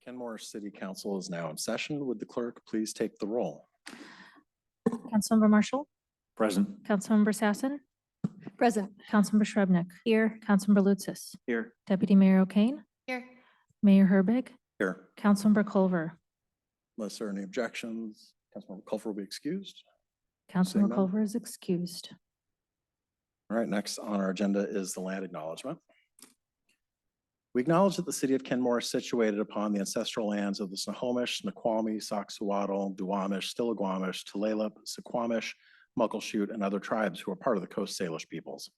Kenmore City Council is now in session. Would the clerk please take the roll? Councilmember Marshall, Present. Councilmember Sassen, Present. Councilmember Shrubnik. Here. Councilmember Lutsis. Here. Deputy Mayor O'Kane, Here. Mayor Herbig, Here. Councilmember Culver. Unless there are any objections, Councilmember Culver will be excused. Councilmember none. Culver is excused. All right, next on our agenda is the land acknowledgement. We acknowledge that the city of Kenmore is situated upon the ancestral lands of the Snohomish, Snoqualmie, Soxhawtl, Duwamish, Stillaguamish, Tulalip, Suquamish, Muckleshoot, and other tribes who are part of the Coast Salish peoples.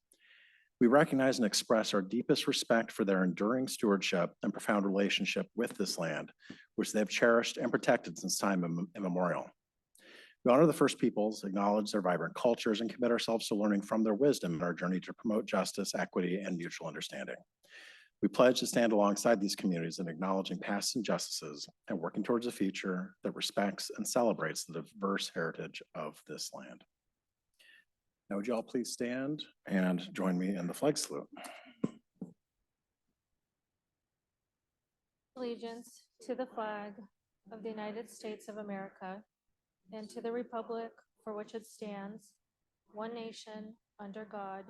We recognize and express our deepest respect for their enduring stewardship and profound relationship with this land, which they have cherished and protected since time immemorial. We honor the First Peoples, acknowledge their vibrant cultures, and commit ourselves to learning from their wisdom in our journey to promote justice, equity, and mutual understanding. We pledge to stand alongside these communities in acknowledging past injustices and working towards a future that respects and celebrates the diverse heritage of this land. Now, would you all please stand and join me in the flag salute? Allegiance to the flag of the United States of America and to the republic for which it stands, one nation, under God,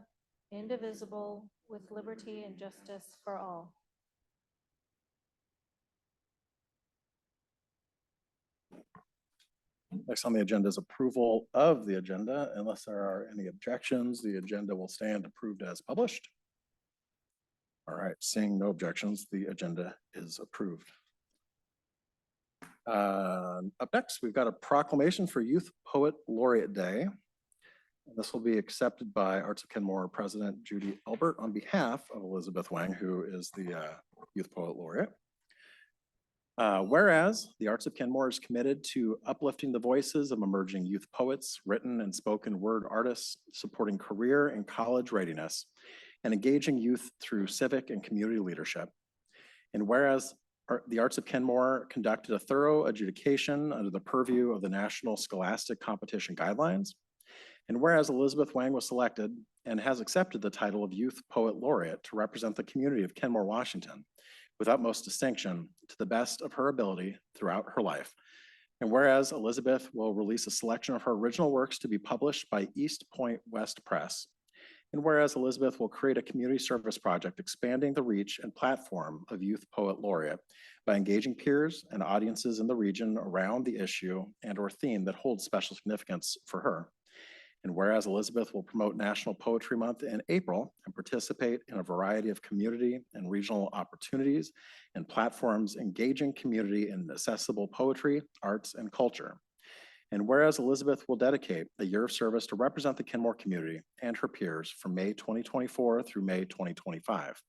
indivisible, with liberty and justice for all. Next on the agenda is approval of the agenda. Unless there are any objections, the agenda will stand approved as published. All right, seeing no objections, the agenda is approved. Up next, we've got a proclamation for Youth Poet Laureate Day. This will be accepted by Arts of Kenmore President Judy Elbert on behalf of Elizabeth Wang, who is the Youth Poet Laureate. Whereas the Arts of Kenmore is committed to uplifting the voices of emerging youth poets, written and spoken word artists, supporting career and college readiness, and engaging youth through civic and community leadership. And whereas the Arts of Kenmore conducted a thorough adjudication under the purview of the National Scholastic Competition Guidelines, and whereas Elizabeth Wang was selected and has accepted the title of Youth Poet Laureate to represent the community of Kenmore, Washington, with utmost distinction to the best of her ability throughout her life. And whereas Elizabeth will release a selection of her original works to be published by East Point West Press, and whereas Elizabeth will create a community service project expanding the reach and platform of Youth Poet Laureate by engaging peers and audiences in the region around the issue and/or theme that holds special significance for her. And whereas Elizabeth will promote National Poetry Month in April and participate in a variety of community and regional opportunities and platforms engaging community in accessible poetry, arts, and culture. And whereas Elizabeth will dedicate a year of service to represent the Kenmore community and her peers from May 2024 through May 2025.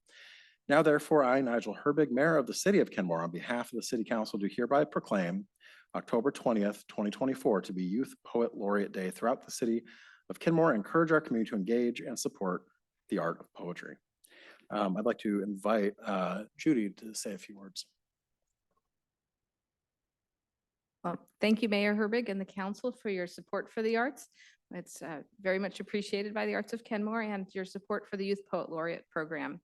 Now, therefore, I, Nigel Herbig, Mayor of the City of Kenmore, on behalf of the City Council, do hereby proclaim October 20th, 2024 to be Youth Poet Laureate Day throughout the city of Kenmore, and encourage our community to engage and support the art of poetry. I'd like to invite Judy to say a few words. Well, thank you, Mayor Herbig and the council for your support for the arts. It's very much appreciated by the Arts of Kenmore and your support for the Youth Poet Laureate program.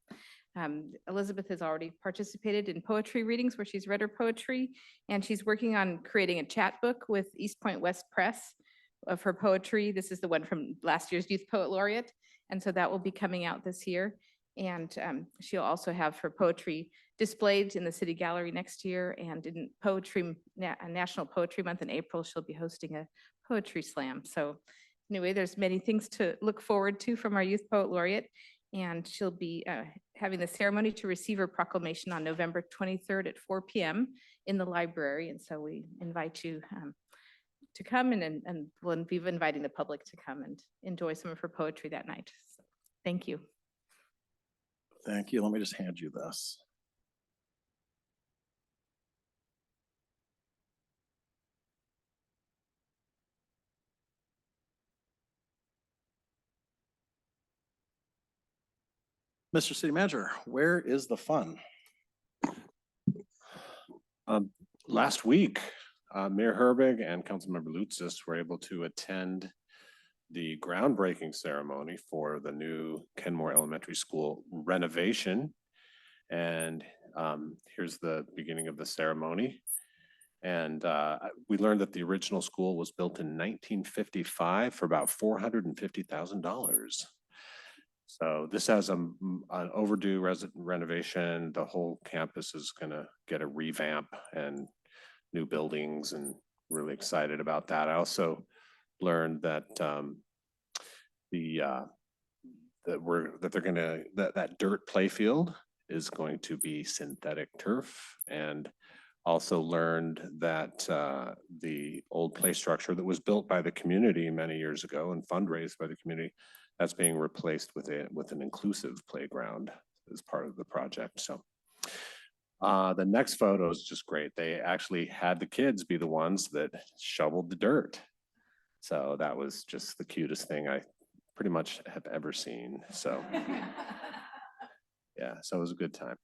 Elizabeth has already participated in poetry readings where she's read her poetry, and she's working on creating a chat book with East Point West Press of her poetry. This is the one from last year's Youth Poet Laureate, and so that will be coming out this year. And she'll also have her poetry displayed in the City Gallery next year, and in National Poetry Month in April, she'll be hosting a poetry slam. So anyway, there's many things to look forward to from our Youth Poet Laureate, and she'll be having the ceremony to receive her proclamation on November 23rd at 4 p.m. in the library. And so we invite you to come, and we'll be inviting the public to come and enjoy some of her poetry that night. So, thank you. Thank you. Let me just hand you this. Mr. City Manager, where is the fun? Last week, Mayor Herbig and Councilmember Lutsis were able to attend the groundbreaking ceremony for the new Kenmore Elementary School renovation. And Here's the beginning of the ceremony. And we learned that the original school was built in 1955 for about $450,000. So this has an overdue renovation. The whole campus is gonna get a revamp and new buildings, and really excited about that. I also learned that that dirt playfield is going to be synthetic turf, and also learned that the old play structure that was built by the community many years ago and fundraised by the community, that's being replaced with an inclusive playground as part of the project. So the next photo is just great. They actually had the kids be the ones that shoveled the dirt. So that was just the cutest thing I pretty much have ever seen. So yeah, so it was a good time.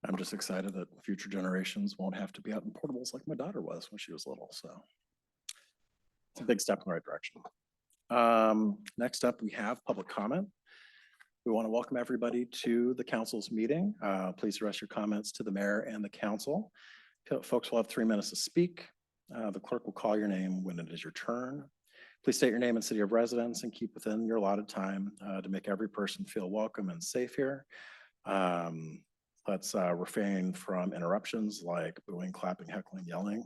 I'm just excited that future generations won't have to be out in portables like my daughter was when she was little, so. It's a big step in the right direction. Next up, we have public comment. We want to welcome everybody to the council's meeting. Please address your comments to the mayor and the council. Folks will have 3 minutes to speak. The clerk will call your name when it is your turn. Please state your name and city of residence and keep within your allotted time to make every person feel welcome and safe here. Let's refrain from interruptions like booing, clapping, heckling, yelling.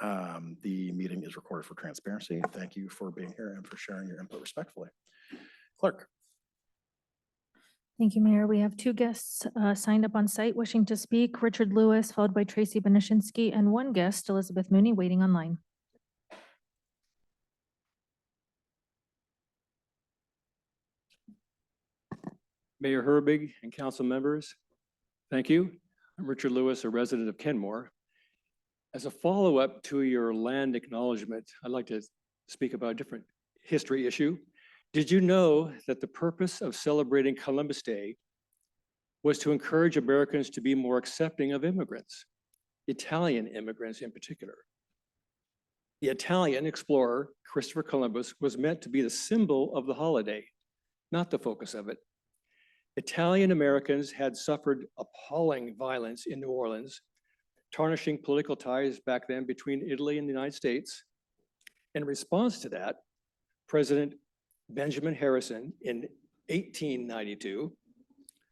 The meeting is recorded for transparency. Thank you for being here and for sharing your input respectfully. Clerk. Thank you, Mayor. We have 2 guests signed up on site wishing to speak. Richard Lewis, followed by Tracy Benishinsky, and 1 guest, Elizabeth Mooney, waiting online. Mayor Herbig and council members, thank you. I'm Richard Lewis, a resident of Kenmore. As a follow-up to your land acknowledgement, I'd like to speak about a different history issue. Did you know that the purpose of celebrating Columbus Day was to encourage Americans to be more accepting of immigrants, Italian immigrants in particular? The Italian explorer, Christopher Columbus, was meant to be the symbol of the holiday, not the focus of it. Italian Americans had suffered appalling violence in New Orleans, tarnishing political ties back then between Italy and the United States. In response to that, President Benjamin Harrison in 1892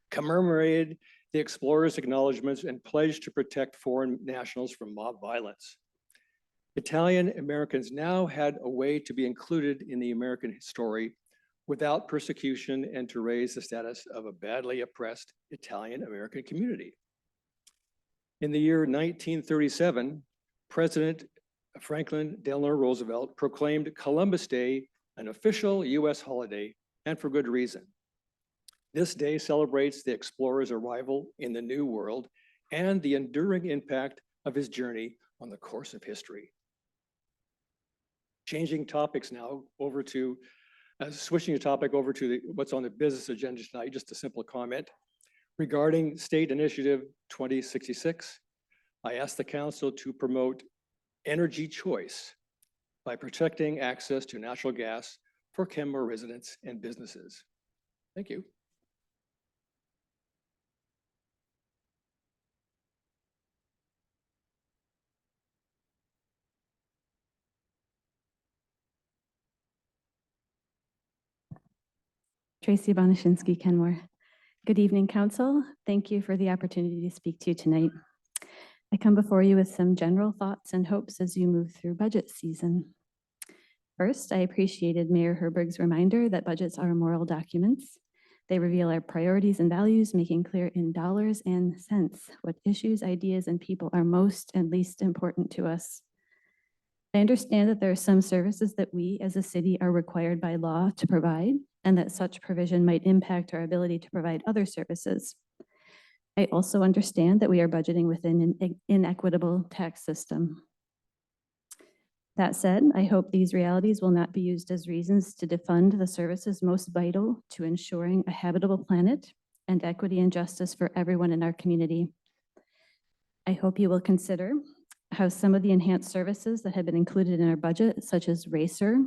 commemorated the explorers' acknowledgements and pledged to protect foreign nationals from mob violence. Italian Americans now had a way to be included in the American story without persecution and to raise the status of a badly oppressed Italian American community. In the year 1937, President Franklin Delano Roosevelt proclaimed Columbus Day an official US holiday, and for good reason. This day celebrates the explorer's arrival in the New World and the enduring impact of his journey on the course of history. Changing topics now over to, switching the topic over to what's on the business agenda tonight, just a simple comment. Regarding State Initiative 2066, I asked the council to promote energy choice by protecting access to natural gas for Kenmore residents and businesses. Thank you. Tracy Benishinsky, Kenmore. Good evening, Council. Thank you for the opportunity to speak to you tonight. I come before you with some general thoughts and hopes as you move through budget season. First, I appreciated Mayor Herbig's reminder that budgets are moral documents. They reveal our priorities and values, making clear in dollars and cents what issues, ideas, and people are most and least important to us. I understand that there are some services that we as a city are required by law to provide, and that such provision might impact our ability to provide other services. I also understand that we are budgeting within an inequitable tax system. That said, I hope these realities will not be used as reasons to defund the services most vital to ensuring a habitable planet and equity and justice for everyone in our community. I hope you will consider how some of the enhanced services that have been included in our budget, such as RACER,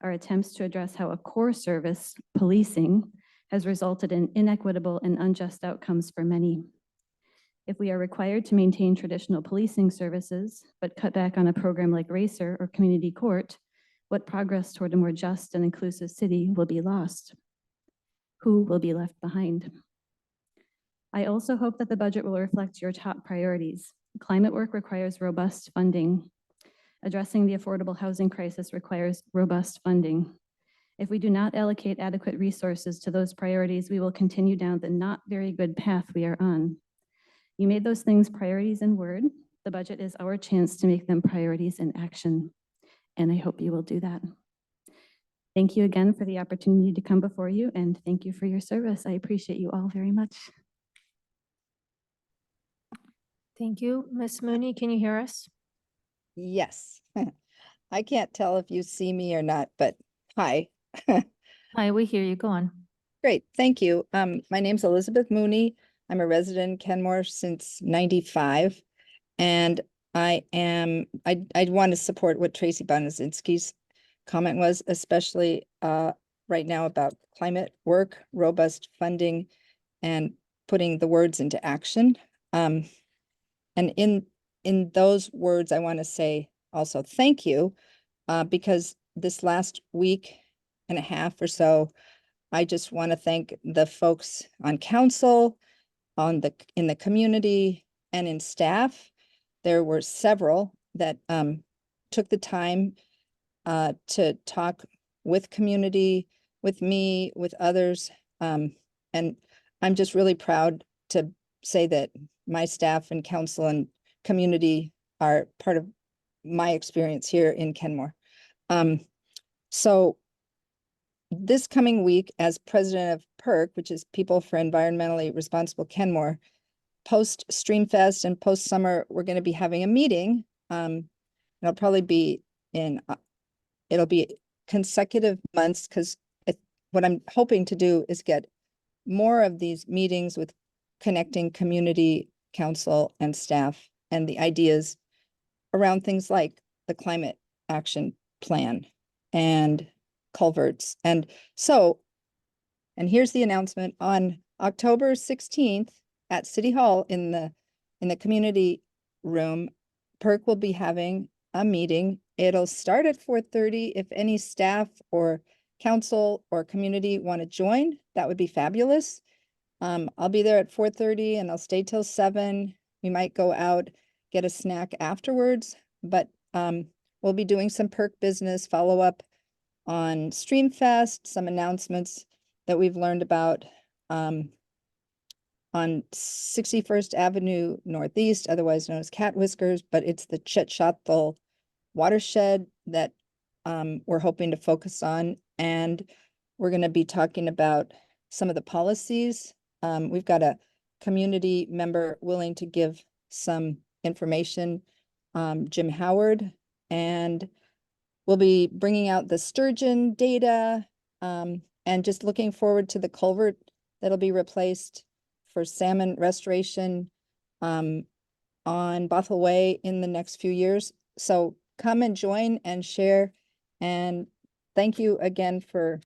are attempts to address how a core service, policing, has resulted in inequitable and unjust outcomes for many. If we are required to maintain traditional policing services, but cut back on a program like Racer or Community Court, what progress toward a more just and inclusive city will be lost? Who will be left behind? I also hope that the budget will reflect your top priorities. Climate work requires robust funding. Addressing the affordable housing crisis requires robust funding. If we do not allocate adequate resources to those priorities, we will continue down the not very good path we are on. You made those things priorities in word. The budget is our chance to make them priorities in action, and I hope you will do that. Thank you again for the opportunity to come before you, and thank you for your service. I appreciate you all very much. Thank you. Ms. Mooney, can you hear us? Yes. I can't tell if you see me or not, but hi. Hi, we hear you. Go on. Great, thank you. My name's Elizabeth Mooney. I'm a resident in Kenmore since 95. And I want to support what Tracy Bonazinski's comment was, especially right now about climate work, robust funding, and putting the words into action. And in those words, I want to say also thank you, because this last week and a half or so, I just want to thank the folks on council, in the community, and in staff. There were several that took the time to talk with community, with me, with others. And I'm just really proud to say that my staff and council and community are part of my experience here in Kenmore. So this coming week, as president of PERC, which is People for Environmentally Responsible Kenmore, post Streamfest and post summer, we're going to be having a meeting. It'll probably be it'll be consecutive months, because what I'm hoping to do is get more of these meetings with connecting community, council, and staff, and the ideas around things like the climate action plan and culverts. And here's the announcement: on October 16th at City Hall in the community room, PERC will be having a meeting. It'll start at 4:30. If any staff or council or community want to join, that would be fabulous. I'll be there at 4:30 and I'll stay till 7. We might go out, get a snack afterwards, but we'll be doing some PERC business, follow up on Streamfest, some announcements that we've learned about on 61st Avenue Northeast, otherwise known as Cat Whiskers, but it's the Chet Shotthel watershed that we're hoping to focus on. And we're going to be talking about some of the policies. We've got a community member willing to give some information, Jim Howard, and we'll be bringing out the sturgeon data, and just looking forward to the culvert that'll be replaced for salmon restoration on Bothell Way in the next few years. So come and join and share. And thank you again for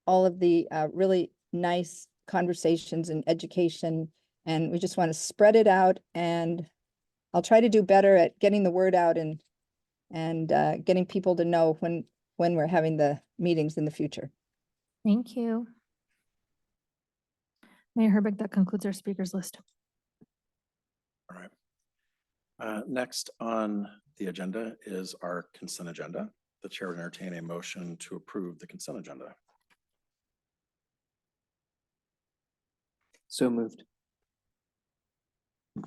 all of the really nice conversations and education. And we just want to spread it out, and I'll try to do better at getting the word out and getting people to know when we're having the meetings in the future. Thank you. Mayor Herbig, that concludes our speakers list. All right. Next on the agenda is our consent agenda. The chair would entertain a motion to approve the consent agenda. So moved.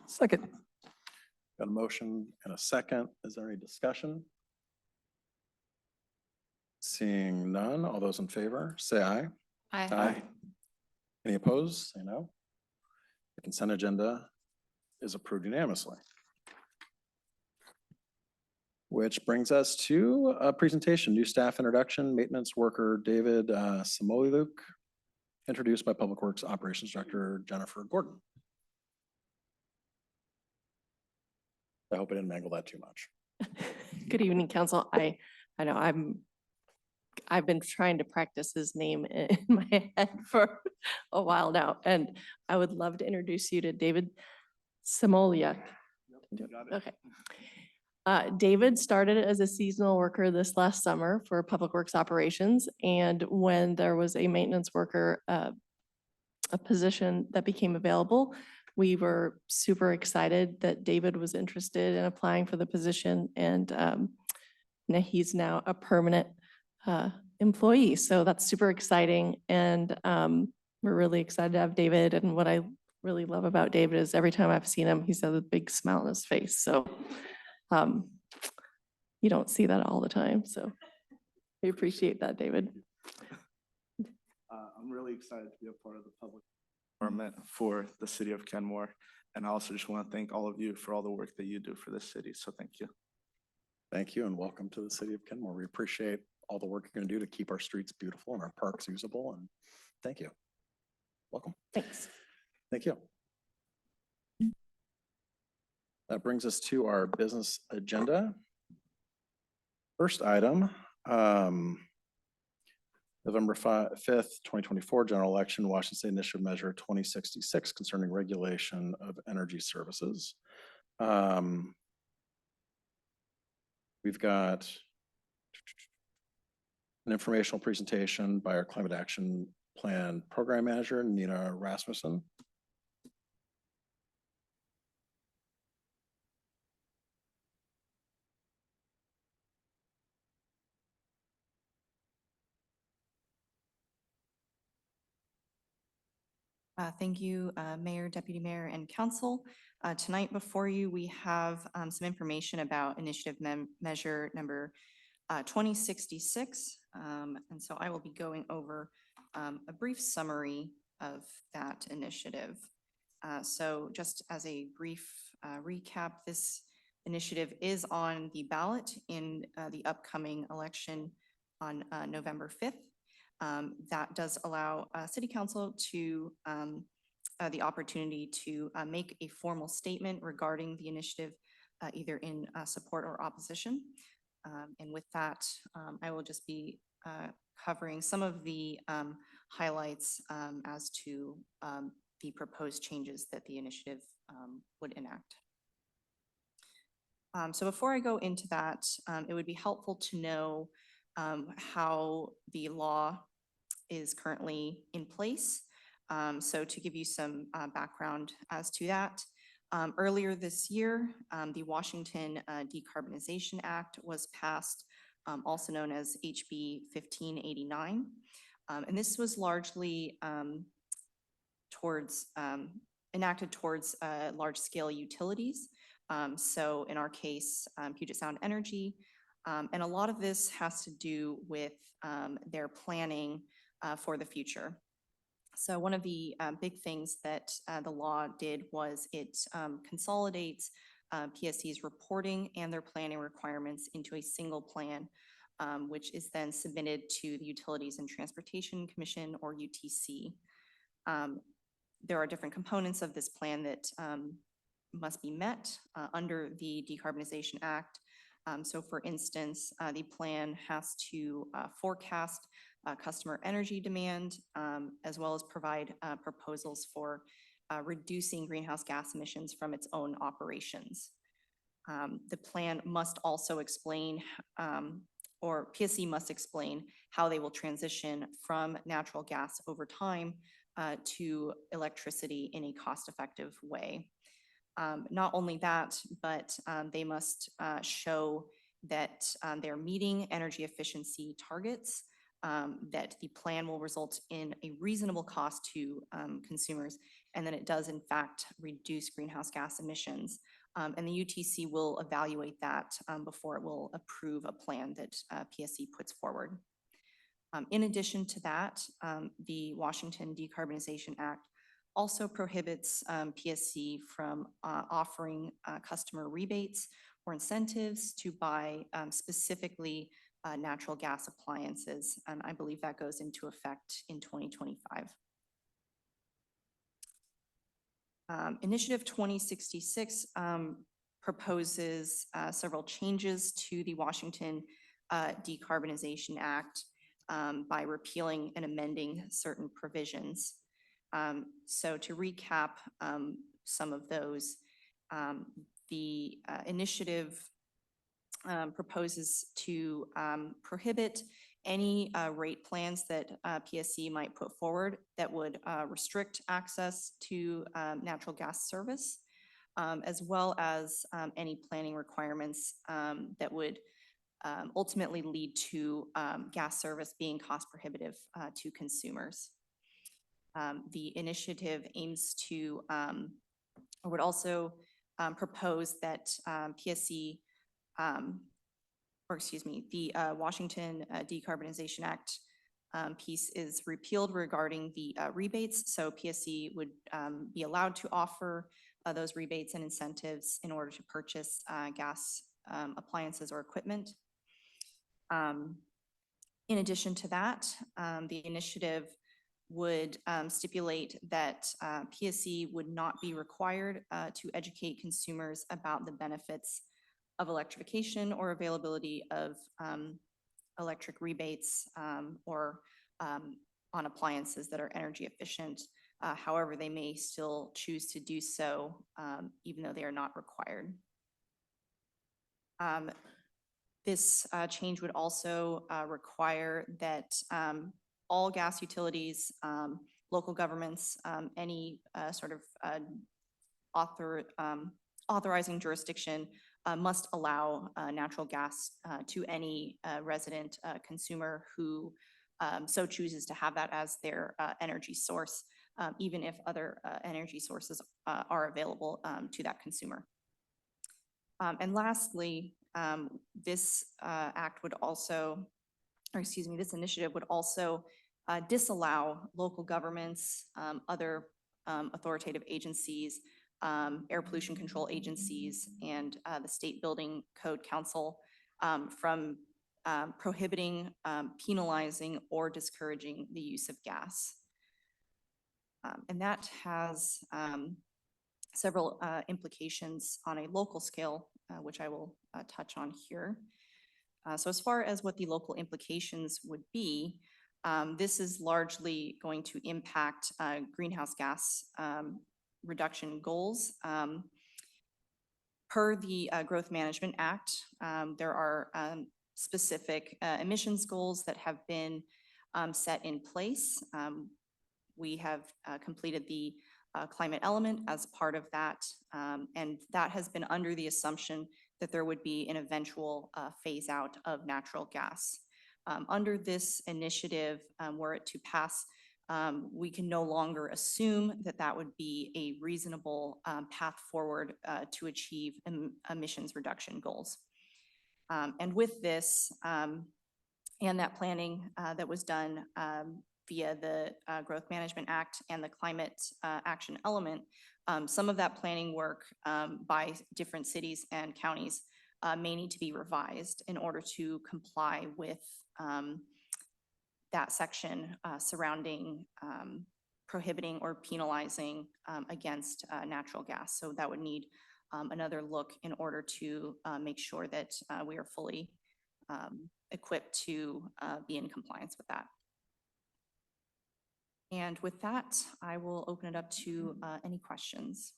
Second. Got a motion and a second. Is there any discussion? Seeing none, all those in favor, say aye. Aye. Any opposed? Say no. The consent agenda is approved unanimously. Which brings us to a presentation, new staff introduction, maintenance worker David Samoliluk, introduced by Public Works Operations Director Jennifer Gordon. I hope I didn't mangle that too much. Good evening, council. I know I've been trying to practice his name in my head for a while now, and I would love to introduce you to David Samoliak. Okay. David started as a seasonal worker this last summer for Public Works Operations, and when there was a maintenance worker, a position that became available, we were super excited that David was interested in applying for the position, and he's now a permanent employee. So that's super exciting. And we're really excited to have David. And what I really love about David is every time I've seen him, he's had a big smile on his face. So you don't see that all the time. So we appreciate that, David. I'm really excited to be a part of the public department for the city of Kenmore. And I also just want to thank all of you for all the work that you do for this city. So thank you. Thank you and welcome to the city of Kenmore. We appreciate all the work you're going to do to keep our streets beautiful and our parks usable. And thank you. Welcome. Thanks. Thank you. That brings us to our business agenda. First item, November 5th, 2024, general election, Washington State Initiative Measure 2066 concerning regulation of energy services. We've got an informational presentation by our Climate Action Plan Program Manager, Nina Rasmussen. Thank you, Mayor, Deputy Mayor, and Council. Tonight before you, we have some information about Initiative Measure number 2066. And so I will be going over a brief summary of that initiative. So just as a brief recap, this initiative is on the ballot in the upcoming election on November 5th. That does allow City Council to the opportunity to make a formal statement regarding the initiative, either in support or opposition. And with that, I will just be covering some of the highlights as to the proposed changes that the initiative would enact. So before I go into that, it would be helpful to know how the law is currently in place. So to give you some background as to that, earlier this year, the Washington Decarbonization Act was passed, also known as HB 1589. And this was largely enacted towards large-scale utilities. So in our case, Puget Sound Energy. And a lot of this has to do with their planning for the future. So one of the big things that the law did was it consolidates PSC's reporting and their planning requirements into a single plan, which is then submitted to the Utilities and Transportation Commission, or UTC. There are different components of this plan that must be met under the Decarbonization Act. So for instance, the plan has to forecast customer energy demand, as well as provide proposals for reducing greenhouse gas emissions from its own operations. The plan must also explain, or PSC must explain, how they will transition from natural gas over time to electricity in a cost-effective way. Not only that, but they must show that they're meeting energy efficiency targets, that the plan will result in a reasonable cost to consumers, and that it does in fact reduce greenhouse gas emissions. And the UTC will evaluate that before it will approve a plan that PSC puts forward. In addition to that, the Washington Decarbonization Act also prohibits PSC from offering customer rebates or incentives to buy specifically natural gas appliances. And I believe that goes into effect in 2025. Initiative 2066 proposes several changes to the Washington Decarbonization Act. by repealing and amending certain provisions. So to recap some of those, the initiative proposes to prohibit any rate plans that PSC might put forward that would restrict access to natural gas service, as well as any planning requirements that would ultimately lead to gas service being cost prohibitive to consumers. The initiative aims to, or would also propose that PSC, or excuse me, the Washington Decarbonization Act piece is repealed regarding the rebates. So PSC would be allowed to offer those rebates and incentives in order to purchase gas appliances or equipment. In addition to that, the initiative would stipulate that PSC would not be required to educate consumers about the benefits of electrification or availability of electric rebates or on appliances that are energy efficient. However, they may still choose to do so even though they are not required. This change would also require that all gas utilities, local governments, any sort of authorizing jurisdiction must allow natural gas to any resident consumer who so chooses to have that as their energy source, even if other energy sources are available to that consumer. And lastly, this act would also, or excuse me, this initiative would also disallow local governments, other authoritative agencies, air pollution control agencies, and the State Building Code Council from prohibiting, penalizing, or discouraging the use of gas. And that has several implications on a local scale, which I will touch on here. So as far as what the local implications would be, this is largely going to impact greenhouse gas reduction goals. Per the Growth Management Act, there are specific emissions goals that have been set in place. We have completed the climate element as part of that, and that has been under the assumption that there would be an eventual phase out of natural gas. Under this initiative, were it to pass, we can no longer assume that that would be a reasonable path forward to achieve emissions reduction goals. And with this and that planning that was done via the Growth Management Act and the Climate Action Element, some of that planning work by different cities and counties may need to be revised in order to comply with that section surrounding prohibiting or penalizing against natural gas. So that would need another look in order to make sure that we are fully equipped to be in compliance with that. And with that, I will open it up to any questions.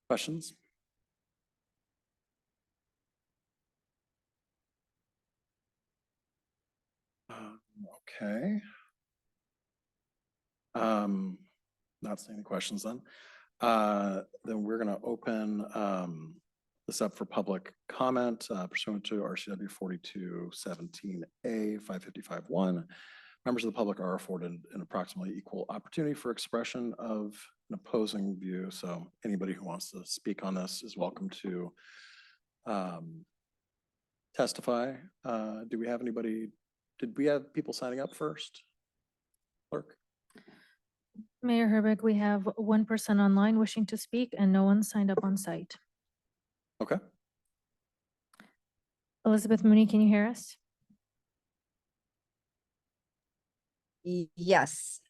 Questions? Okay. Not seeing any questions then. Then we're going to open this up for public comment pursuant to RCW 4217A 555-1. Members of the public are afforded an approximately equal opportunity for expression of an opposing view. So anybody who wants to speak on this is welcome to testify. Do we have anybody? Did we have people signing up first? Clerk? Mayor Herbig, we have one person online wishing to speak and no one signed up on site. Okay. Elizabeth Mooney, can you hear us? Yes.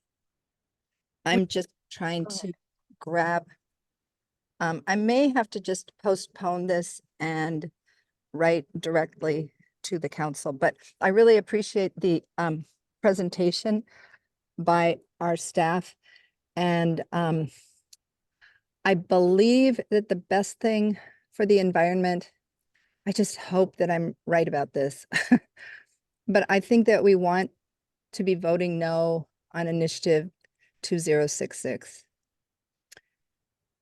I'm just trying Go to ahead. grab. I may have to just postpone this and write directly to the council, but I really appreciate the presentation by our staff. And I believe that the best thing for the environment, I just hope that I'm right about this. But I think that we want to be voting no on initiative 2066.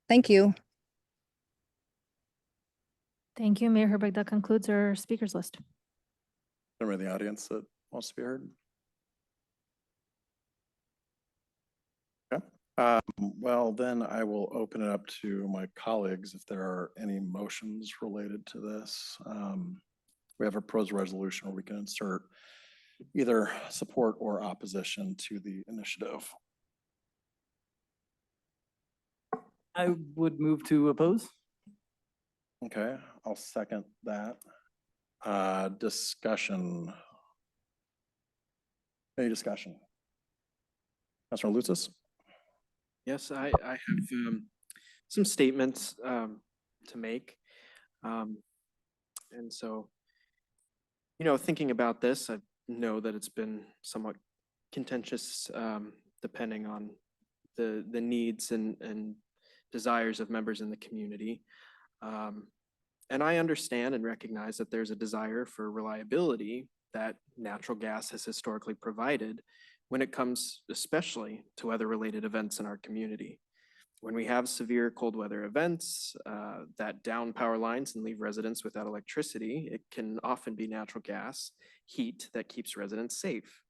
Thank you. Thank you, Mayor Herbig. That concludes our speakers list. Anyone in the audience that wants to be heard? Okay. Well, then I will open it up to my colleagues if there are any motions related to this. We have a proposed resolution where we can insert either support or opposition to the initiative. I would move to oppose. Okay, I'll second that. Discussion. Any discussion? Councilor Lutzis? Yes, I have some statements to make. And so, thinking about this, I know that it's been somewhat contentious depending on the needs and desires of members in the community. And I understand and recognize that there's a desire for reliability that natural gas has historically provided when it comes especially to weather-related events in our community. When we have severe cold weather events that down power lines and leave residents without electricity, it can often be natural gas heat that keeps residents safe.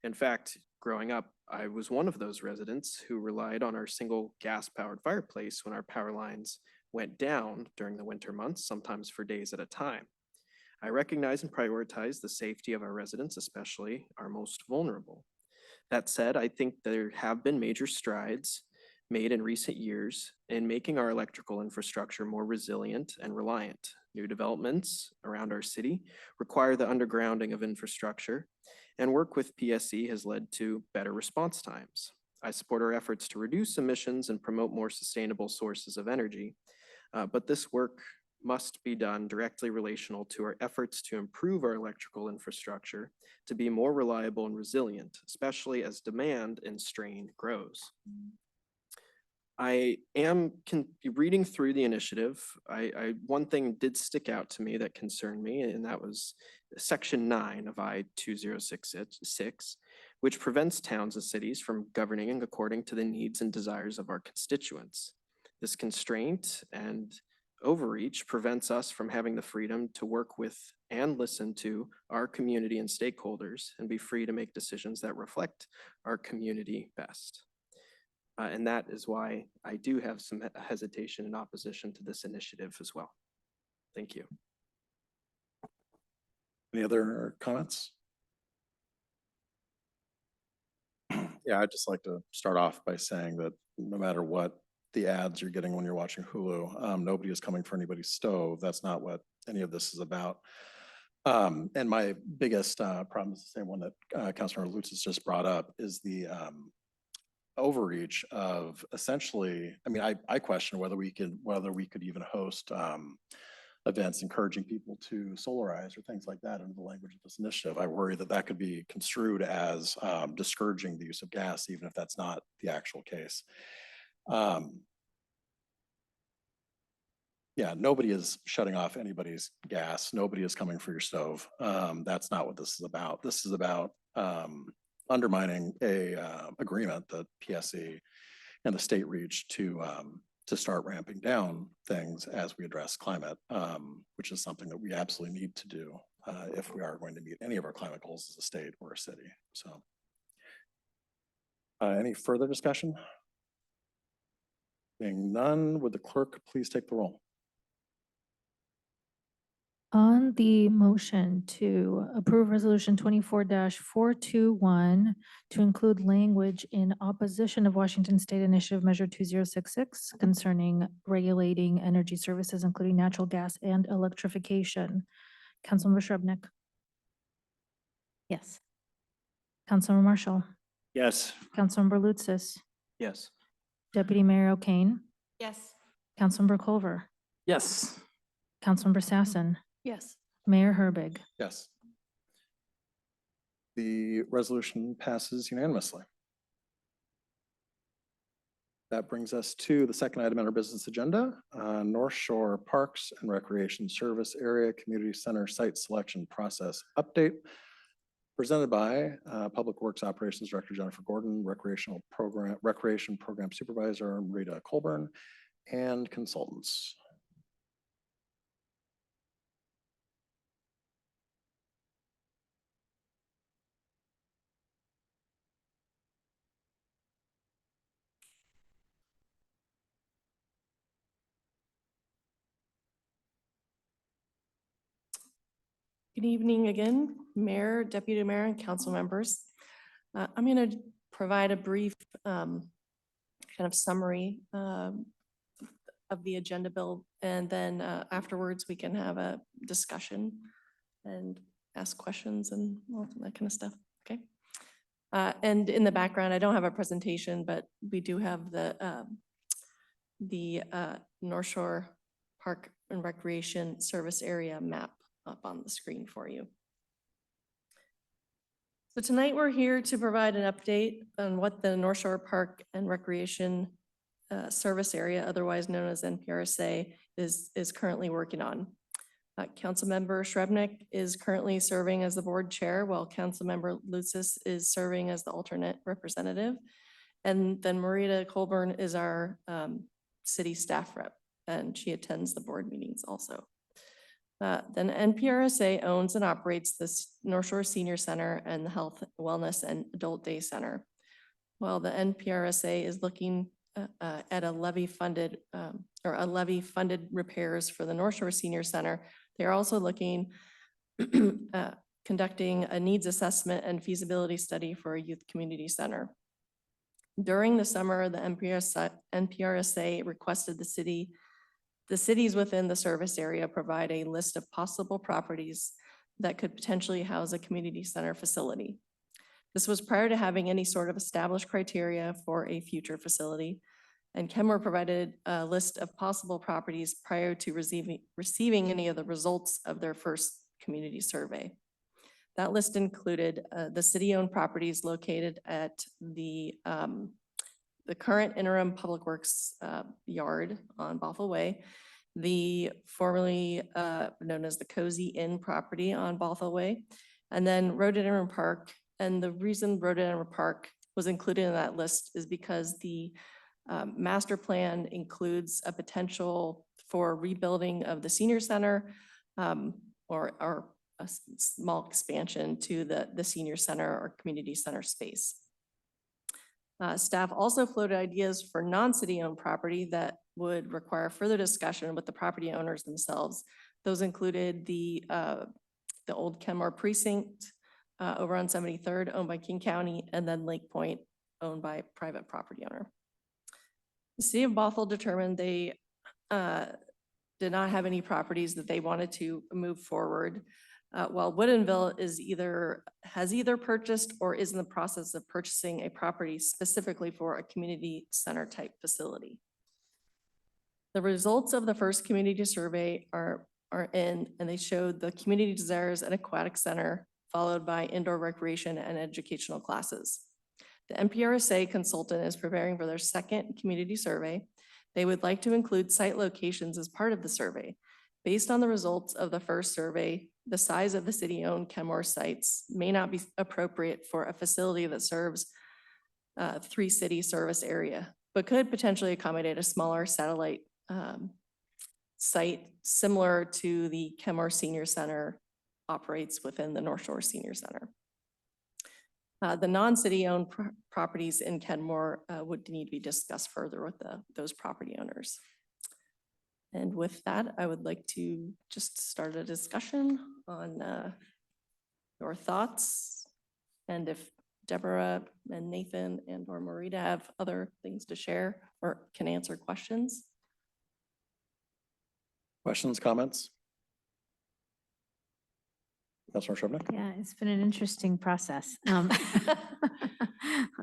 In fact, growing up, I was one of those residents who relied on our single gas-powered fireplace when our power lines went down during the winter months, sometimes for days at a time. I recognize and prioritize the safety of our residents, especially our most vulnerable. That said, I think there have been major strides made in recent years in making our electrical infrastructure more resilient and reliant. New developments around our city require the undergrounding of infrastructure, and work with PSC has led to better response times. I support our efforts to reduce emissions and promote more sustainable sources of energy, but this work must be done directly relational to our efforts to improve our electrical infrastructure to be more reliable and resilient, especially as demand and strain grows. I am reading through the initiative. One thing did stick out to me that concerned me, and that was Section 9 of I-2066, which prevents towns and cities from governing according to the needs and desires of our constituents. This constraint and overreach prevents us from having the freedom to work with and listen to our community and stakeholders and be free to make decisions that reflect our community best. And that is why I do have some hesitation and opposition to this initiative as well. Thank you. Any other comments? Yeah, I'd just like to start off by saying that no matter what the ads you're getting when you're watching Hulu, nobody is coming for anybody's stove. That's not what any of this is about. And my biggest problem is the same one that Councilor Lutz has just brought up, is the overreach of essentially, I mean, I question whether we could even host events encouraging people to solarize or things like that under the language of this initiative. I worry that that could be construed as discouraging the use of gas, even if that's not the actual case. Yeah, nobody is shutting off anybody's gas. Nobody is coming for your stove. That's not what this is about. This is about undermining a agreement that PSC and the state reached to start ramping down things as we address climate, which is something that we absolutely need to do if we are going to meet any of our climate goals as a state or a city. So, any further discussion? Being none, would the clerk please take the roll? On the motion to approve resolution 24-421 to include language in opposition of Washington State Initiative Measure 2066 concerning regulating energy services, including natural gas and electrification. Councilmember Shrubnik. Yes. Councilmember Marshall. Yes. Councilmember Lutsis. Yes. Deputy Mayor O'Kane. Yes. Councilmember Culver. Yes. Councilmember Sassen. Yes. Mayor Herbig. Yes. The resolution passes unanimously. That brings us to the second item on our business agenda, North Shore Parks and Recreation Service Area Community Center Site Selection Process Update, presented by Public Works Operations Director Jennifer Gordon, Recreation Program Supervisor Rita Colburn, and consultants. Good evening again, Mayor, Deputy Mayor, and council members. I'm going to provide a brief kind of summary of the agenda bill, and then afterwards we can have a discussion and ask questions and all that kind of stuff, okay? And in the background, I don't have a presentation, but we do have the North Shore Park and Recreation Service Area map up on the screen for you. So tonight we're here to provide an update on what the North Shore Park and Recreation Service Area, otherwise known as NPRSA, is currently working on. Councilmember Srebnick is currently serving as the board chair, while Councilmember Lucis is serving as the alternate representative. And then Marita Colburn is our city staff rep, and she attends the board meetings also. Then NPRSA owns and operates the North Shore Senior Center and the Health, Wellness, and Adult Day Center. While the NPRSA is looking at a levy-funded repairs for the North Shore Senior Center, they're also looking conducting a needs assessment and feasibility study for a youth community center. During the summer, the NPRSA requested the cities within the service area provide a list of possible properties that could potentially house a community center facility. This was prior to having any sort of established criteria for a future facility, and Kenmore provided a list of possible properties prior to receiving any of the results of their first community survey. That list included the city-owned properties located at the current interim Public Works yard on Bothell Way, the formerly known as the Cozy Inn property on Bothell Way, and then Rhododendron Park. And the reason Rhododendron Park was included in that list is because the master plan includes a potential for rebuilding of the senior center or a small expansion to the senior center or community center space. Staff also floated ideas for non-city owned property that would require further discussion with the property owners themselves. Those included the old Kenmore precinct over on 73rd, owned by King County, and then Lake Point, owned by a private property owner. The city of Bothell determined they did not have any properties that they wanted to move forward, while Woodinville has either purchased or is in the process of purchasing a property specifically for a community center type facility. The results of the first community survey are in, and they showed the community desires an aquatic center, followed by indoor recreation and educational classes. The NPRSA consultant is preparing for their second community survey. They would like to include site locations as part of the survey. Based on the results of the first survey, the size of the city-owned Kenmore sites may not be appropriate for a facility that serves 3 city service area, but could potentially accommodate a smaller satellite site similar to the Kenmore Senior Center operates within the North Shore Senior Center. The non-city owned properties in Kenmore would need to be discussed further with those property owners. And with that, I would like to just start a discussion on your thoughts. And if Deborah and Nathan and or Marita have other things to share or can answer questions. Questions, comments? Councilor Srebnick? Yeah, it's been an interesting process. I'll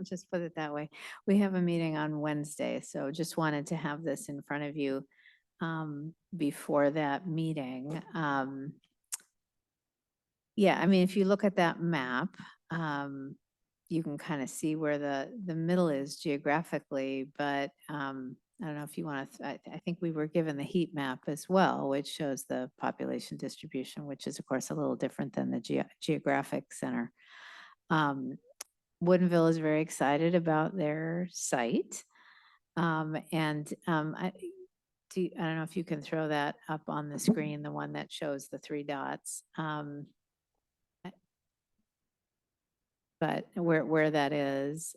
just put it that way. We have a meeting on Wednesday, so just wanted to have this in front of you before that meeting. Yeah, I mean, if you look at that map, you can kind of see where the middle is geographically, but I don't know if you want to, I think we were given the heat map as well, which shows the population distribution, which is of course a little different than the geographic center. Woodinville is very excited about their site. I don't know if you can throw that up on the screen, the one that shows the 3 dots. But where that is,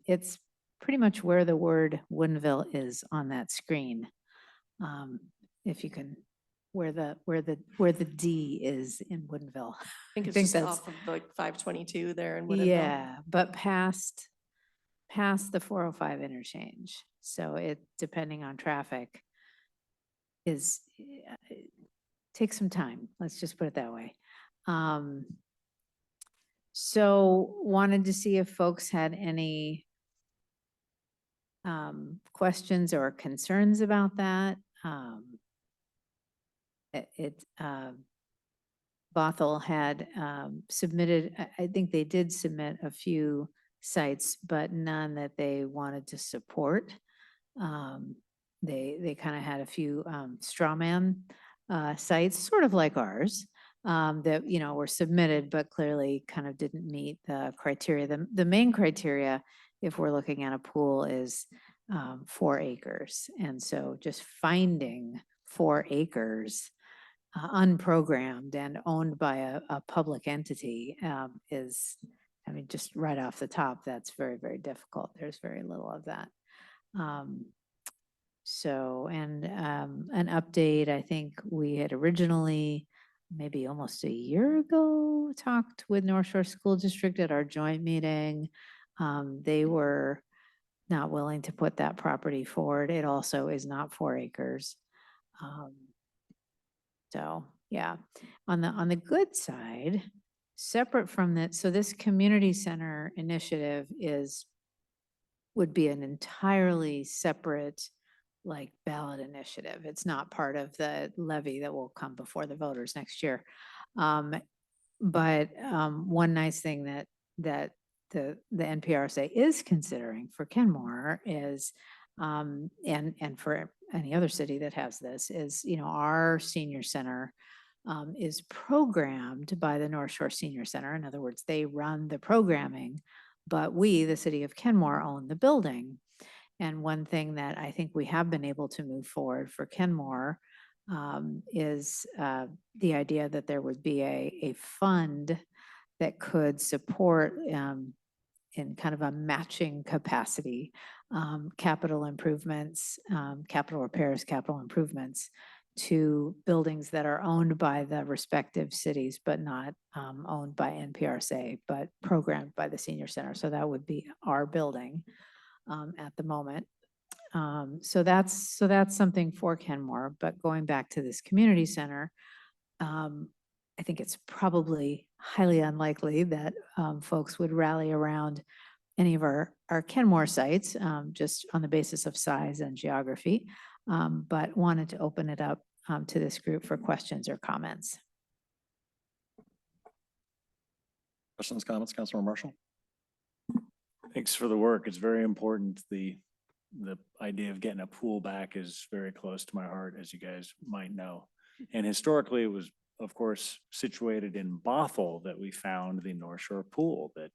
it's pretty much where the word Woodinville is on that screen. If you can, where the D is in Woodinville. I think it's think just that's- off of like 522 there in Woodinville. Yeah, but past the 405 interchange. So it, depending on traffic, is, takes some time. Let's just put it that way. So wanted to see if folks had any questions or concerns about that. Bothell had submitted, I think they did submit a few sites, but none that they wanted to support. They kind of had a few straw man sites, sort of like ours, that, you know, were submitted, but clearly kind of didn't meet the criteria. The main criteria, if we're looking at a pool, is 4 acres. And so just finding 4 acres unprogrammed and owned by a public entity is, I mean, just right off the top, that's very, very difficult. There's very little of that. So, and an update, I think we had originally, maybe almost a year ago, talked with North Shore School District at our joint meeting. They were not willing to put that property forward. It also is not 4 acres. So, yeah, on the good side, separate from that, so this community center initiative would be an entirely separate, like, ballot initiative. It's not part of the levy that will come before the voters next year. But one nice thing that the NPRSA is considering for Kenmore is, and for any other city that has this, is, you know, our senior center is programmed by the North Shore Senior Center. In other words, they run the programming, but we, the city of Kenmore, own the building. And one thing that I think we have been able to move forward for Kenmore is the idea that there would be a fund that could support in kind of a matching capacity, capital improvements, capital repairs, capital improvements to buildings that are owned by the respective cities, but not owned by NPRSA, but programmed by the senior center. So that would be our building at the moment. So that's something for Kenmore. But going back to this community center, I think it's probably highly unlikely that folks would rally around any of our Kenmore sites, just on the basis of size and geography, but wanted to open it up to this group for questions or comments. Questions, comments, Councilor Marshall? Thanks for the work. It's very important. The idea of getting a pool back is very close to my heart, as you guys might know. And historically, it was, of course, situated in Bothell that we found the North Shore Pool that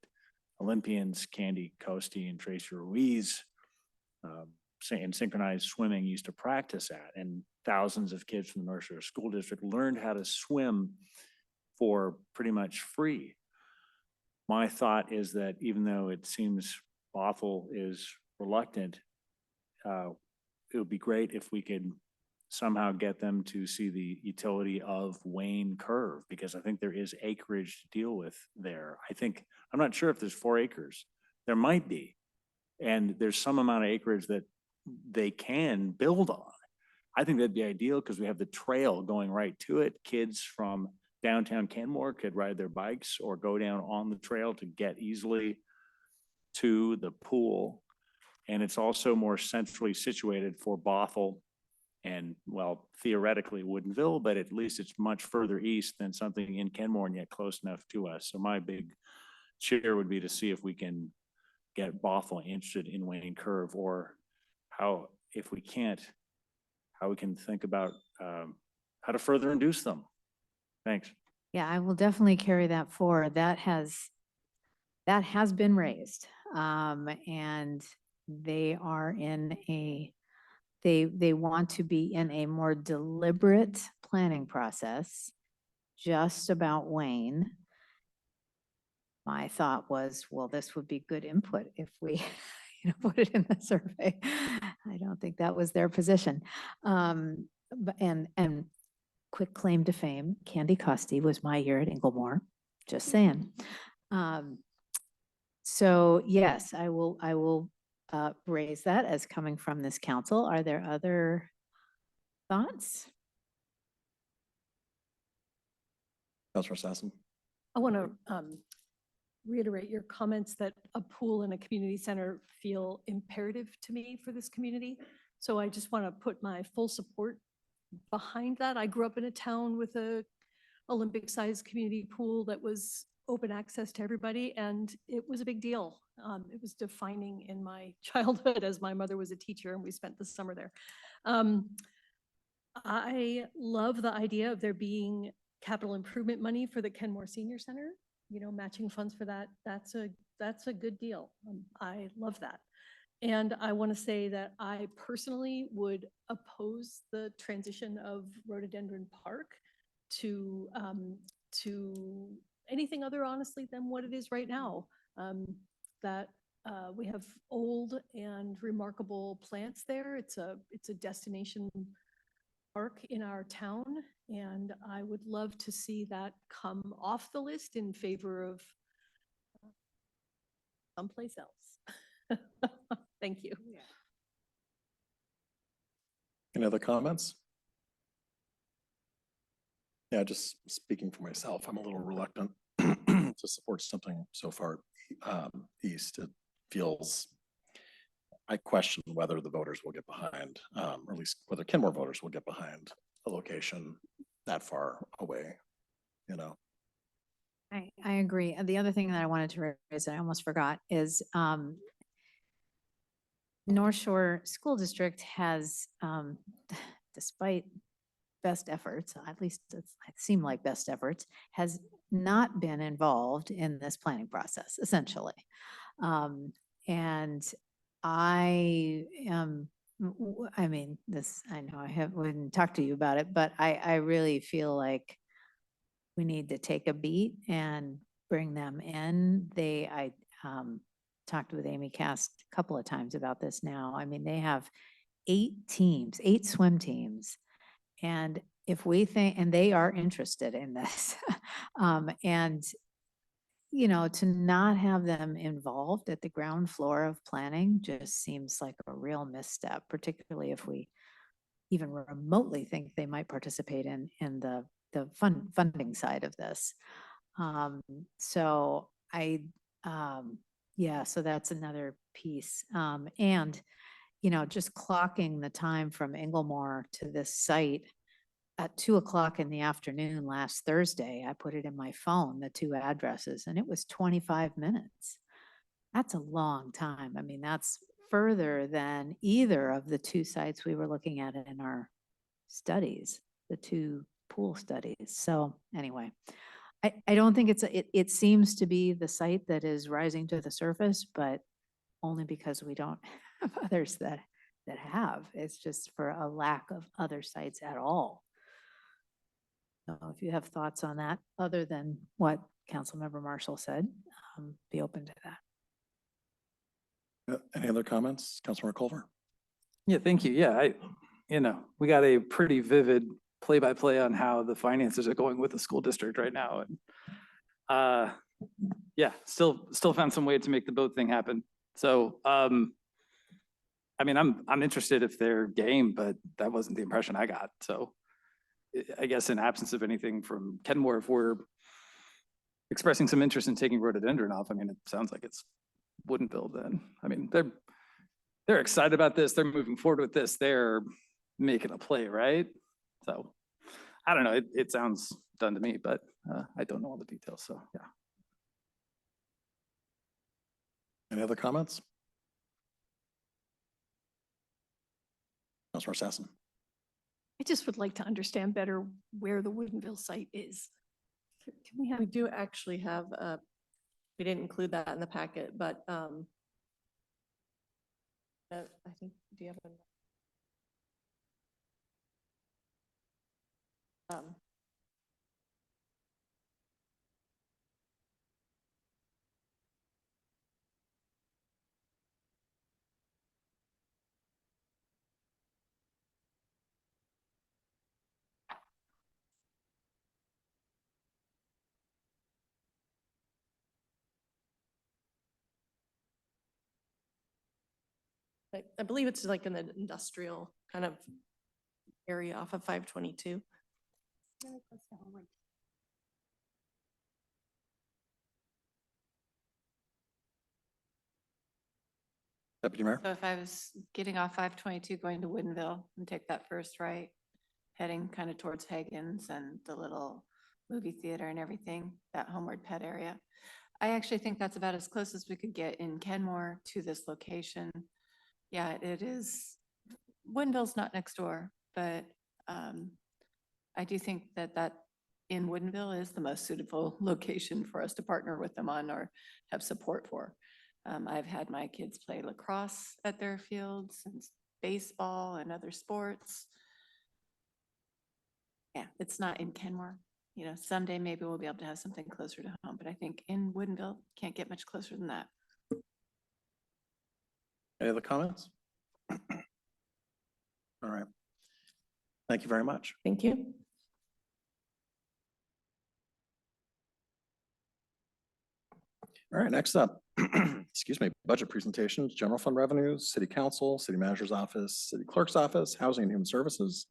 Olympians Candy Coastie and Tracy Ruiz in synchronized swimming used to practice at. And thousands of kids from the North Shore School District learned how to swim for pretty much free. My thought is that even though it seems Bothell is reluctant, it would be great if we could somehow get them to see the utility of Wayne Curve, because I think there is acreage to deal with there. I'm not sure if there's 4 acres. There might be. And there's some amount of acreage that they can build on. I think that'd be ideal because we have the trail going right to it. Kids from downtown Kenmore could ride their bikes or go down on the trail to get easily to the pool. And it's also more centrally situated for Bothell and, well, theoretically Woodinville, but at least it's much further east than something in Kenmore and yet close enough to us. So my big chair would be to see if we can get Bothell interested in Wayne Curve, or how, if we can't, how we can think about how to further induce them. Thanks. Yeah, I will definitely carry that forward. That has been raised. And they are in they want to be in a more deliberate planning process just about Wayne. My thought was, well, this would be good input if we, put it in the survey. I don't think that was their position. And quick claim to fame, Candy Costi was my year at Inglemore, just saying. So yes, I will raise that as coming from this council. Are there other thoughts? Councilor Sassen. I want to reiterate your comments that a pool and a community center feel imperative to me for this community. So I just want to put my full support behind that. I grew up in a town with a Olympic-sized community pool that was open access to everybody, and it was a big deal. It was defining in my childhood, as my mother was a teacher and we spent the summer there. I love the idea of there being capital improvement money for the Kenmore Senior Center, matching funds for that. That's a good deal. I love that. And I want to say that I personally would oppose the transition of Rhododendron Park to anything other, honestly, than what it is right now. We have old and remarkable plants there. It's a destination park in our town, and I would love to see that come off the list in favor of someplace else. Thank you. Any other comments? Yeah, just speaking for myself, I'm a little reluctant to support something so far east. It feels, I question whether the voters will get behind, or at least whether Kenmore voters will get behind a location that far away, I agree. And the other thing that I wanted to raise, I almost forgot, is North Shore School District has, despite best efforts, at least it seem like best efforts, has not been involved in this planning process, essentially. And I am, I know I wouldn't talk to you about it, but I really feel like we need to take a beat and bring them in. I talked with Amy Cast a couple of times about this now. I mean, they have 8 swim teams. And if we think, and they are interested in this, and, to not have them involved at the ground floor of planning just seems like a real misstep, particularly if we even remotely think they might participate in the funding side of this. So so that's another piece. And, just clocking the time from Inglemore to this site at 2:00 in the afternoon last Thursday, I put it in my phone, the 2 addresses, and it was 25 minutes. That's a long time. I mean, that's further than either of the 2 sites we were looking at in our studies, the 2 pool studies. So anyway, I don't think it seems to be the site that is rising to the surface, but only because we don't have others that have. It's just for a lack of other sites at all. So if you have thoughts on that, other than what Councilmember Marshall said, be open to that. Any other comments? Councilmember Culver? Yeah, thank you. Yeah, we got a pretty vivid play-by-play on how the finances are going with the school district right now. And still found some way to make the boat thing happen. So, I'm interested if they're game, but that wasn't the impression I got. So I guess in absence of anything from Kenmore, if we're expressing some interest in taking Rhododendron off, it sounds like it's wouldn't build then. They're excited about this. They're moving forward with this. They're making a play, right? So I don't know. It sounds done to me, but I don't know all the details. So yeah. Any other comments? Councilor Sassen. I just would like to understand better where the Woodinville site is. Can we have? We do actually have, we didn't include that in the packet, but I think, do you have a? I believe it's like in the industrial kind of area off of 522. Deputy Mayor? So if I was getting off 522 going to Woodinville and take that first right, heading kind of towards Hagen's and the little movie theater and everything, that Homeward Pet area. I actually think that's about as close as we could get in Kenmore to this location. Yeah, it is. Woodinville's not next door, but I do think that in Woodinville is the most suitable location for us to partner with them on or have support for. I've had my kids play lacrosse at their fields and baseball and other sports. Yeah, it's not in Kenmore. You know, someday maybe we'll be able to have something closer to home, but I think in Woodinville, can't get much closer than that. Any other comments? All right. Thank you very much. Thank you. All right, next up, excuse me, budget presentations, general fund revenues, city council, city manager's office, city clerk's office, housing and human services,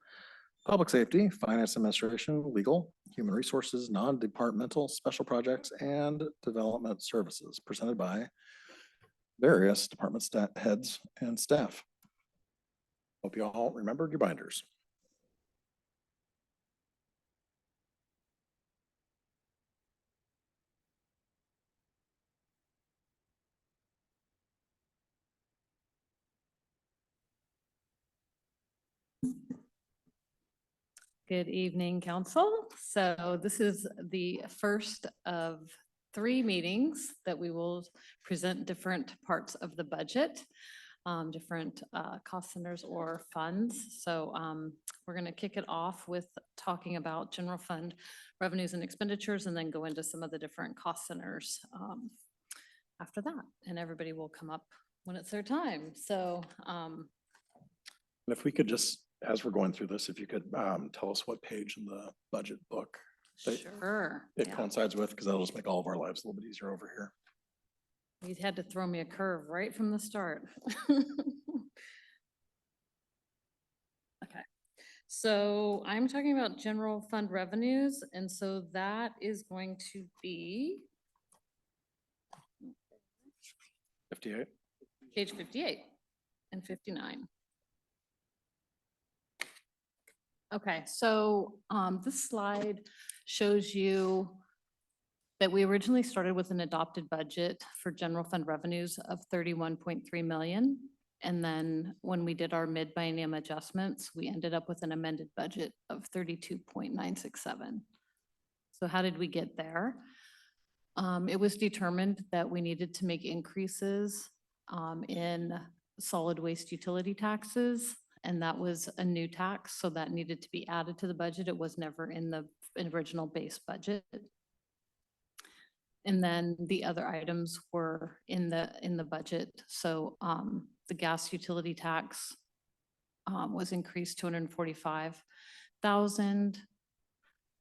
public safety, finance administration, legal, human resources, non-departmental, special projects, and development services presented by various department heads and staff. Hope you all remembered your binders. Good evening, council. So this is the first of 3 meetings that we will present different parts of the budget, different cost centers or funds. So we're going to kick it off with talking about general fund revenues and expenditures, and then go into some of the different cost centers after that. And everybody will come up when it's their time. So if we could just, as we're going through this, if you could tell us what page in the budget book that sure. it Yeah. coincides with, because that'll just make all of our lives a little bit easier over here. You'd had to throw me a curve right from the start. Okay, so I'm talking about general fund revenues, and so that is going to be 58. page 58 and 59. Okay, so this slide shows you that we originally started with an adopted budget for general fund revenues of 31.3 million. And then when we did our mid-biennium adjustments, we ended up with an amended budget of 32.967. So how did we get there? It was determined that we needed to make increases in solid waste utility taxes, and that was a new tax, so that needed to be added to the budget. It was never in the original base budget. And then the other items were in the budget. So the gas utility tax was increased 245,000.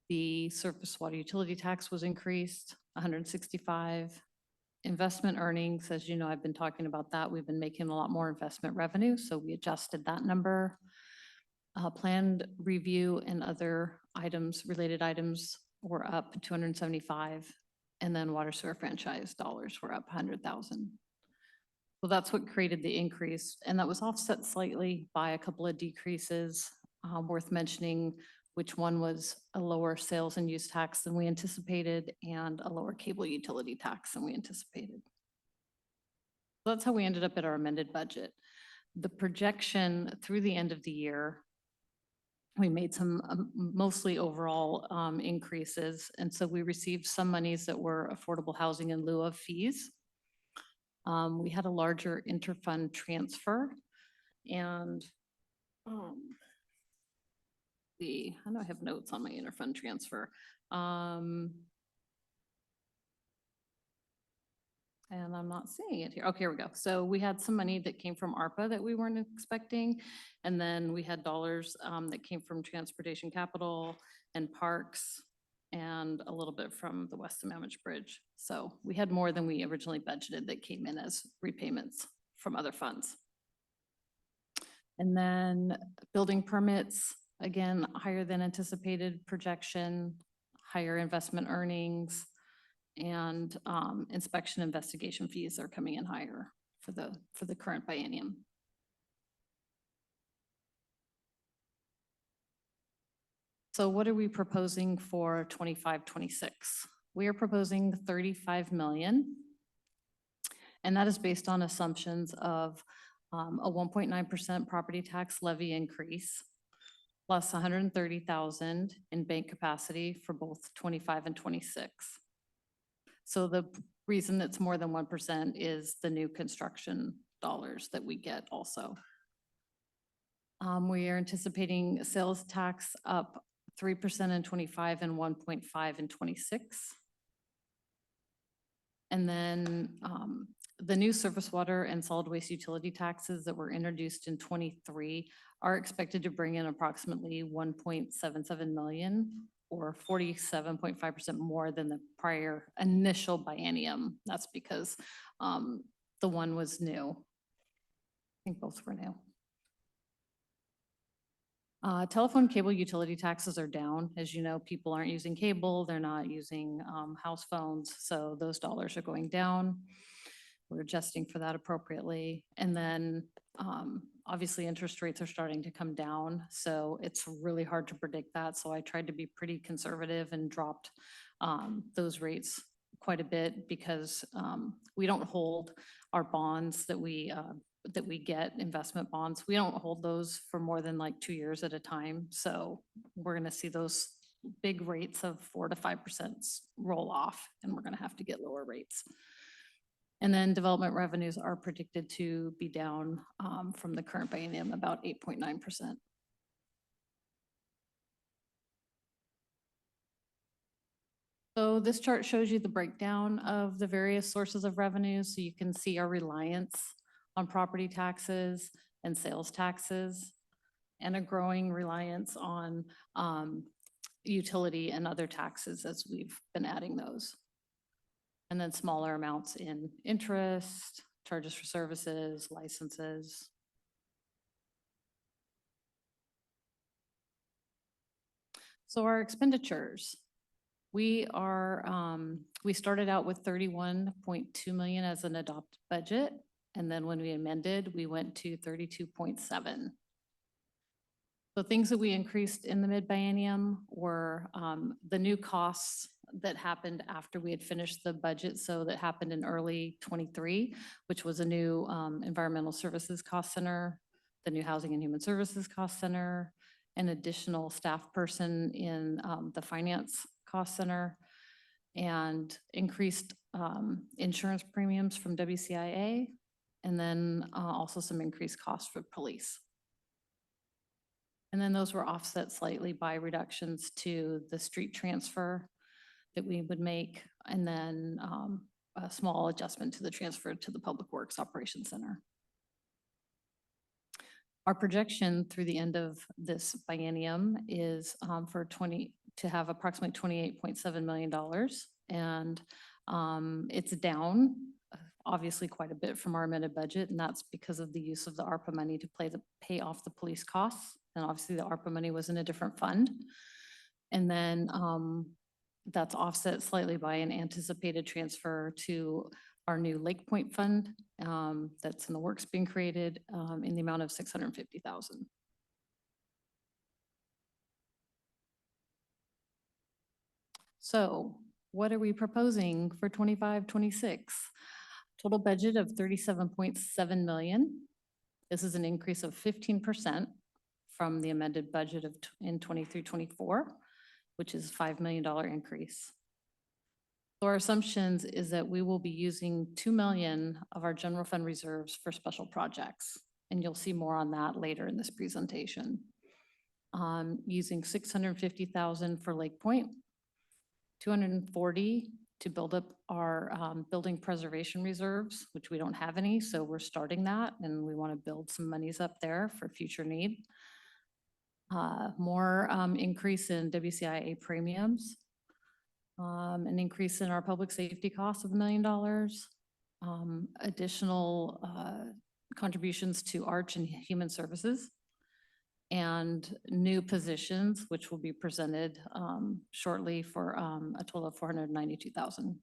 The surface water utility tax was increased 165. Investment earnings, as you know, I've been talking about that. We've been making a lot more investment revenue, so we adjusted that number. Planned review and other items, related items were up 275. And then water sewer franchise dollars were up 100,000. So that's what created the increase. And that was offset slightly by a couple of decreases, worth mentioning, which one was a lower sales and use tax than we anticipated and a lower cable utility tax than we anticipated. That's how we ended up at our amended budget. The projection through the end of the year, we made some mostly overall increases. And so we received some monies that were affordable housing in lieu of fees. We had a larger interfund transfer and I know I have notes on my interfund transfer. And I'm not seeing it here. Okay, here we go. So we had some money that came from ARPA that we weren't expecting. And then we had dollars that came from transportation capital and parks and a little bit from the West Sammamish Bridge. So we had more than we originally budgeted that came in as repayments from other funds. And then building permits, again, higher than anticipated projection, higher investment earnings, and inspection investigation fees are coming in higher for the current biennium. So what are we proposing for 25-26? We are proposing 35 million. And that is based on assumptions of a 1.9% property tax levy increase, plus 130,000 in bank capacity for both 25 and 26. So the reason it's more than 1% is the new construction dollars that we get also. We are anticipating sales tax up 3% in 25 and 1.5 in 26. And then the new surface water and solid waste utility taxes that were introduced in 23 are expected to bring in approximately 1.77 million or 47.5% more than the prior initial biennium. That's because the one was new. I think both were new. Telephone cable utility taxes are down. As you know, people aren't using cable, they're not using house phones, so those dollars are going down. We're adjusting for that appropriately. And then obviously interest rates are starting to come down, so it's really hard to predict that. So I tried to be pretty conservative and dropped those rates quite a bit because we don't hold our bonds that we get, investment bonds. We don't hold those for more than like 2 years at a time. So we're gonna see those big rates of 4 to 5% roll off, and we're gonna have to get lower rates. And then development revenues are predicted to be down from the current biennium about 8.9%. So this chart shows you the breakdown of the various sources of revenue. So you can see our reliance on property taxes and sales taxes, and a growing reliance on utility and other taxes as we've been adding those. And then smaller amounts in interest, charges for services, licenses. So our expenditures, we started out with 31.2 million as an adopted budget. And then when we amended, we went to 32.7. So things that we increased in the mid-biennium were the new costs that happened after we had finished the budget. So that happened in early 23, which was a new environmental services cost center, the new housing and human services cost center, an additional staff person in the finance cost center, and increased insurance premiums from WCIA, and then also some increased costs for police. And then those were offset slightly by reductions to the street transfer that we would make, and then a small adjustment to the transfer to the Public Works Operations Center. Our projection through the end of this biennium is to have approximately $28.7 million. And it's down obviously quite a bit from our amended budget, and that's because of the use of the ARPA money to pay off the police costs. And obviously the ARPA money was in a different fund. And then that's offset slightly by an anticipated transfer to our new Lake Point Fund that's in the works being created in the amount of $650,000. So what are we proposing for 25-26? Total budget of 37.7 million. This is an increase of 15% from the amended budget of in 23-24, which is $5 million increase. So our assumptions is that we will be using 2 million of our general fund reserves for special projects. And you'll see more on that later in this presentation. Using 650,000 for Lake Point, 240 to build up our building preservation reserves, which we don't have any, so we're starting that, and we want to build some monies up there for future need. More increase in WCIA premiums, an increase in our public safety costs of $1 million, additional contributions to Arch and Human Services, and new positions, which will be presented shortly for a total of 492,000.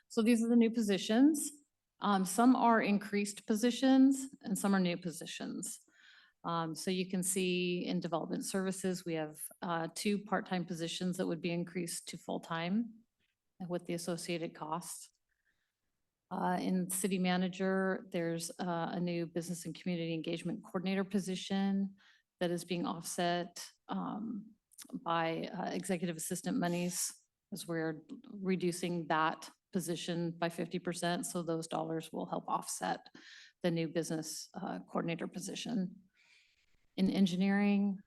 So these are the new positions. Some are increased positions and some are new positions. So you can see in development services, we have 2 part-time positions that would be increased to full-time with the associated costs. In city manager, there's a new business and community engagement coordinator position that is being offset by executive assistant monies, as we're reducing that position by 50%. So those dollars will help offset the new business coordinator position. In engineering,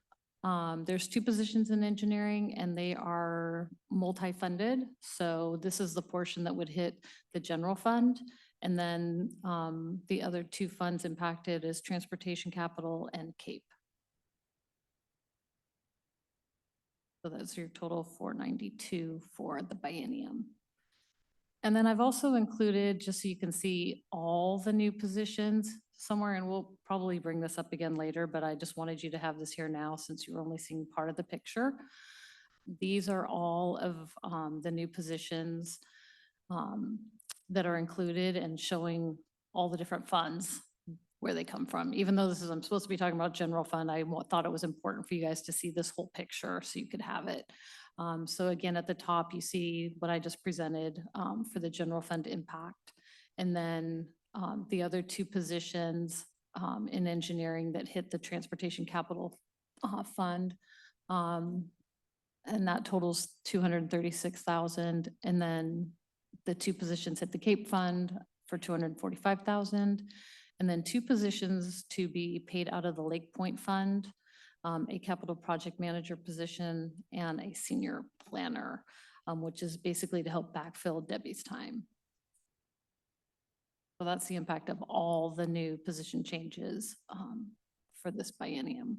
there's 2 positions in engineering and they are multi-funded. So this is the portion that would hit the general fund. And then the other 2 funds impacted is transportation capital and CAPE. So that's your total 492 for the biennium. And then I've also included, just so you can see all the new positions somewhere, and we'll probably bring this up again later, but I just wanted you to have this here now since you're only seeing part of the picture. These are all of the new positions that are included and showing all the different funds, where they come from. Even though this is, I'm supposed to be talking about general fund, I thought it was important for you guys to see this whole picture so you could have it. So again, at the top, you see what I just presented for the general fund impact. And then the other 2 positions in engineering that hit the transportation capital fund. And that totals 236,000. And then the 2 positions hit the CAPE fund for 245,000. And then 2 positions to be paid out of the Lake Point Fund, a capital project manager position and a senior planner, which is basically to help backfill Debbie's time. So that's the impact of all the new position changes for this biennium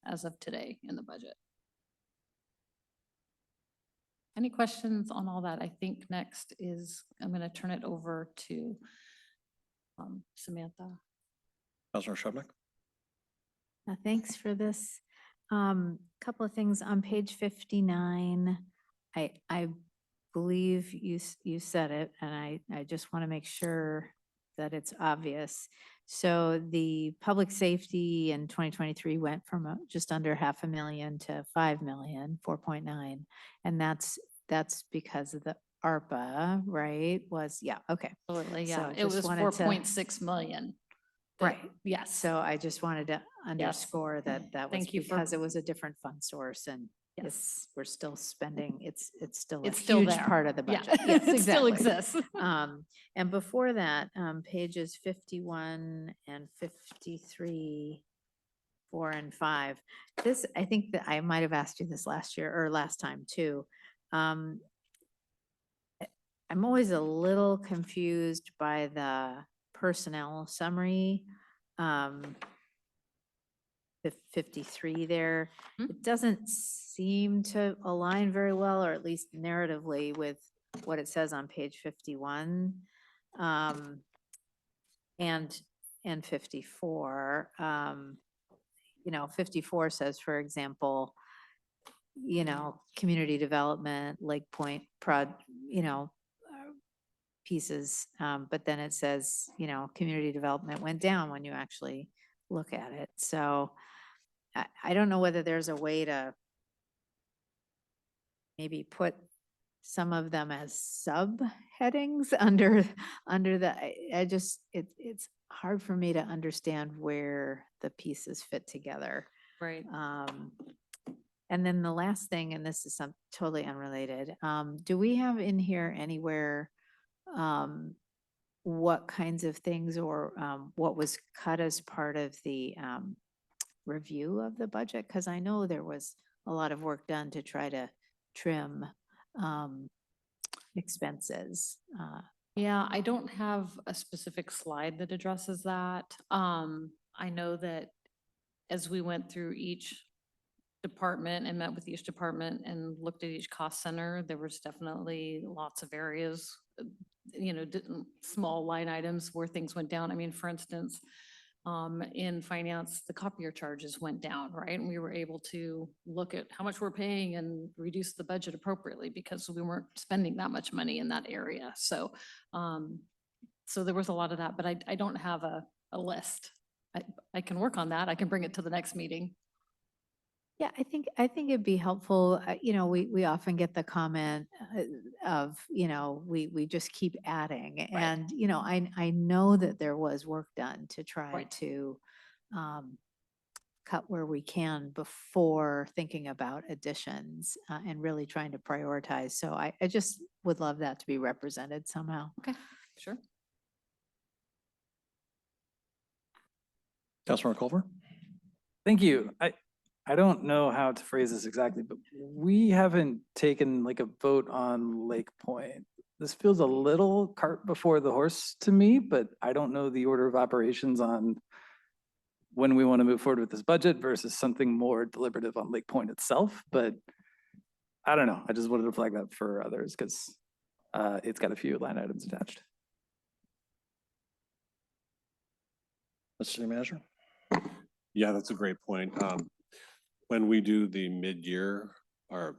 as of today in the budget. Any questions on all that? I think next is, I'm going to turn it over to Samantha. Councilor Shubnik. Thanks for this. Couple of things on page 59. I believe you said it, and I just want to make sure that it's obvious. So the public safety in 2023 went from just under 500,000 to 5 million, 4.9. And that's because of the ARPA, right? Okay. Absolutely, So yeah. It was just wanted to- 4.6 million. Right. Yes. So I just wanted to underscore that was Thank you for- because it was a different fund source and Yes. we're still spending, it's still a It's still huge there. part of the Yeah, budget. Yes, it still exactly. exists. And before that, pages 51 and 53, 4 and 5. This, I think that I might have asked you this last year or last time too. I'm always a little confused by the personnel summary. 53 there. It doesn't seem to align very well, or at least narratively, with what it says on page 51 and 54. 54 says, for example, community development, Lake Point pieces, but then it says, community development went down when you actually look at it. So I don't know whether there's a way to maybe put some of them as subheadings under the, I just, it's hard for me to understand where the pieces fit together. Right. And then the last thing, and this is some totally unrelated, do we have in here anywhere what kinds of things or what was cut as part of the review of the budget? Because I know there was a lot of work done to try to trim expenses. Yeah, I don't have a specific slide that addresses that. I know that as we went through each department and met with each department and looked at each cost center, there was definitely lots of areas, small line items where things went down. I mean, for instance, in finance, the copier charges went down, right? And we were able to look at how much we're paying and reduce the budget appropriately because we weren't spending that much money in that area. So, so there was a lot of that, but I don't have a list. I can work on that. I can bring it to the next meeting. Yeah, I think it'd be helpful, we often get the comment of, we just keep adding. And, I know that there was work done to try Right. to cut where we can before thinking about additions and really trying to prioritize. So I just would love that to be represented somehow. Okay, sure. Councilmember Culver? Thank you. I don't know how to phrase this exactly, but we haven't taken like a vote on Lake Point. This feels a little cart before the horse to me, but I don't know the order of operations on when we want to move forward with this budget versus something more deliberative on Lake Point itself. But I don't know. I just wanted to flag that for others because it's got a few line items attached. Mr. City Manager? Yeah, that's a great point. When we do the mid-year, or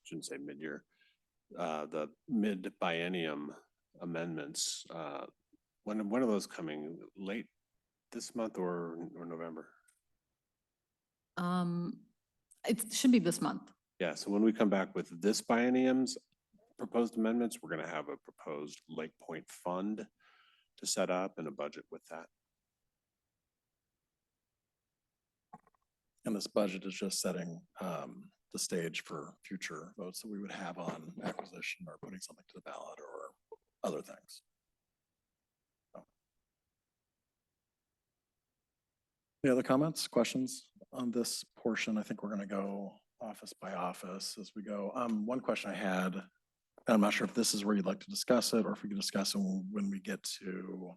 shouldn't say mid-year, the mid-biennium amendments, when are those coming? Late this month or November? It should be this month. Yeah, so when we come back with this biennium's proposed amendments, we're gonna have a proposed Lake Point fund to set up and a budget with that. And this budget is just setting the stage for future votes that we would have on acquisition or putting something to the ballot or other things. So. Any other comments, questions on this portion? I think we're going to go office by office as we go. One question I had, and I'm not sure if this is where you'd like to discuss it or if we can discuss it when we get to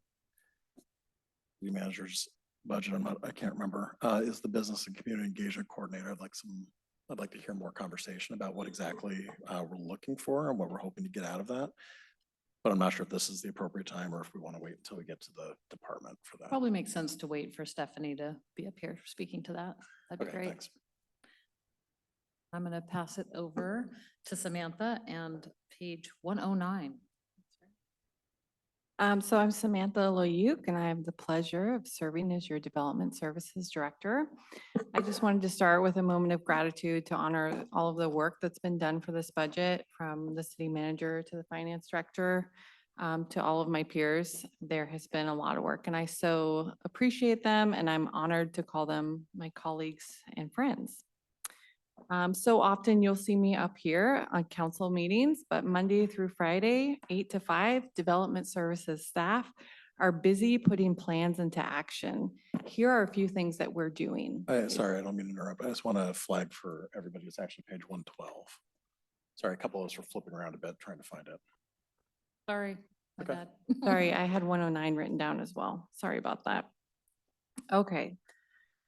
the manager's budget. I can't remember, is the business and community engagement coordinator. I'd like to hear more conversation about what exactly we're looking for and what we're hoping to get out of that. But I'm not sure if this is the appropriate time or if we want to wait until we get to the department for that. Probably makes sense to wait for Stephanie to be up here speaking to that. That'd be Okay, great. thanks. I'm going to pass it over to Samantha and page 109. So I'm Samantha Loyuk, and I have the pleasure of serving as your Development Services Director. I just wanted to start with a moment of gratitude to honor all of the work that's been done for this budget, from the city manager to the finance director, to all of my peers. There has been a lot of work, and I so appreciate them, and I'm honored to call them my colleagues and friends. So often you'll see me up here on council meetings, but Monday through Friday, 8 to 5, development services staff are busy putting plans into action. Here are a few things that we're doing. Sorry, I don't mean to interrupt. I just want to flag for everybody, it's actually page 112. Sorry, a couple of us were flipping around a bit trying to find it. Sorry. My Okay. bad. Sorry, I had 109 written down as well. Sorry about that. Okay.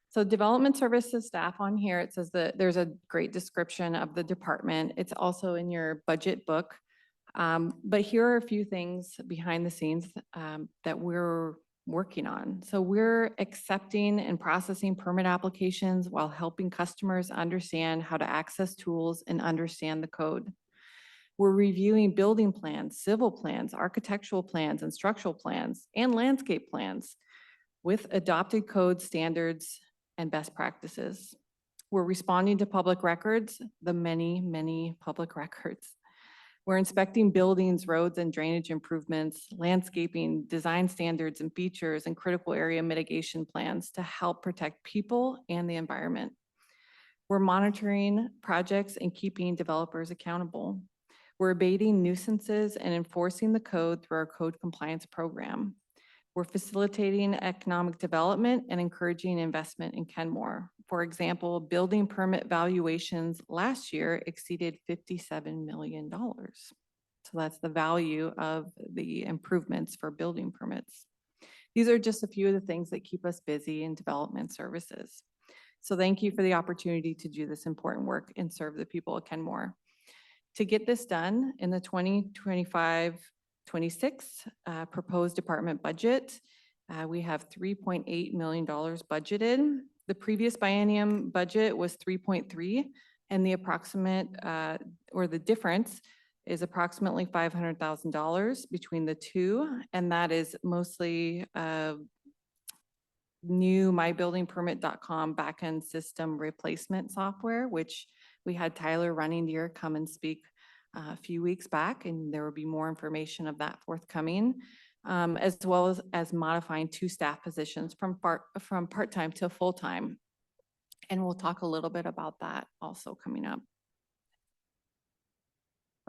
So development services staff on here, it says that there's a great description of the department. It's also in your budget book. But here are a few things behind the scenes that we're working on. So we're accepting and processing permit applications while helping customers understand how to access tools and understand the code. We're reviewing building plans, civil plans, architectural plans, and structural plans, and landscape plans with adopted code standards and best practices. We're responding to public records, the many, many public records. We're inspecting buildings, roads, and drainage improvements, landscaping, design standards and features, and critical area mitigation plans to help protect people and the environment. We're monitoring projects and keeping developers accountable. We're abating nuisances and enforcing the code through our code compliance program. We're facilitating economic development and encouraging investment in Kenmore. For example, building permit valuations last year exceeded $57 million. So that's the value of the improvements for building permits. These are just a few of the things that keep us busy in development services. So thank you for the opportunity to do this important work and serve the people of Kenmore. To get this done in the 2025-26 proposed department budget, we have $3.8 million budgeted. The previous biennium budget was 3.3, and the approximate or the difference is approximately $500,000 between the two, and that is mostly new mybuildingpermit.com backend system replacement software, which we had Tyler Running come and speak a few weeks back, and there will be more information of that forthcoming, as well as modifying 2 staff positions from part-time to full-time. And we'll talk a little bit about that also coming up.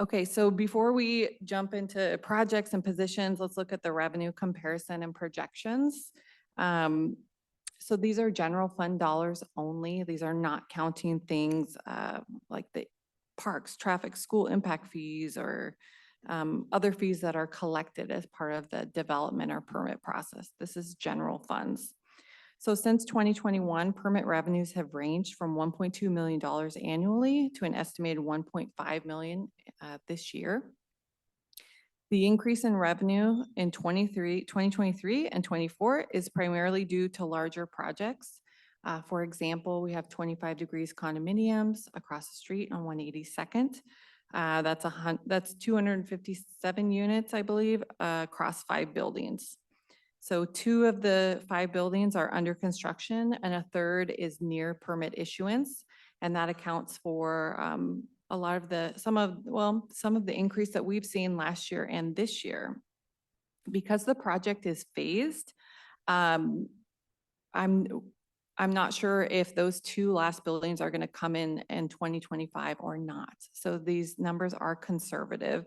Okay, so before we jump into projects and positions, let's look at the revenue comparison and projections. So these are general fund dollars only. These are not counting things like the parks, traffic, school impact fees, or other fees that are collected as part of the development or permit process. This is general funds. So since 2021, permit revenues have ranged from $1.2 million annually to an estimated $1.5 million this year. The increase in revenue in 2023 and 24 is primarily due to larger projects. For example, we have 25 Degrees condominiums across the street on 182nd. That's 257 units, I believe, across 5 buildings. So 2 of the 5 buildings are under construction and a third is near permit issuance. And that accounts for a lot of some of the increase that we've seen last year and this year. Because the project is phased, I'm not sure if those 2 last buildings are going to come in 2025 or not. So these numbers are conservative.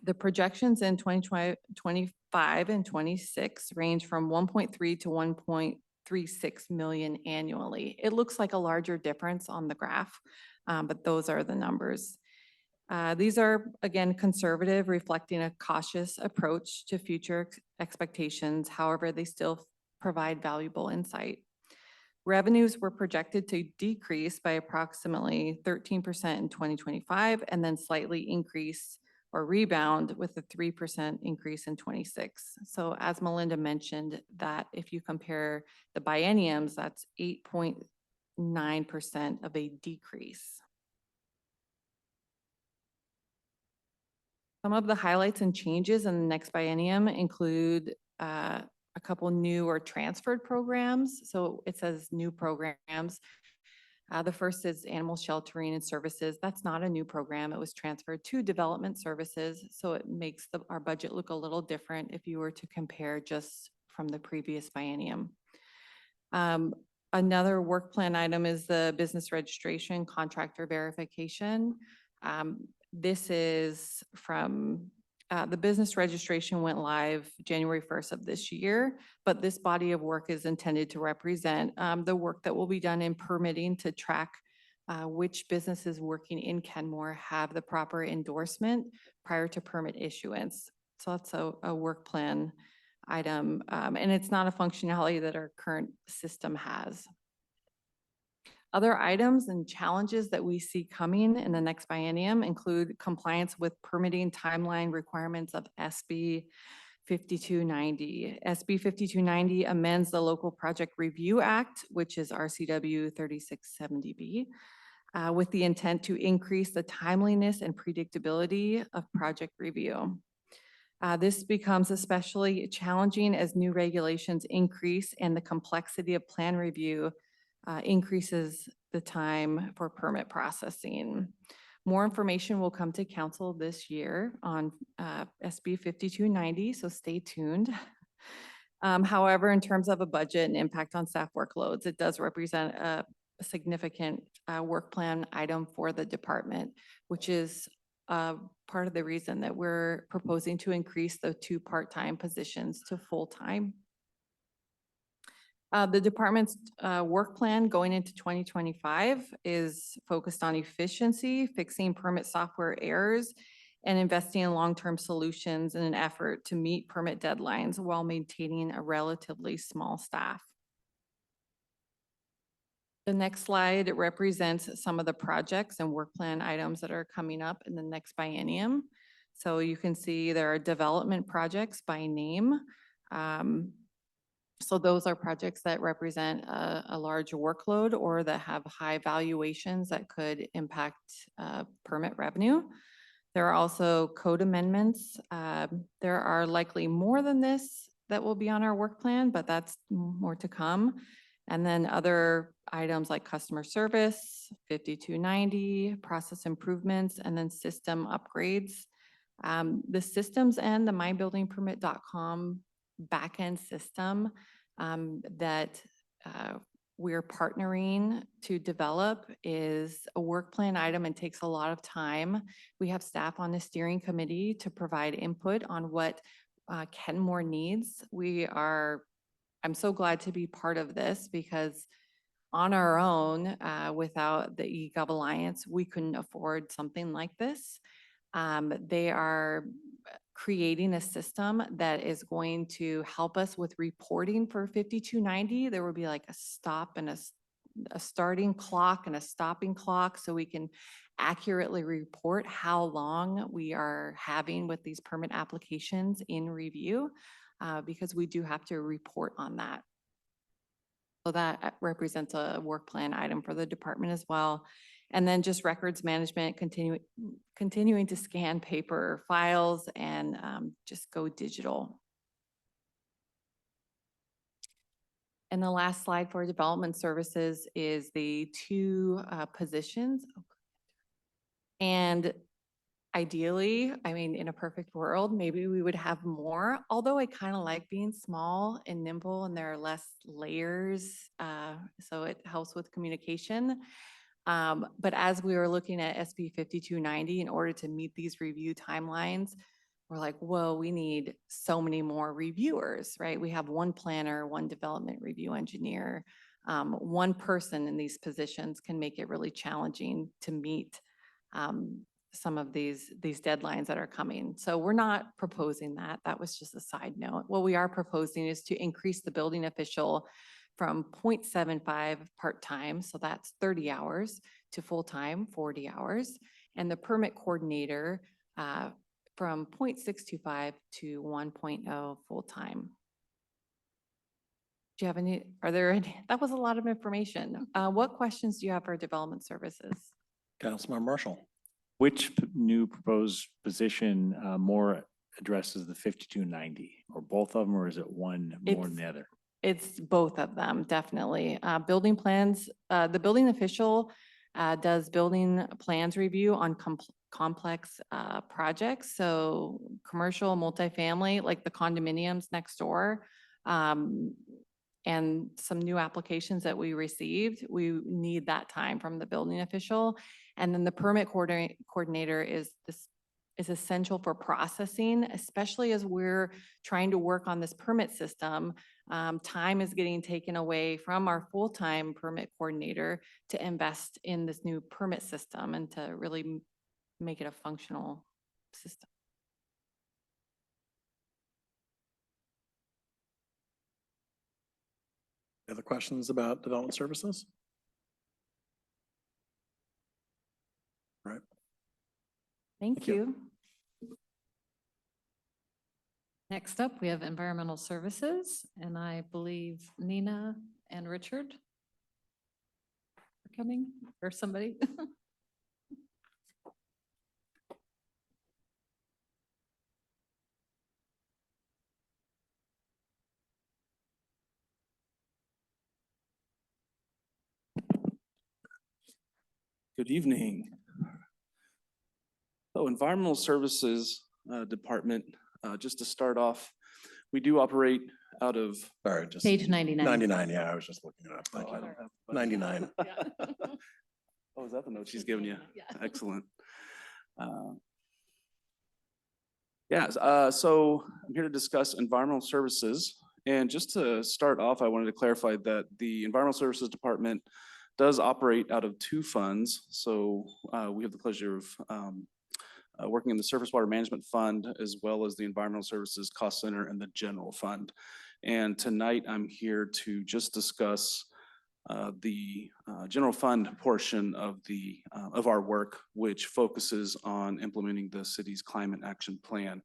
The projections in 2025 and 26 range from 1.3 to 1.36 million annually. It looks like a larger difference on the graph, but those are the numbers. These are, again, conservative, reflecting a cautious approach to future expectations. However, they still provide valuable insight. Revenues were projected to decrease by approximately 13% in 2025 and then slightly increase or rebound with a 3% increase in 26. So as Melinda mentioned, that if you compare the bienniums, that's 8.9% of a decrease. Some of the highlights and changes in the next biennium include a couple new or transferred programs. So it says new programs. The first is animal sheltering and services. That's not a new program. It was transferred to development services. So it makes our budget look a little different if you were to compare just from the previous biennium. Another work plan item is the business registration contractor verification. This is from the business registration went live January 1st of this year, but this body of work is intended to represent the work that will be done in permitting to track which businesses working in Kenmore have the proper endorsement prior to permit issuance. So that's a work plan item, and it's not a functionality that our current system has. Other items and challenges that we see coming in the next biennium include compliance with permitting timeline requirements of SB 5290. SB 5290 amends the Local Project Review Act, which is RCW 3670B, with the intent to increase the timeliness and predictability of project review. This becomes especially challenging as new regulations increase and the complexity of plan review increases the time for permit processing. More information will come to council this year on SB 5290, so stay tuned. However, in terms of a budget and impact on staff workloads, it does represent a significant work plan item for the department, which is part of the reason that we're proposing to increase the 2 part-time positions to full-time. The department's work plan going into 2025 is focused on efficiency, fixing permit software errors, and investing in long-term solutions in an effort to meet permit deadlines while maintaining a relatively small staff. The next slide represents some of the projects and work plan items that are coming up in the next biennium. So you can see there are development projects by name. So those are projects that represent a large workload or that have high valuations that could impact permit revenue. There are also code amendments. There are likely more than this that will be on our work plan, but that's more to come. And then other items like customer service, 5290, process improvements, and then system upgrades. The systems and the mybuildingpermit.com backend system that we're partnering to develop is a work plan item and takes a lot of time. We have staff on the steering committee to provide input on what Kenmore needs. I'm so glad to be part of this because on our own, without the eGov Alliance, we couldn't afford something like this. They are creating a system that is going to help us with reporting for 5290. There will be like a stop and a starting clock and a stopping clock so we can accurately report how long we are having with these permit applications in review because we do have to report on that. So that represents a work plan item for the department as well. And then just records management, continuing to scan paper files and just go digital. And the last slide for development services is the 2 positions. And ideally, I mean, in a perfect world, maybe we would have more, although I kind of like being small and nimble and there are less layers, so it helps with communication. But as we were looking at SB 5290, in order to meet these review timelines, we're like, whoa, we need so many more reviewers, right? We have 1 planner, 1 development review engineer. 1 person in these positions can make it really challenging to meet some of these deadlines that are coming. So we're not proposing that. That was just a side note. What we are proposing is to increase the building official from 0.75 part-time, so that's 30 hours, to full-time, 40 hours, and the permit coordinator from 0.625 to 1.0 full-time. Do you have any, that was a lot of information. What questions do you have for development services? Councilmember Marshall. Which new proposed position more addresses the 5290, or both of them, or is it one more than the other? It's both of them, definitely. Building plans, the building official does building plans review on complex projects. So commercial, multifamily, like the condominiums next door, and some new applications that we received, we need that time from the building official. And then the permit coordinator is essential for processing, especially as we're trying to work on this permit system. Time is getting taken away from our full-time permit coordinator to invest in this new permit system and to really make it a functional system. Other questions about development services? All right. Thank you. Next up, we have environmental services, and I believe Nina and Richard are coming, or somebody. Good evening. So Environmental Services Department, just to start off, we do operate out of. Sorry, just. Page 99. 99, yeah, I was just looking it up. Thank Oh, I you. don't have- 99. Oh, is that the note she's giving you? Excellent. Yes, so I'm here to discuss environmental services. And just to start off, I wanted to clarify that the Environmental Services Department does operate out of two funds. So we have the pleasure of working in the Surface Water Management Fund, as well as the Environmental Services Cost Center and the General Fund. And tonight I'm here to just discuss the general fund portion of of our work, which focuses on implementing the city's climate action plan.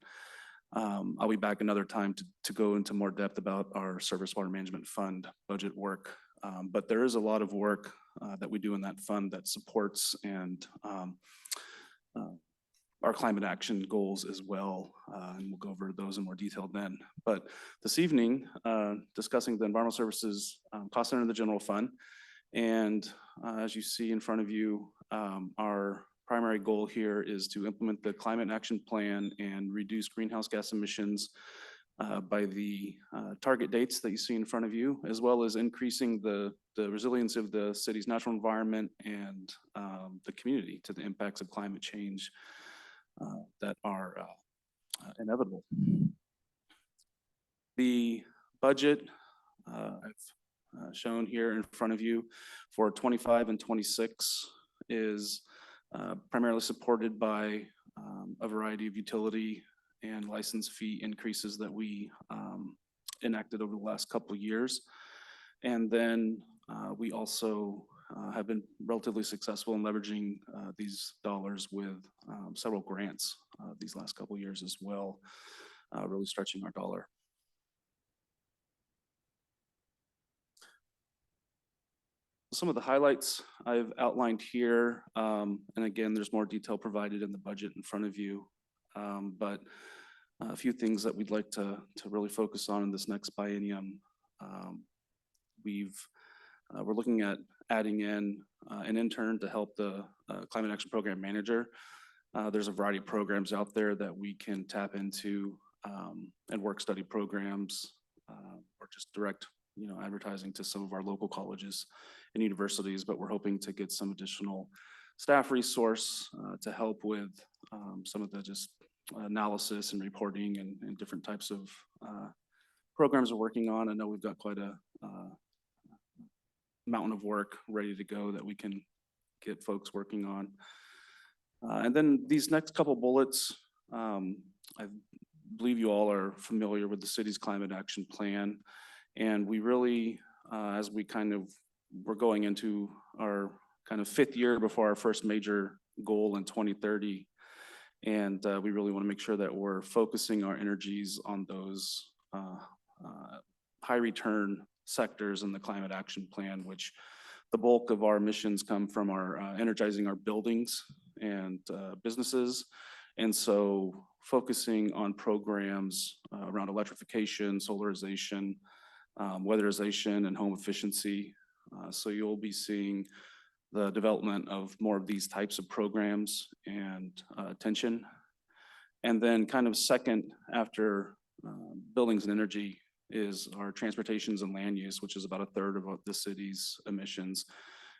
I'll be back another time to go into more depth about our Surface Water Management Fund budget work. But there is a lot of work that we do in that fund that supports and our climate action goals as well. And we'll go over those in more detail then. But this evening, discussing the Environmental Services Cost Center and the General Fund. And as you see in front of you, our primary goal here is to implement the climate action plan and reduce greenhouse gas emissions by the target dates that you see in front of you, as well as increasing the resilience of the city's natural environment and the community to the impacts of climate change that are inevitable. The budget I've shown here in front of you for 25 and 26 is primarily supported by a variety of utility and license fee increases that we enacted over the last couple of years. And then we also have been relatively successful in leveraging these dollars with several grants these last couple of years as well, really stretching our dollar. Some of the highlights I've outlined here, and again, there's more detail provided in the budget in front of you, but a few things that we'd like to really focus on in this next biennium. We're looking at adding in an intern to help the Climate Action Program Manager. There's a variety of programs out there that we can tap into and work study programs or just direct advertising to some of our local colleges and universities, but we're hoping to get some additional staff resource to help with some of the just analysis and reporting and different types of programs we're working on. I know we've got quite a mountain of work ready to go that we can get folks working on. And then these next couple bullets, I believe you all are familiar with the city's climate action plan. And we really, as we we're going into our kind of 5th year before our first major goal in 2030. And we really want to make sure that we're focusing our energies on those high return sectors in the climate action plan, which the bulk of our emissions come from our energizing our buildings and businesses. And so focusing on programs around electrification, solarization, weatherization, and home efficiency. So you'll be seeing the development of more of these types of programs and attention. And then kind of second after buildings and energy is our transportations and land use, which is about 1/3 of the city's emissions.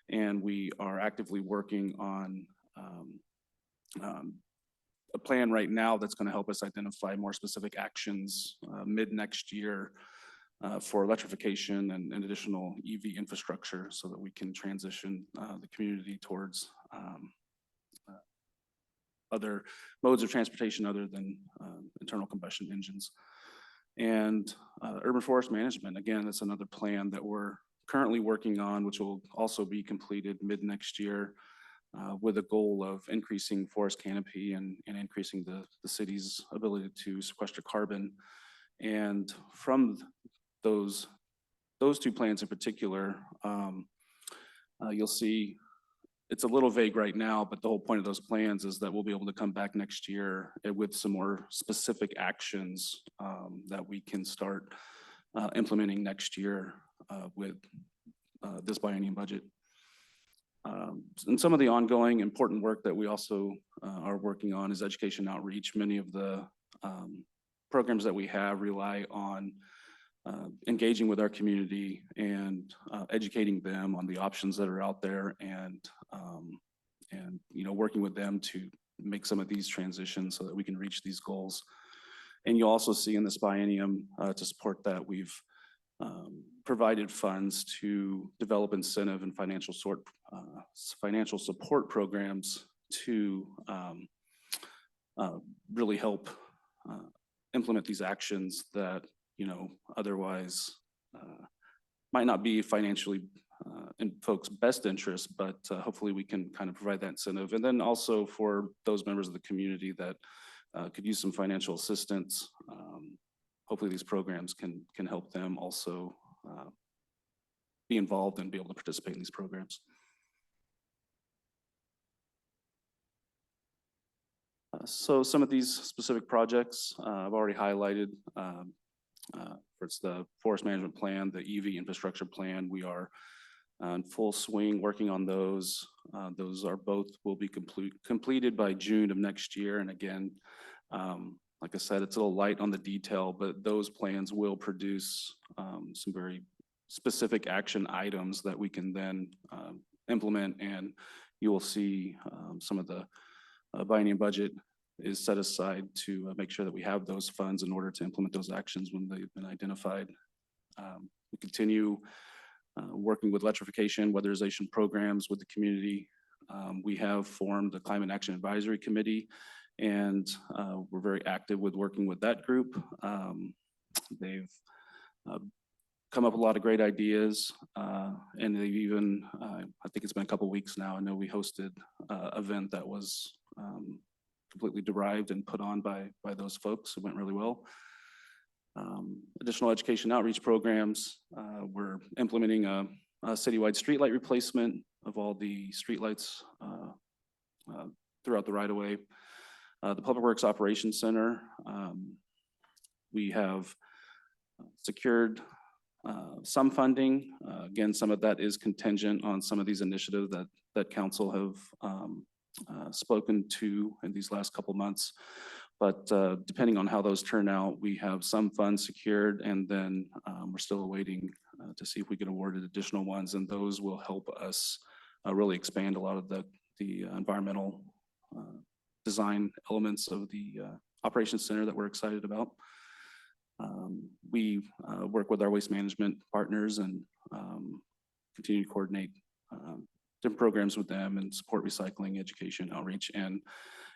And we are actively working on a plan right now that's going to help us identify more specific actions mid next year for electrification and additional EV infrastructure so that we can transition the community towards other modes of transportation other than internal combustion engines. And urban forest management, again, that's another plan that we're currently working on, which will also be completed mid next year with a goal of increasing forest canopy and increasing the city's ability to sequester carbon. And from those two plans in particular, you'll see it's a little vague right now, but the whole point of those plans is that we'll be able to come back next year with some more specific actions that we can start implementing next year with this biennium budget. And some of the ongoing important work that we also are working on is education outreach. Many of the programs that we have rely on engaging with our community and educating them on the options that are out there and working with them to make some of these transitions so that we can reach these goals. And you also see in this biennium to support that, we've provided funds to develop incentive and financial support programs to really help implement these actions that otherwise might not be financially in folks' best interest, but hopefully we can kind of provide that incentive. And then also for those members of the community that could use some financial assistance, hopefully these programs can help them also be involved and be able to participate in these programs. So some of these specific projects I've already highlighted. It's the forest management plan, the EV infrastructure plan. We are in full swing working on those. Those are both will be completed by June of next year. And again, like I said, it's a little light on the detail, but those plans will produce some very specific action items that we can then implement. And you will see some of the biennium budget is set aside to make sure that we have those funds in order to implement those actions when they've been identified. We continue working with electrification, weatherization programs with the community. We have formed a Climate Action Advisory Committee, and we're very active with working with that group. They've come up with a lot of great ideas, and they've even, I think it's been a couple weeks now, I know we hosted an event that was completely derived and put on by those folks. It went really well. Additional education outreach programs. We're implementing a citywide streetlight replacement of all the streetlights throughout the right of way. The Public Works Operations Center. We have secured some funding. Again, some of that is contingent on some of these initiatives that council have spoken to in these last couple months. But depending on how those turn out, we have some funds secured, and then we're still awaiting to see if we get awarded additional ones, and those will help us really expand a lot of the environmental design elements of the operations center that we're excited about. We work with our waste management partners and continue to coordinate different programs with them and support recycling, education, outreach, and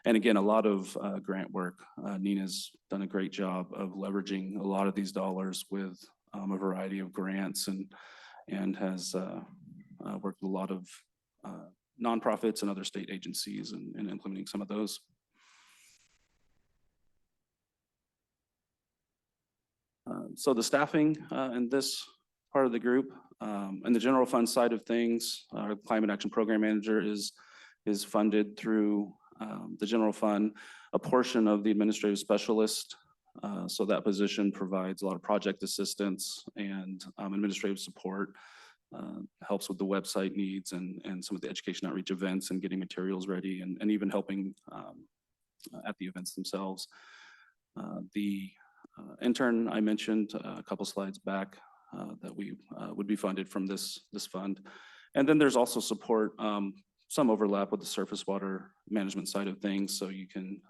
again, a lot of grant work. Nina's done a great job of leveraging a lot of these dollars with a variety of grants and has worked with a lot of nonprofits and other state agencies in implementing some of those. So the staffing in this part of the group, and the general fund side of things, our Climate Action Program Manager is funded through the general fund. A portion of the administrative specialist, so that position provides a lot of project assistance and administrative support, helps with the website needs and some of the education outreach events and getting materials ready and even helping at the events themselves. The intern I mentioned a couple slides back that we would be funded from this fund. And then there's also support, some overlap with the surface water management side of things. So you can,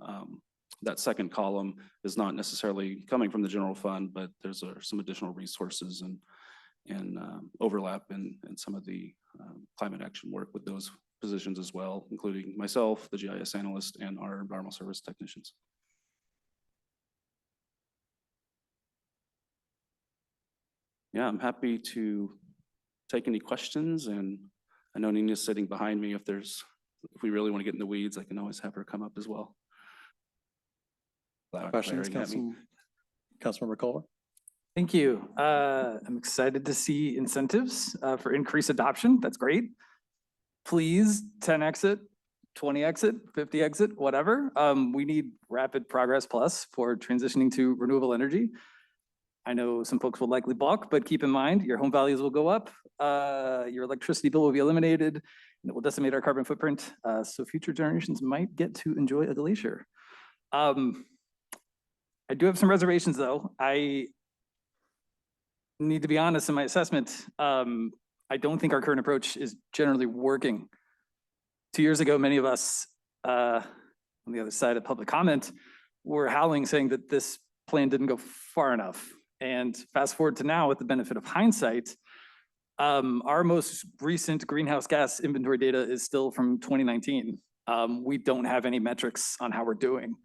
that second column is not necessarily coming from the general fund, but there's some additional resources and overlap in some of the climate action work with those positions as well, including myself, the GIS analyst, and our environmental service technicians. Yeah, I'm happy to take any questions, and I know Nina's sitting behind me. If we really want to get in the weeds, I can always have her come up as well. Questions, Councilmember Culver? Thank you. I'm excited to see incentives for increased adoption. That's great. Please 10 exit, 20 exit, 50 exit, whatever. We need rapid progress plus for transitioning to renewable energy. I know some folks will likely balk, but keep in mind your home values will go up, your electricity bill will be eliminated, and it will decimate our carbon footprint, so future generations might get to enjoy a glacier. I do have some reservations, though. I need to be honest in my assessment. I don't think our current approach is generally working. 2 years ago, many of us on the other side of public comment were howling, saying that this plan didn't go far enough. And fast forward to now, with the benefit of hindsight, our most recent greenhouse gas inventory data is still from 2019. We don't have any metrics on how we're doing.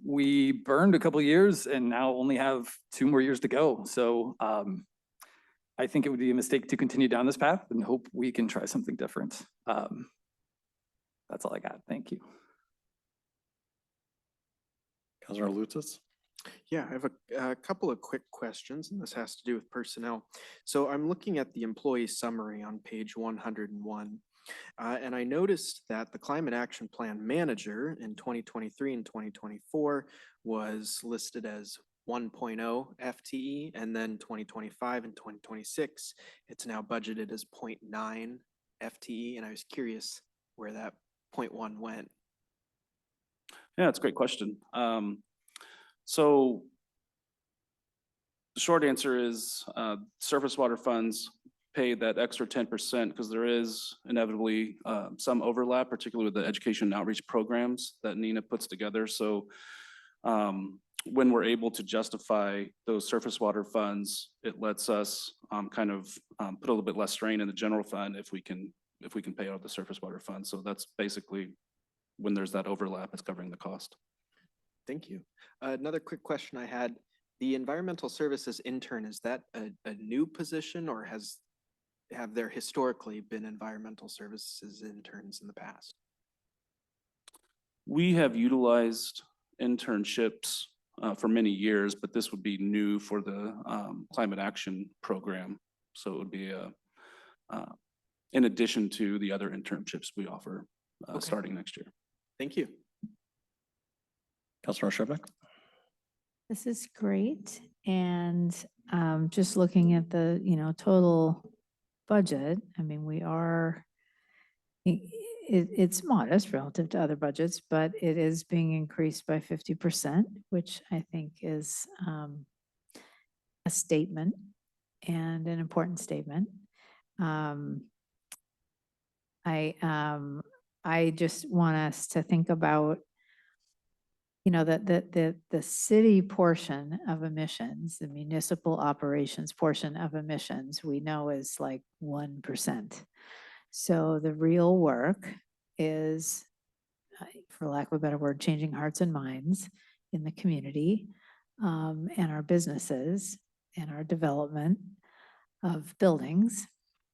We burned a couple of years and now only have 2 more years to go. So I think it would be a mistake to continue down this path and hope we can try something different. That's all I got. Thank you. Councilor Lutzis? Yeah, I have a couple of quick questions, and this has to do with personnel. So I'm looking at the employee summary on page 101. And I noticed that the Climate Action Plan Manager in 2023 and 2024 was listed as 1.0 FTE, and then 2025 and 2026, it's now budgeted as 0.9 FTE, and I was curious where that 0.1 went. Yeah, that's a great question. So the short answer is surface water funds pay that extra 10% because there is inevitably some overlap, particularly with the education and outreach programs that NINA puts together. So when we're able to justify those surface water funds, it lets us kind of put a little bit less strain in the general fund if we can pay out the surface water fund. So that's basically when there's that overlap, it's covering the cost. Thank you. Another quick question I had, the environmental services intern, is that a new position, or have there historically been environmental services interns in the past? We have utilized internships for many years, but this would be new for the climate action program. So it would be in addition to the other internships we offer starting next year. Thank you. Councilor Shrivnik? This is great. And just looking at the, total budget, I mean, it's modest relative to other budgets, but it is being increased by 50%, which I think is a statement and an important statement. I just want us to think about, the city portion of emissions, the municipal operations portion of emissions, we know is like 1%. So the real work is, for lack of a better word, changing hearts and minds in the community, and our businesses and our development of buildings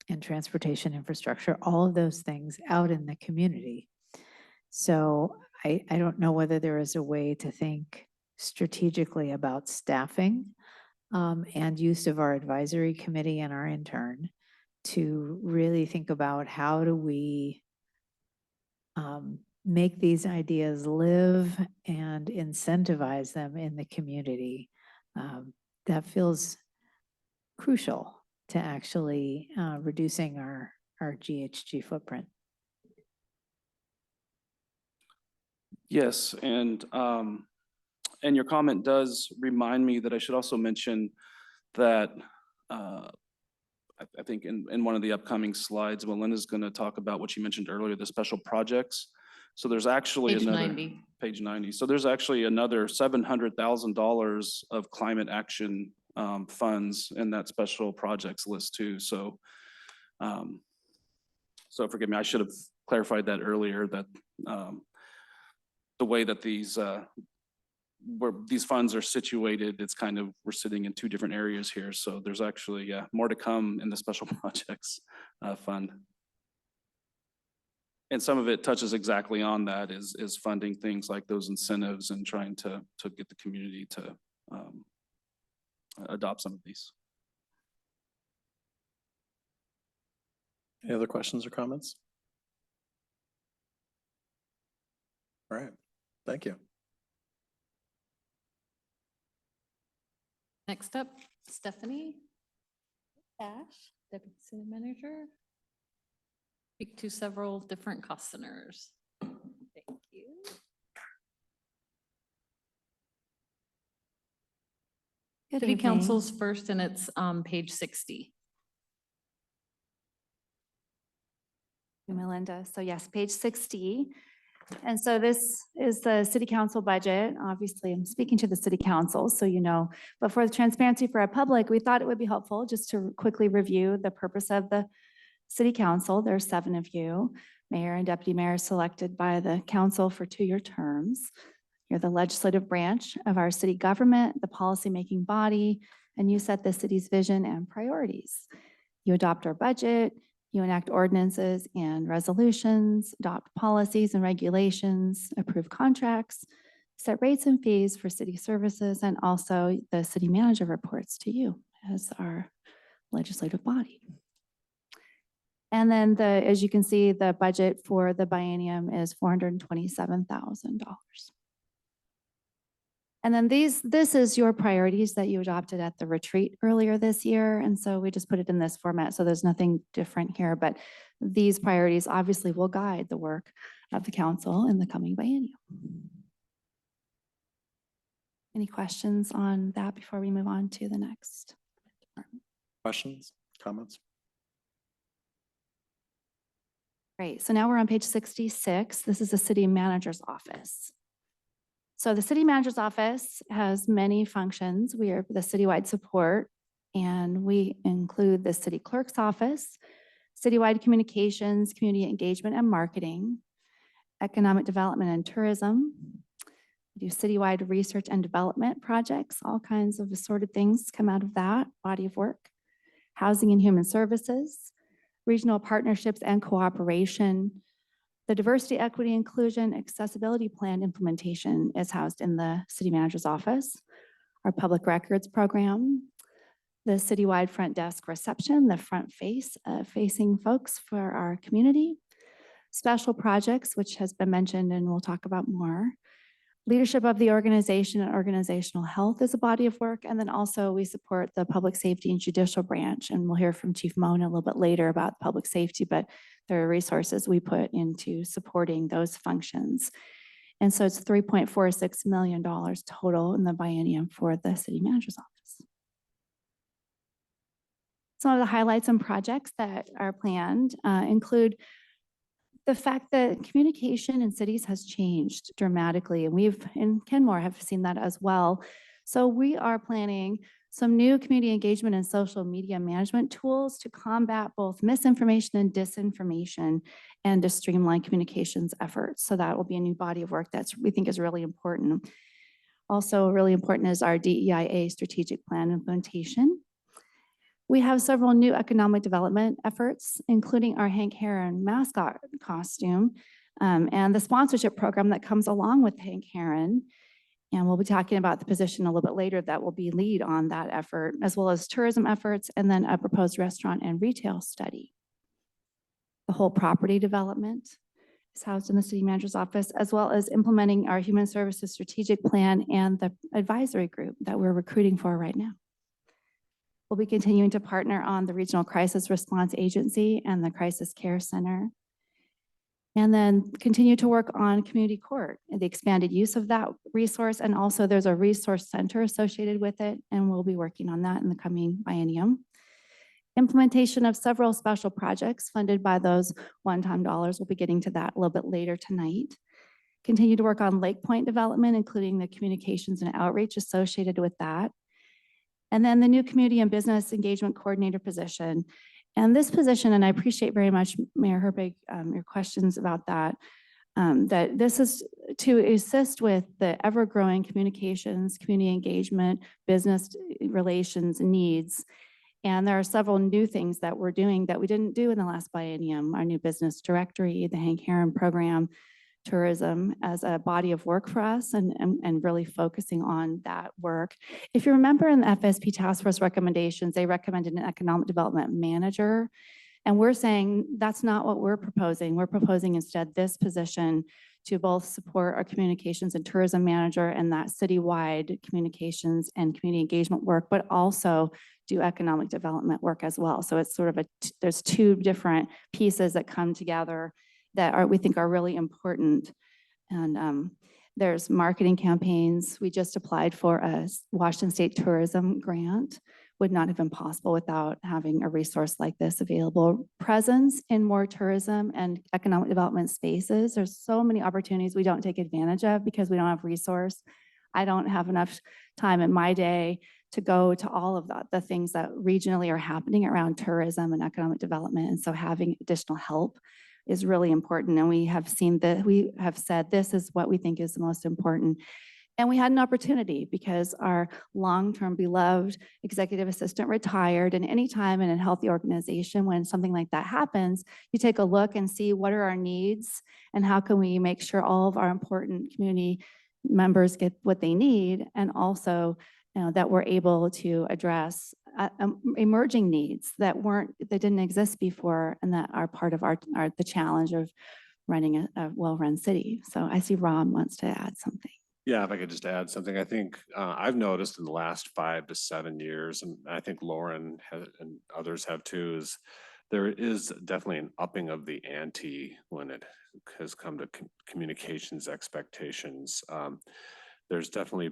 and transportation infrastructure, all of those things out in the community. So I don't know whether there is a way to think strategically about staffing and use of our advisory committee and our intern to really think about how do we make these ideas live and incentivize them in the community. That feels crucial to actually reducing our GHG footprint. Yes, and your comment does remind me that I should also mention that I think in one of the upcoming slides, Melinda's going to talk about what you mentioned earlier, the special projects. So there's actually Page another 90. page 90. So there's actually another $700,000 of climate action funds in that special projects list too. So forgive me, I should have clarified that earlier, that the way that where these funds are situated, it's kind of, we're sitting in 2 different areas here. So there's actually more to come in the special projects fund. And some of it touches exactly on that, is funding things like those incentives and trying to get the community to adopt some of these. Any other questions or comments? All right, thank you. Next up, Stephanie Ash, Deputy City Manager. speak to several different cost centers. Thank you. Good City evening. Council's first, and it's page 60. Melinda. So yes, page 60. And so this is the city council budget. Obviously, I'm speaking to the city council, so you know. But for the transparency for our public, we thought it would be helpful just to quickly review the purpose of the city council. There's 7 of you, mayor and deputy mayor selected by the council for 2-year terms. You're the legislative branch of our city government, the policymaking body, and you set the city's vision and priorities. You adopt our budget, you enact ordinances and resolutions, adopt policies and regulations, approve contracts, set rates and fees for city services, and also the city manager reports to you as our legislative body. And then as you can see, the budget for the biennium is $427,000. And then this is your priorities that you adopted at the retreat earlier this year. And so we just put it in this format. So there's nothing different here, but these priorities obviously will guide the work of the council in the coming biennium. Any questions on that before we move on to the next? Questions, comments? Great. So now we're on page 66. This is the city manager's office. So the city manager's office has many functions. We are the citywide support, and we include the city clerk's office, citywide communications, community engagement and marketing, economic development and tourism. We do citywide research and development projects, all kinds of assorted things come out of that body of work. Housing and human services, regional partnerships and cooperation. The diversity, equity, inclusion, accessibility plan implementation is housed in the city manager's office. Our public records program, the citywide front desk reception, the front facing folks for our community. Special projects, which has been mentioned and we'll talk about more. Leadership of the organization and organizational health is a body of work. And then also we support the public safety and judicial branch. And we'll hear from Chief Mona a little bit later about public safety, but there are resources we put into supporting those functions. And so it's $3.46 million total in the biennium for the city manager's office. Some of the highlights and projects that are planned include the fact that communication in cities has changed dramatically, and we've in Kenmore have seen that as well. So we are planning some new community engagement and social media management tools to combat both misinformation and disinformation and to streamline communications efforts. So that will be a new body of work that's we think is really important. Also really important is our DEIA strategic plan implementation. We have several new economic development efforts, including our Hank Aaron mascot costume and the sponsorship program that comes along with Hank Aaron. And we'll be talking about the position a little bit later that will be lead on that effort, as well as tourism efforts and then a proposed restaurant and retail study. The whole property development is housed in the city manager's office, as well as implementing our human services strategic plan and the advisory group that we're recruiting for right now. We'll be continuing to partner on the Regional Crisis Response Agency and the Crisis Care Center. And then continue to work on community court and the expanded use of that resource. And also there's a resource center associated with it, and we'll be working on that in the coming biennium. Implementation of several special projects funded by those one-time dollars. We'll be getting to that a little bit later tonight. Continue to work on Lake Point development, including the communications and outreach associated with that. And then the new community and business engagement coordinator position. And this position, and I appreciate very much, Mayor Herbig, your questions about that, that this is to assist with the ever-growing communications, community engagement, business relations needs. And there are several new things that we're doing that we didn't do in the last biennium. Our new business directory, the Hank Aaron program, tourism as a body of work for us and really focusing on that work. If you remember in the FSP task force recommendations, they recommended an economic development manager. And we're saying that's not what we're proposing. We're proposing instead this position to both support our communications and tourism manager and that citywide communications and community engagement work, but also do economic development work as well. So it's sort of there's two different pieces that come together that we think are really important. And there's marketing campaigns. We just applied for a Washington State Tourism Grant. Would not have been possible without having a resource like this available. Presence in more tourism and economic development spaces. There's so many opportunities we don't take advantage of because we don't have resource. I don't have enough time in my day to go to all of the things that regionally are happening around tourism and economic development. And so having additional help is really important. And we have seen that, we have said this is what we think is the most important. And we had an opportunity because our long-term beloved executive assistant retired. And anytime in a healthy organization, when something like that happens, you take a look and see what are our needs and how can we make sure all of our important community members get what they need. And also that we're able to address emerging needs that didn't exist before and that are part of the challenge of running a well-run city. So I see Ron wants to add something. Yeah, if I could just add something, I think I've noticed in the last 5 to 7 years, and I think Lauren has, and others have too, is there is definitely an upping of the ante when it has come to communications expectations. There's definitely,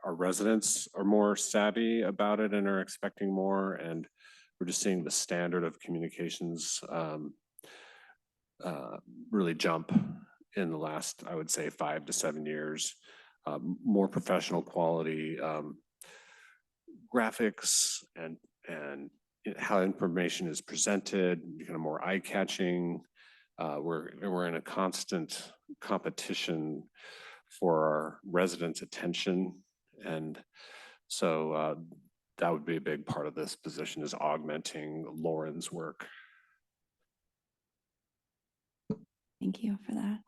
our residents are more savvy about it and are expecting more, and we're just seeing the standard of communications really jump in the last, I would say, 5 to 7 years. More professional quality graphics and how information is presented, kind of more eye-catching. We're in a constant competition for our residents' attention, and so that would be a big part of this position, is augmenting Lauren's work. Thank you for that.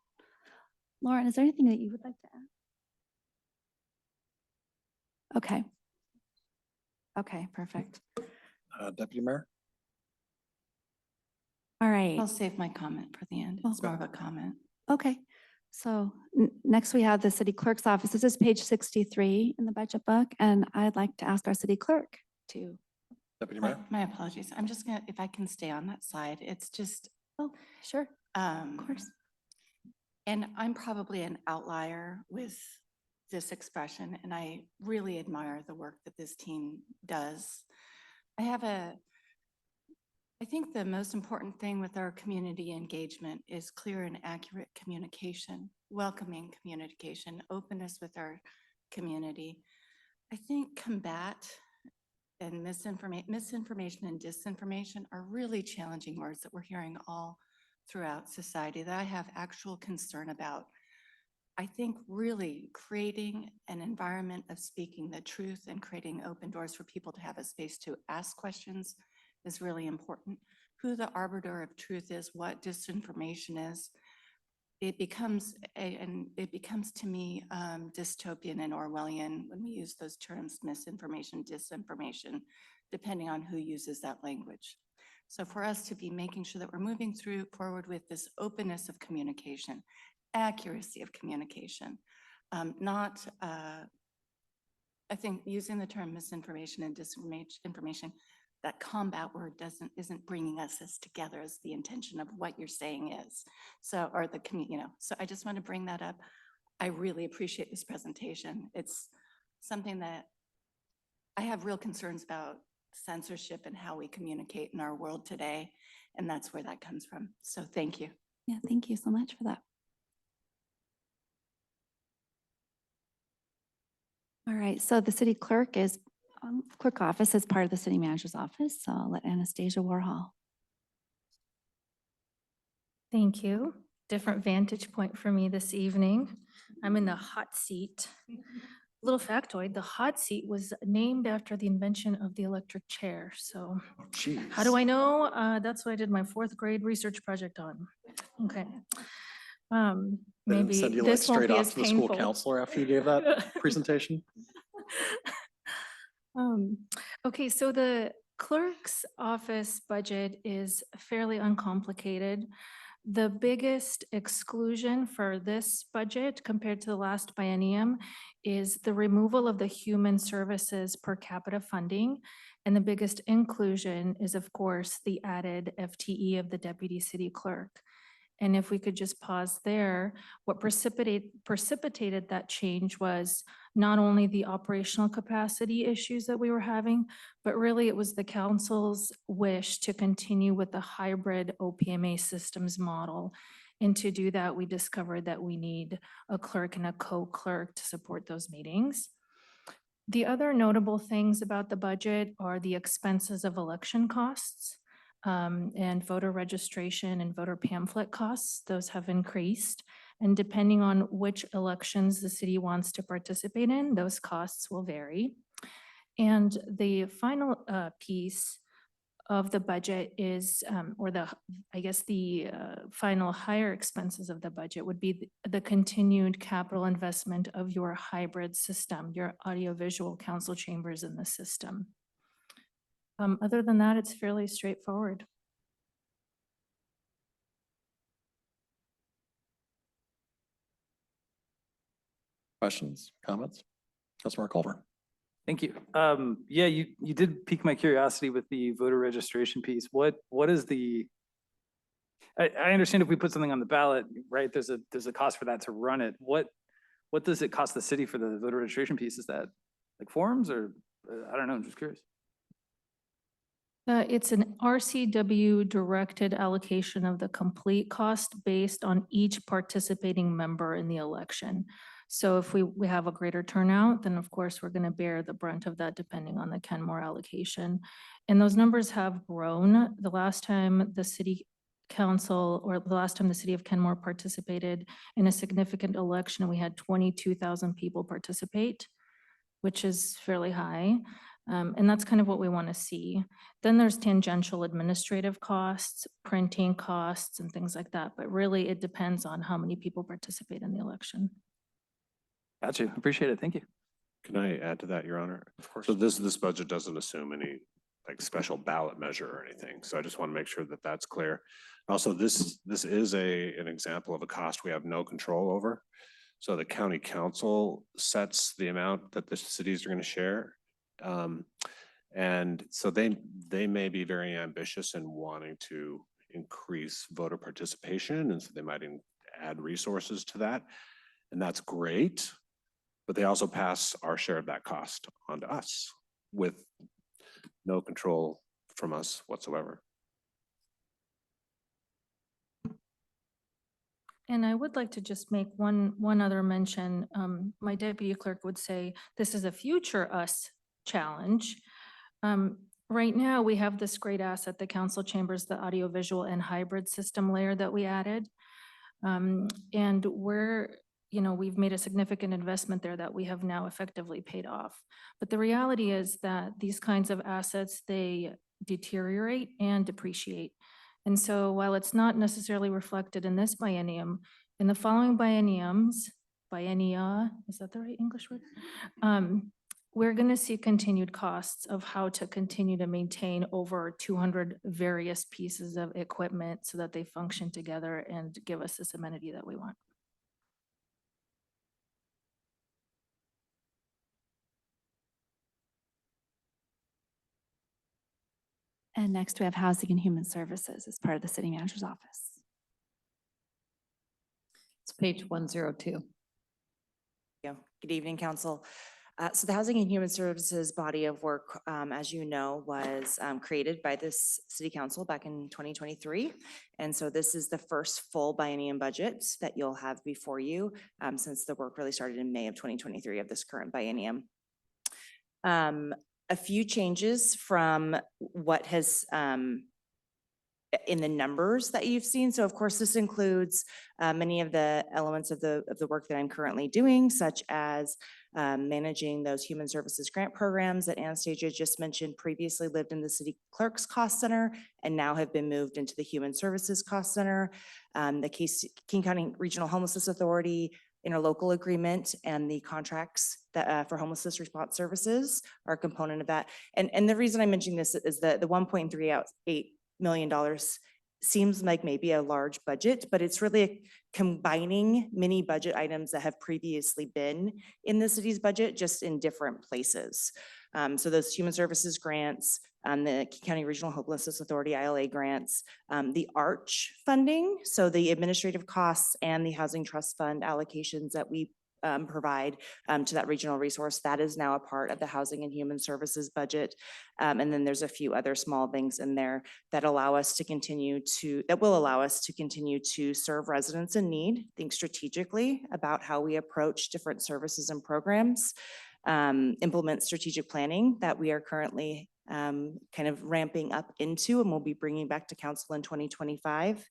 Lauren, is there anything that you would like to add? Okay. Okay, perfect. Deputy Mayor? All right. I'll save my comment for the end. It's more of a comment. Okay. So next we have the city clerk's office. This is page 63 in the budget book, and I'd like to ask our city clerk to. Deputy Mayor? My apologies. I'm just gonna, if I can stay on that side, it's just. Oh, sure. Of course. And I'm probably an outlier with this expression, and I really admire the work that this team does. I think the most important thing with our community engagement is clear and accurate communication, welcoming communication, openness with our community. I think combat and misinformation and disinformation are really challenging words that we're hearing all throughout society that I have actual concern about. I think really creating an environment of speaking the truth and creating open doors for people to have a space to ask questions is really important. Who the arbiter of truth is, what disinformation is, it becomes to me dystopian and Orwellian when we use those terms, misinformation, disinformation, depending on who uses that language. So for us to be making sure that we're moving forward with this openness of communication, accuracy of communication, not, I think using the term misinformation and disinformation, that combat word isn't bringing us together as the intention of what you're saying is. So, or the so I just want to bring that up. I really appreciate this presentation. It's something that I have real concerns about, censorship and how we communicate in our world today. And that's where that comes from. So thank you. Yeah, thank you so much for that. All right, so the city clerk clerk office is part of the city manager's office. So I'll let Anastasia Warhol. Thank you. Different vantage point for me this evening. I'm in the hot seat. Little factoid, the hot seat was named after the invention of the electric chair. So how do I know? That's what I did my 4th grade research project on. Okay. Maybe Send you like this won't straight be off as to the school painful. counselor after you gave that presentation? Okay, so the clerk's office budget is fairly uncomplicated. The biggest exclusion for this budget compared to the last biennium is the removal of the human services per capita funding. And the biggest inclusion is, of course, the added FTE of the deputy city clerk. And if we could just pause there, what precipitated that change was not only the operational capacity issues that we were having, but really it was the council's wish to continue with the hybrid OPMA systems model. And to do that, we discovered that we need a clerk and a co-clerk to support those meetings. The other notable things about the budget are the expenses of election costs. And voter registration and voter pamphlet costs, those have increased. And depending on which elections the city wants to participate in, those costs will vary. And the final piece of the budget is, the final higher expenses of the budget would be the continued capital investment of your hybrid system, your audiovisual council chambers in the system. Other than that, it's fairly straightforward. Questions, comments? Councilmember Culver. Thank you. Yeah, you did pique my curiosity with the voter registration piece. What is I understand if we put something on the ballot, right, there's a cost for that to run it. What does it cost the city for the voter registration piece? Is that like forms or, I don't know, I'm just curious. It's an RCW directed allocation of the complete cost based on each participating member in the election. So if we have a greater turnout, then of course we're going to bear the brunt of that depending on the Kenmore allocation. And those numbers have grown. The last time the city council, or the last time the city of Kenmore participated in a significant election, we had 22,000 people participate, which is fairly high. And that's kind of what we want to see. Then there's tangential administrative costs, printing costs, and things like that. But really, it depends on how many people participate in the election. Got you. Appreciate it. Thank you. Can I add to that, Your Honor? Of course. So this budget doesn't assume any like special ballot measure or anything. So I just want to make sure that that's clear. Also, this is an example of a cost we have no control over. So the county council sets the amount that the cities are going to share. And so they may be very ambitious in wanting to increase voter participation, and so they might add resources to that, and that's great. But they also pass our share of that cost on to us with no control from us whatsoever. And I would like to just make one other mention. My deputy clerk would say, this is a future us challenge. Right now, we have this great asset, the council chambers, the audiovisual and hybrid system layer that we added. And we've made a significant investment there that we have now effectively paid off. But the reality is that these kinds of assets, they deteriorate and depreciate. And so while it's not necessarily reflected in this biennium, in the following bienniums, biennia, is that the right English word? We're going to see continued costs of how to continue to maintain over 200 various pieces of equipment so that they function together and give us this amenity that we want. And next we have Housing and Human Services as part of the City Manager's Office. It's page 102. Good evening, Council. So the Housing and Human Services body of work, as you know, was created by this City Council back in 2023. And so this is the first full biennium budget that you'll have before you since the work really started in May of 2023 of this current biennium. A few changes from what has in the numbers that you've seen. So of course, this includes many of the elements of the work that I'm currently doing, such as managing those human services grant programs that Anastasia just mentioned previously lived in the city clerk's cost center and now have been moved into the human services cost center. The King County Regional Homelessness Authority interlocal agreement and the contracts that for homelessness response services are a component of that. And the reason I'm mentioning this is that the $1.38 million seems like maybe a large budget, but it's really combining many budget items that have previously been in the city's budget, just in different places. So those human services grants, the Key County Regional Homelessness Authority ILA grants, the ARCH funding, so the administrative costs and the Housing Trust Fund allocations that we provide to that regional resource, that is now a part of the Housing and Human Services budget. And then there's a few other small things in there that allow us to continue to, that will allow us to continue to serve residents in need, think strategically about how we approach different services and programs, implement strategic planning that we are currently kind of ramping up into and we'll be bringing back to council in 2025,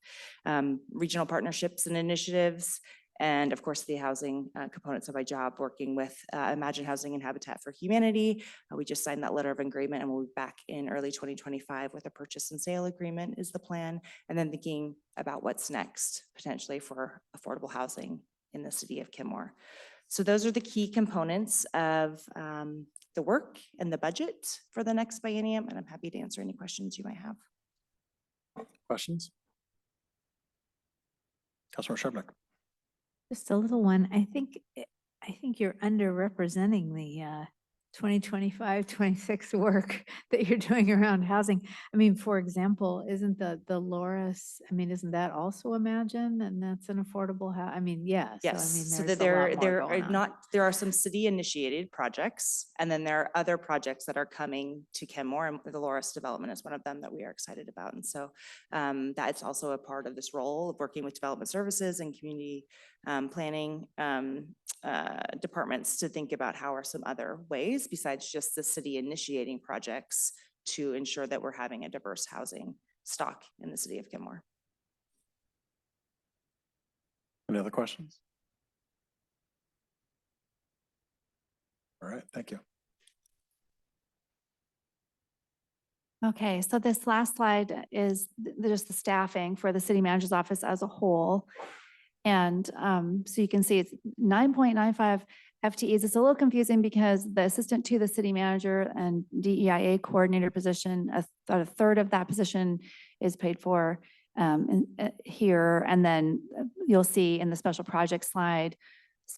regional partnerships and initiatives, and of course, the housing components of my job, working with Imagine Housing and Habitat for Humanity. We just signed that letter of agreement and we'll be back in early 2025 with a purchase and sale agreement is the plan. And then thinking about what's next potentially for affordable housing in the city of Kenmore. So those are the key components of the work and the budget for the next biennium. And I'm happy to answer any questions you might have. Questions? Councilmember Sharpnack. Just a little one. I think you're underrepresenting the 2025-26 work that you're doing around housing. I mean, for example, isn't the Loris, I mean, isn't that also Imagine? And that's an affordable house? I mean, yeah. Yes, So I mean, so there's that a lot more there going are on. not, there are some city initiated projects, and then there are other projects that are coming to Kenmore, and the Loris development is one of them that we are excited about. And so that's also a part of this role of working with development services and community planning departments to think about how are some other ways besides just the city initiating projects to ensure that we're having a diverse housing stock in the city of Kenmore. Any other questions? All right, thank you. Okay, so this last slide is just the staffing for the city manager's office as a whole. And so you can see it's 9.95 FTEs. It's a little confusing because the assistant to the city manager and DEIA coordinator position, about a third of that position is paid for here. And then you'll see in the special projects slide,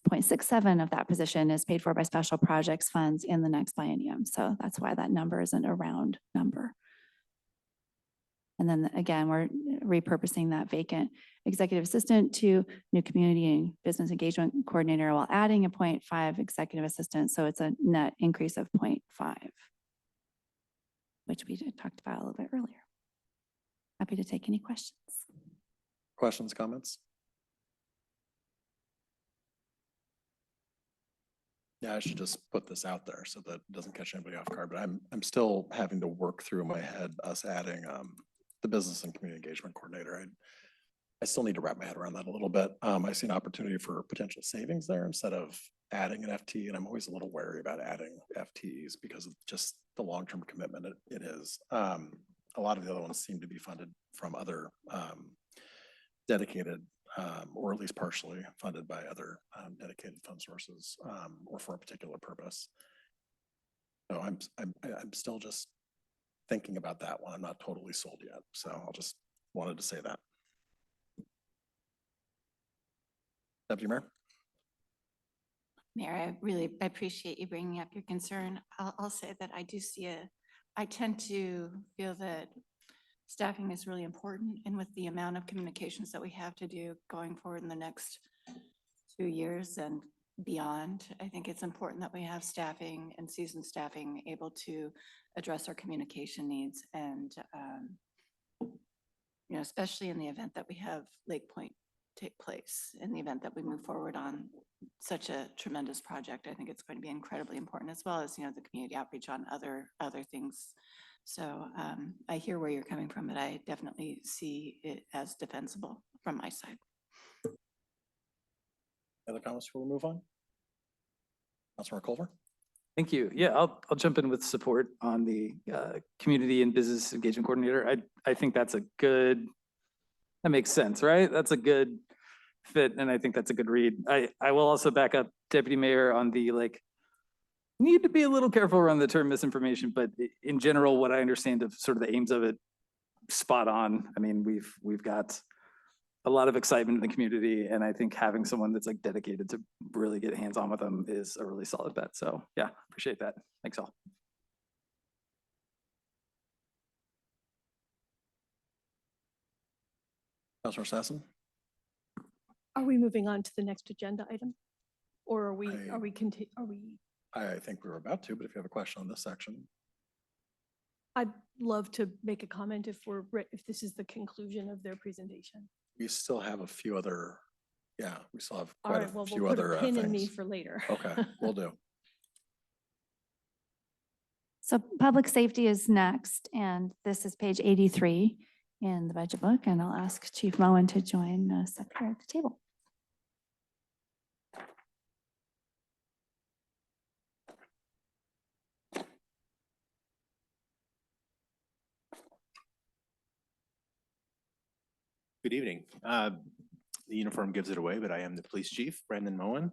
0.67 of that position is paid for by special projects funds in the next biennium. So that's why that number isn't a round number. And then again, we're repurposing that vacant executive assistant to new community and business engagement coordinator while adding a 0.5 executive assistant. So it's a net increase of 0.5, which we talked about a little bit earlier. Happy to take any questions. Questions, comments? Yeah, I should just put this out there so that it doesn't catch anybody off guard, but I'm still having to work through in my head us adding the business and community engagement coordinator. I still need to wrap my head around that a little bit. I see an opportunity for potential savings there instead of adding an FTE, and I'm always a little wary about adding FTEs because of just the long-term commitment it is. A lot of the other ones seem to be funded from other dedicated or at least partially funded by other dedicated fund sources or for a particular purpose. So I'm still just thinking about that one. I'm not totally sold yet. So I'll just wanted to say that. Deputy Mayor. Mayor, I appreciate you bringing up your concern. I'll say that I do see I tend to feel that staffing is really important, and with the amount of communications that we have to do going forward in the next 2 years and beyond, I think it's important that we have staffing and seasoned staffing able to address our communication needs. And, especially in the event that we have Lake Point take place, in the event that we move forward on such a tremendous project, I think it's going to be incredibly important, as well as, the community outreach on other things. So I hear where you're coming from, but I definitely see it as defensible from my side. Other comments before we move on? Councilmember Culver. Thank you. Yeah, I'll jump in with support on the community and business engagement coordinator. I think that's a good, that makes sense, right? That's a good fit, and I think that's a good read. I will also back up Deputy Mayor on the need to be a little careful around the term misinformation, but in general, what I understand of sort of the aims of it spot on. I mean, we've got a lot of excitement in the community, and I think having someone that's like dedicated to really get hands-on with them is a really solid bet. So yeah, appreciate that. Thanks all. Counselor Sassen? Are we moving on to the next agenda item? Or are we, I- are we I think we were about to, but if you have a question on this section. I'd love to make a comment if if this is the conclusion of their presentation. We still have a few other, yeah, we still have All quite right, well, a few we'll put other a pin in things. these for later. Okay, will do. So public safety is next, and this is page 83 in the budget book, and I'll ask Chief Moen to join us up here at the table. Good evening. The uniform gives it away, but I am the police chief, Brandon Moen.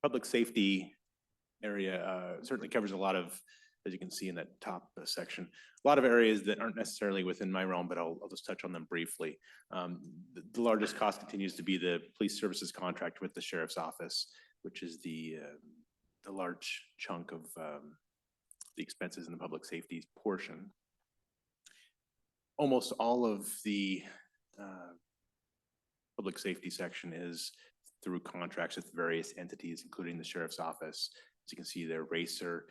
Public safety area certainly covers a lot of, as you can see in that top section, a lot of areas that aren't necessarily within my realm, but I'll just touch on them briefly. The largest cost continues to be the police services contract with the sheriff's office, which is the large chunk of the expenses in the public safety portion. Almost all of the public safety section is through contracts with various entities, including the sheriff's office. As you can see there, Racer,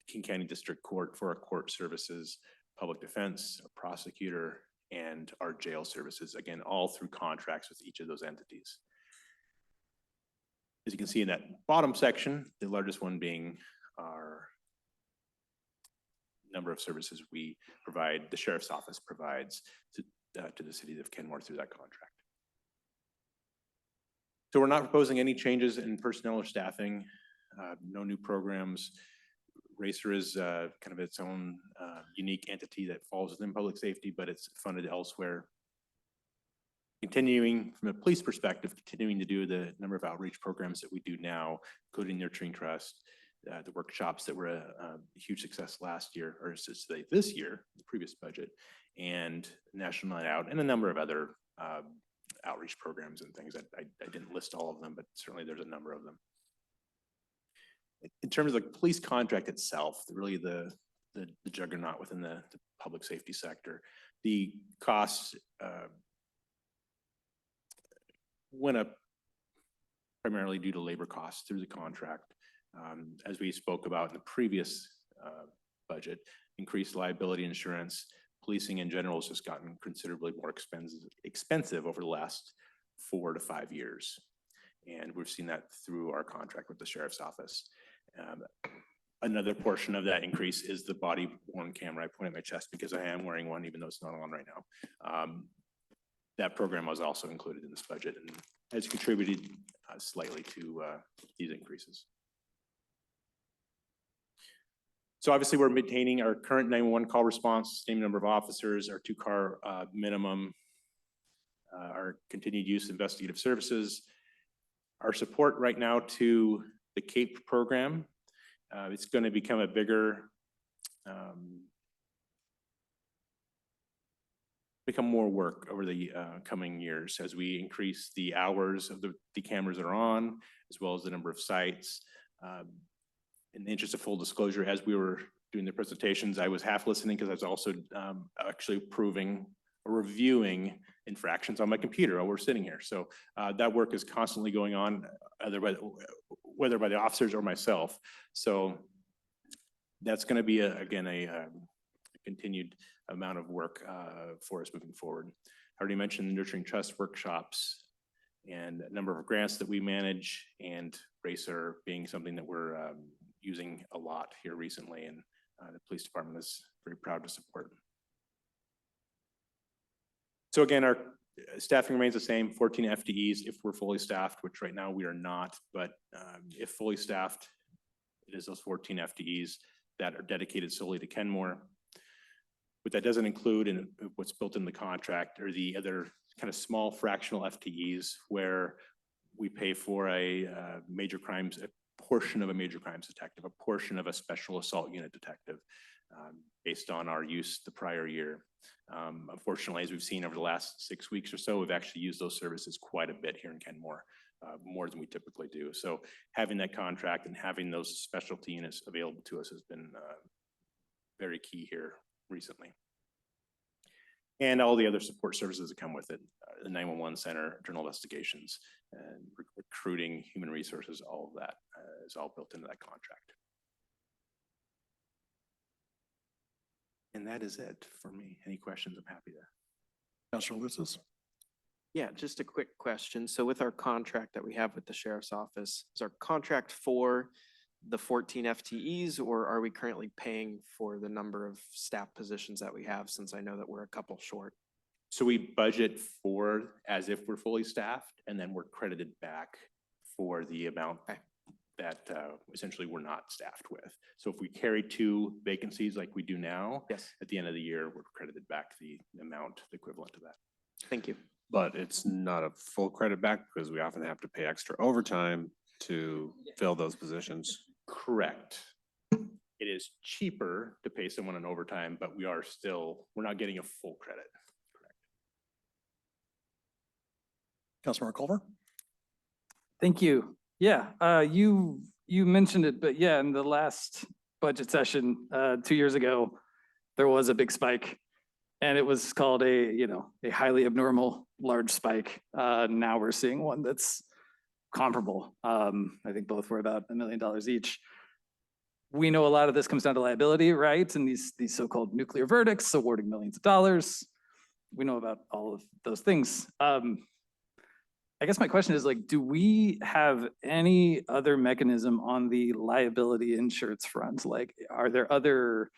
King County District Court for our court services, public defense, a prosecutor, and our jail services, again, all through contracts with each of those entities. As you can see in that bottom section, the largest one being our number of services we provide, the sheriff's office provides to the city of Kenmore through that contract. So we're not proposing any changes in personnel or staffing, no new programs. Racer is kind of its own unique entity that falls within public safety, but it's funded elsewhere. Continuing from a police perspective, continuing to do the number of outreach programs that we do now, including Nurturing Trust, the workshops that were a huge success last year, or this year, the previous budget, and National Night Out, and a number of other outreach programs and things. I didn't list all of them, but certainly there's a number of them. In terms of the police contract itself, really the juggernaut within the public safety sector, the costs went up primarily due to labor costs through the contract. As we spoke about in the previous budget, increased liability insurance, policing in general has just gotten considerably more expensive over the last 4 to 5 years. And we've seen that through our contract with the sheriff's office. Another portion of that increase is the body worn camera. I point at my chest because I am wearing one, even though it's not on right now. That program was also included in this budget and has contributed slightly to these increases. So obviously we're maintaining our current 911 call response, same number of officers, our 2-car minimum, our continued use of investigative services, our support right now to the CAPE program. It's going to become a bigger, become more work over the coming years as we increase the hours of the cameras that are on, as well as the number of sites. In the interest of full disclosure, as we were doing the presentations, I was half listening because I was also actually reviewing infractions on my computer while we're sitting here. So that work is constantly going on, whether by the officers or myself. So that's going to be, again, a continued amount of work for us moving forward. I already mentioned the Nurturing Trust workshops and a number of grants that we manage, and Racer being something that we're using a lot here recently, and the police department is very proud to support. So again, our staffing remains the same, 14 FTEs if we're fully staffed, which right now we are not, but if fully staffed, it is those 14 FTEs that are dedicated solely to Kenmore. What that doesn't include in what's built in the contract are the other kind of small fractional FTEs where we pay for a major crimes, a portion of a major crimes detective, a portion of a special assault unit detective. based on our use the prior year. Unfortunately, as we've seen over the last 6 weeks or so, we've actually used those services quite a bit here in Kenmore, more than we typically do. So having that contract and having those specialty units available to us has been very key here recently. And all the other support services that come with it, the 911 center, internal investigations, and recruiting, human resources, all of that is all built into that contract. And that is it for me. Any questions? I'm happy to. Counselor Lucis? Yeah, just a quick question. So with our contract that we have with the sheriff's office, is our contract for the 14 FTEs, or are we currently paying for the number of staff positions that we have, since I know that we're a couple short? So we budget for as if we're fully staffed, and then we're credited back for the amount that essentially we're not staffed with. So if we carry 2 vacancies like we do now, yes, at the end of the year, we're credited back the amount equivalent to that. Thank you. But it's not a full credit back because we often have to pay extra overtime to fill those positions. Correct. It is cheaper to pay someone an overtime, but we're not getting a full credit. Councilmember Culver? Thank you. Yeah, you mentioned it, but yeah, in the last budget session 2 years ago, there was a big spike, and it was called a highly abnormal large spike. Now we're seeing one that's comparable. I think both were about $1 million each. We know a lot of this comes down to liability, right? And these so-called nuclear verdicts awarding millions of dollars. We know about all of those things. I guess my question is, like, do we have any other mechanism on the liability insurance front? Like, are there other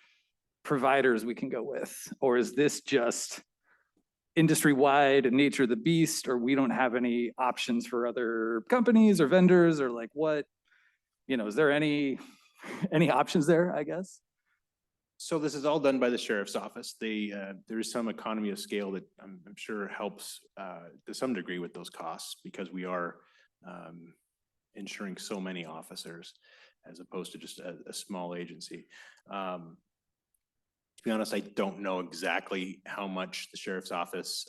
providers we can go with? Or is this just industry-wide and nature of the beast, or we don't have any options for other companies or vendors, or like what, is there any options there, I guess? So this is all done by the sheriff's office. There is some economy of scale that I'm sure helps to some degree with those costs, because we are insuring so many officers as opposed to just a small agency. To be honest, I don't know exactly how much the sheriff's office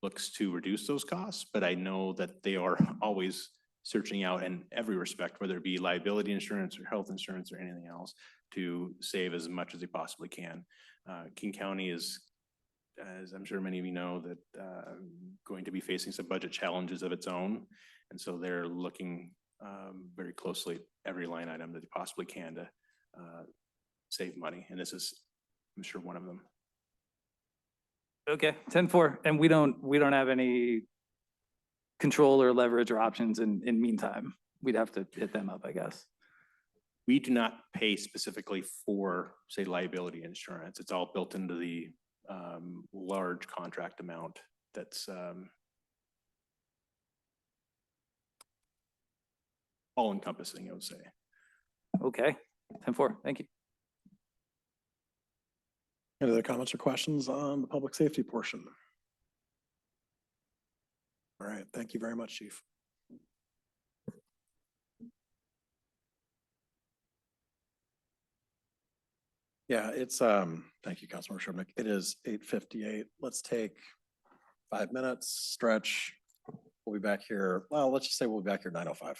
looks to reduce those costs, but I know that they are always searching out in every respect, whether it be liability insurance or health insurance or anything else, to save as much as they possibly can. King County is, as I'm sure many of you know, that going to be facing some budget challenges of its own. And so they're looking very closely at every line item that they possibly can to save money. And this is, I'm sure, one of them. Okay, 10-4, and we don't have any control or leverage or options in meantime. We'd have to hit them up, I guess. We do not pay specifically for, say, liability insurance. It's all built into the large contract amount that's all encompassing, I would say. Okay, 10-4, thank you. Any other comments or questions on the public safety portion? All right, thank you very much, Chief. Yeah, it's, thank you, Councilmember Sherman. It is 8:58. Let's take 5 minutes, stretch. We'll be back here. Well, let's just say we'll be back here 9:05.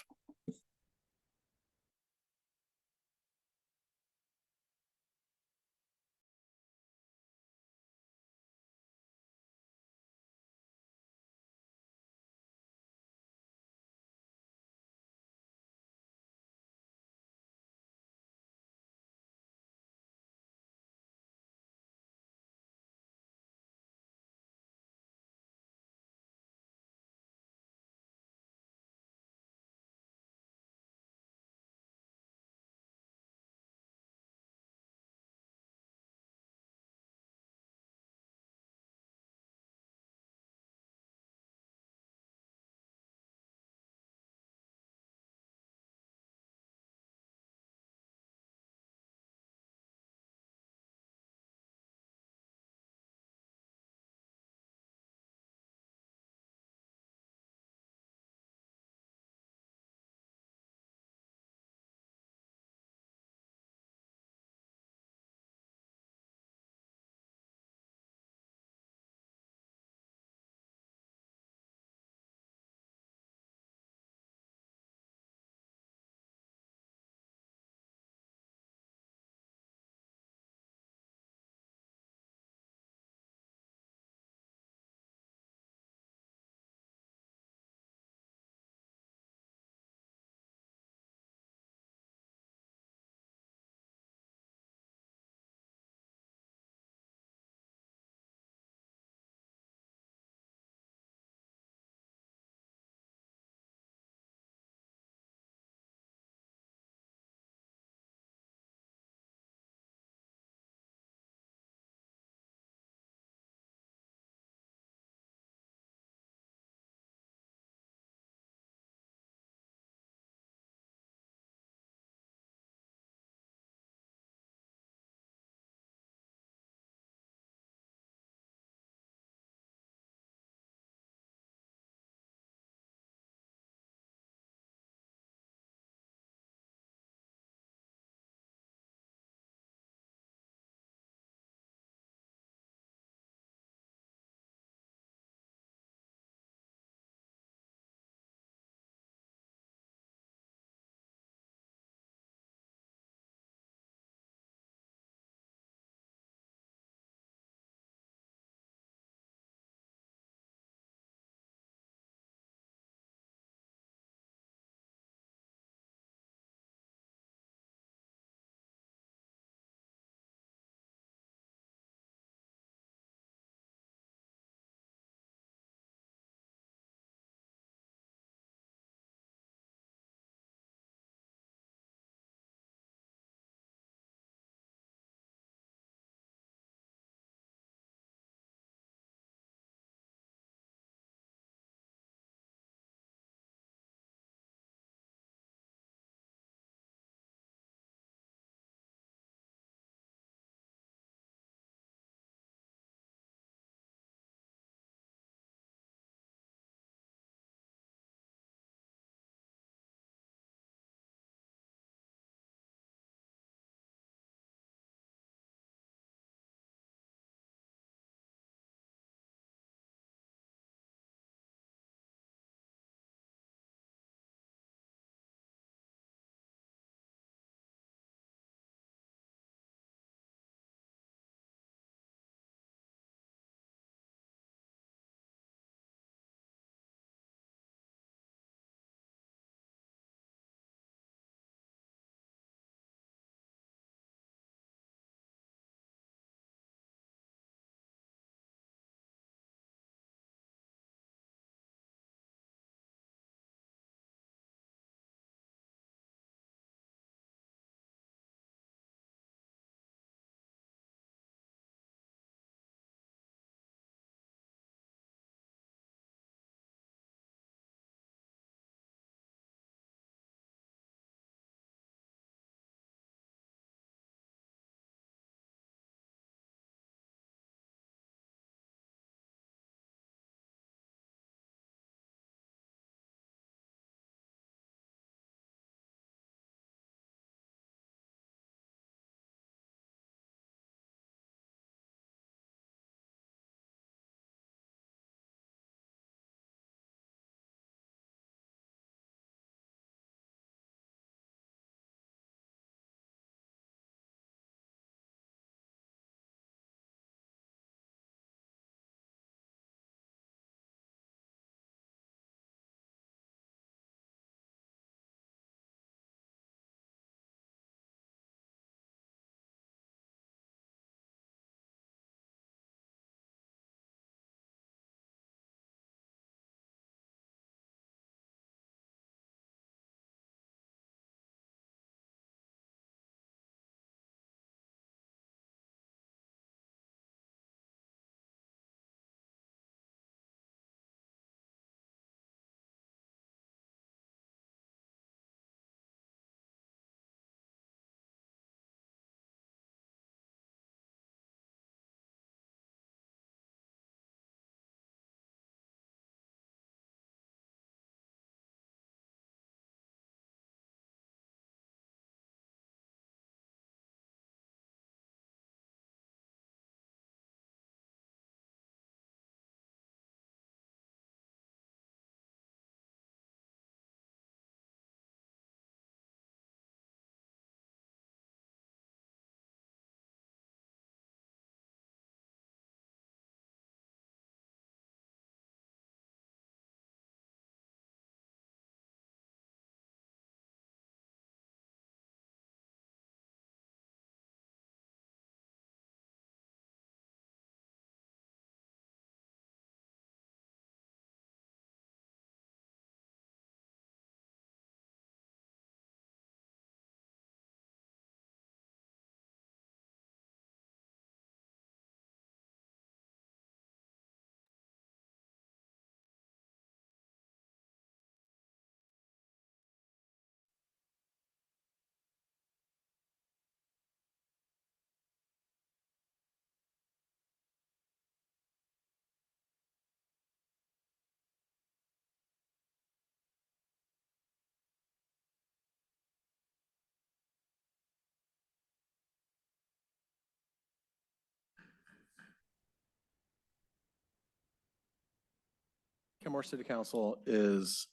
Kenmore City Council is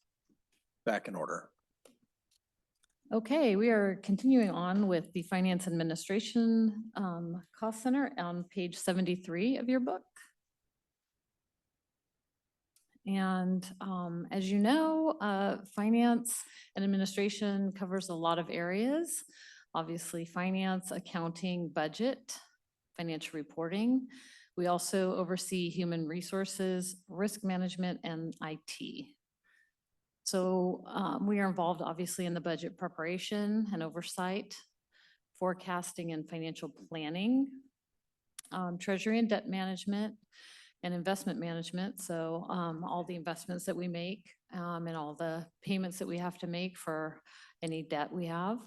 back in order. Okay, we are continuing on with the Finance Administration Cost Center on page 73 of your book. And as you know, finance and administration covers a lot of areas. Obviously, finance, accounting, budget, financial reporting. We also oversee human resources, risk management, and IT. So we are involved obviously in the budget preparation and oversight, forecasting and financial planning, treasury and debt management, and investment management. So all the investments that we make and all the payments that we have to make for any debt we have.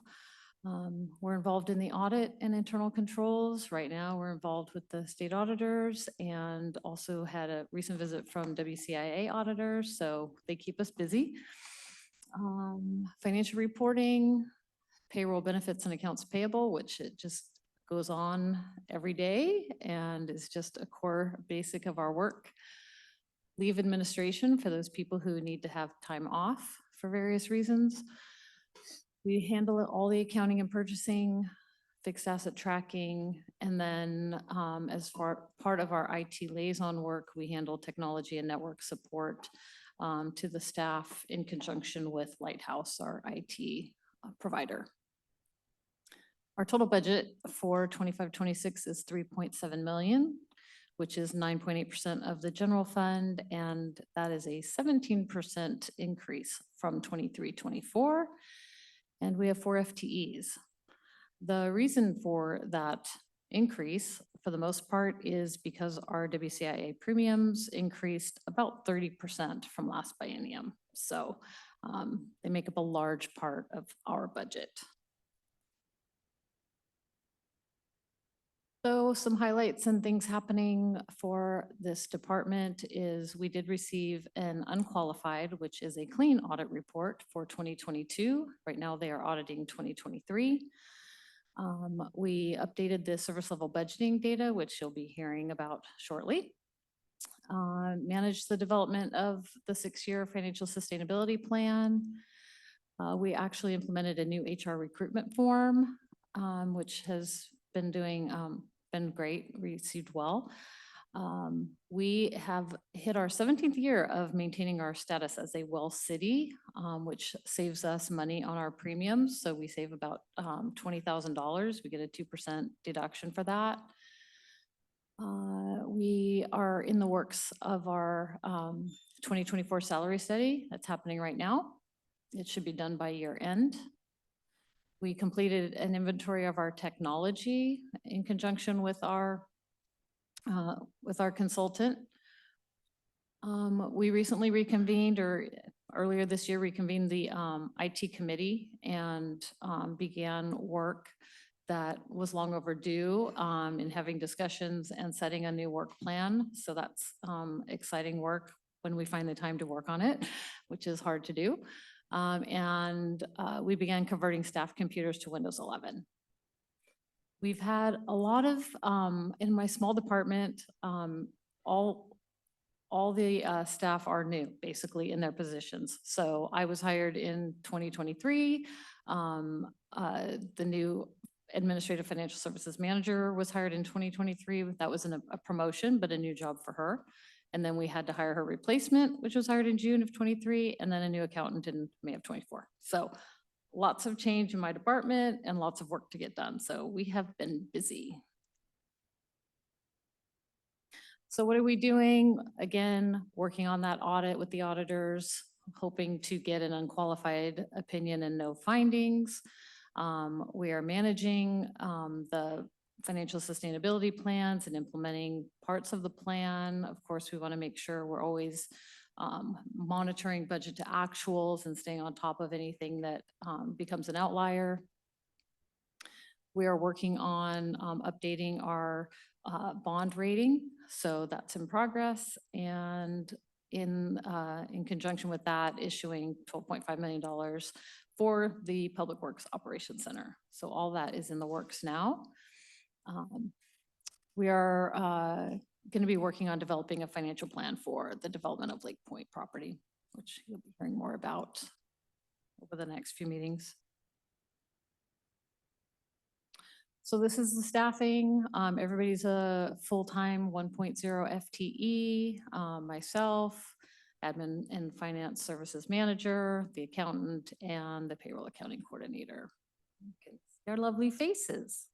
We're involved in the audit and internal controls. Right now, we're involved with the state auditors and also had a recent visit from WCIA auditors, so they keep us busy. Financial reporting, payroll, benefits, and accounts payable, which it just goes on every day and is just a core basic of our work. Leave administration for those people who need to have time off for various reasons. We handle all the accounting and purchasing, fixed asset tracking, and then as part of our IT liaison work, we handle technology and network support to the staff in conjunction with Lighthouse, our IT provider. Our total budget for 25-26 is 3.7 million, which is 9.8% of the general fund, and that is a 17% increase from 23-24. And we have 4 FTEs. The reason for that increase, for the most part, is because our WCIA premiums increased about 30% from last biennium. So they make up a large part of our budget. So some highlights and things happening for this department is we did receive an unqualified, which is a clean audit report for 2022. Right now they are auditing 2023. We updated the service level budgeting data, which you'll be hearing about shortly. Managed the development of the 6-year financial sustainability plan. We actually implemented a new HR recruitment form, which has been been great, received well. We have hit our 17th year of maintaining our status as a well city, which saves us money on our premiums. So we save about $20,000. We get a 2% deduction for that. We are in the works of our 2024 salary study that's happening right now. It should be done by year end. We completed an inventory of our technology in conjunction with our consultant. We recently reconvened, or earlier this year reconvened the IT committee and began work that was long overdue in having discussions and setting a new work plan. So that's exciting work when we find the time to work on it, which is hard to do. We began converting staff computers to Windows 11. We've had a lot of, in my small department, all the staff are new, basically, in their positions. So I was hired in 2023. The new Administrative Financial Services Manager was hired in 2023. That wasn't a promotion, but a new job for her. And then we had to hire her replacement, which was hired in June of 23, and then a new accountant in May of 24. So lots of change in my department and lots of work to get done. So we have been busy. So what are we doing? Again, working on that audit with the auditors, hoping to get an unqualified opinion and no findings. We are managing the financial sustainability plans and implementing parts of the plan. Of course, we want to make sure we're always monitoring budget to actuals and staying on top of anything that becomes an outlier. We are working on updating our bond rating, so that's in progress. And in conjunction with that, issuing $12.5 million for the Public Works Operations Center. So all that is in the works now. We are going to be working on developing a financial plan for the development of Lake Point property, which you'll be hearing more about over the next few meetings. So this is the staffing. Everybody's a full-time 1.0 FTE. Myself, admin and finance services manager, the accountant, and the payroll accounting coordinator. You can see our lovely faces.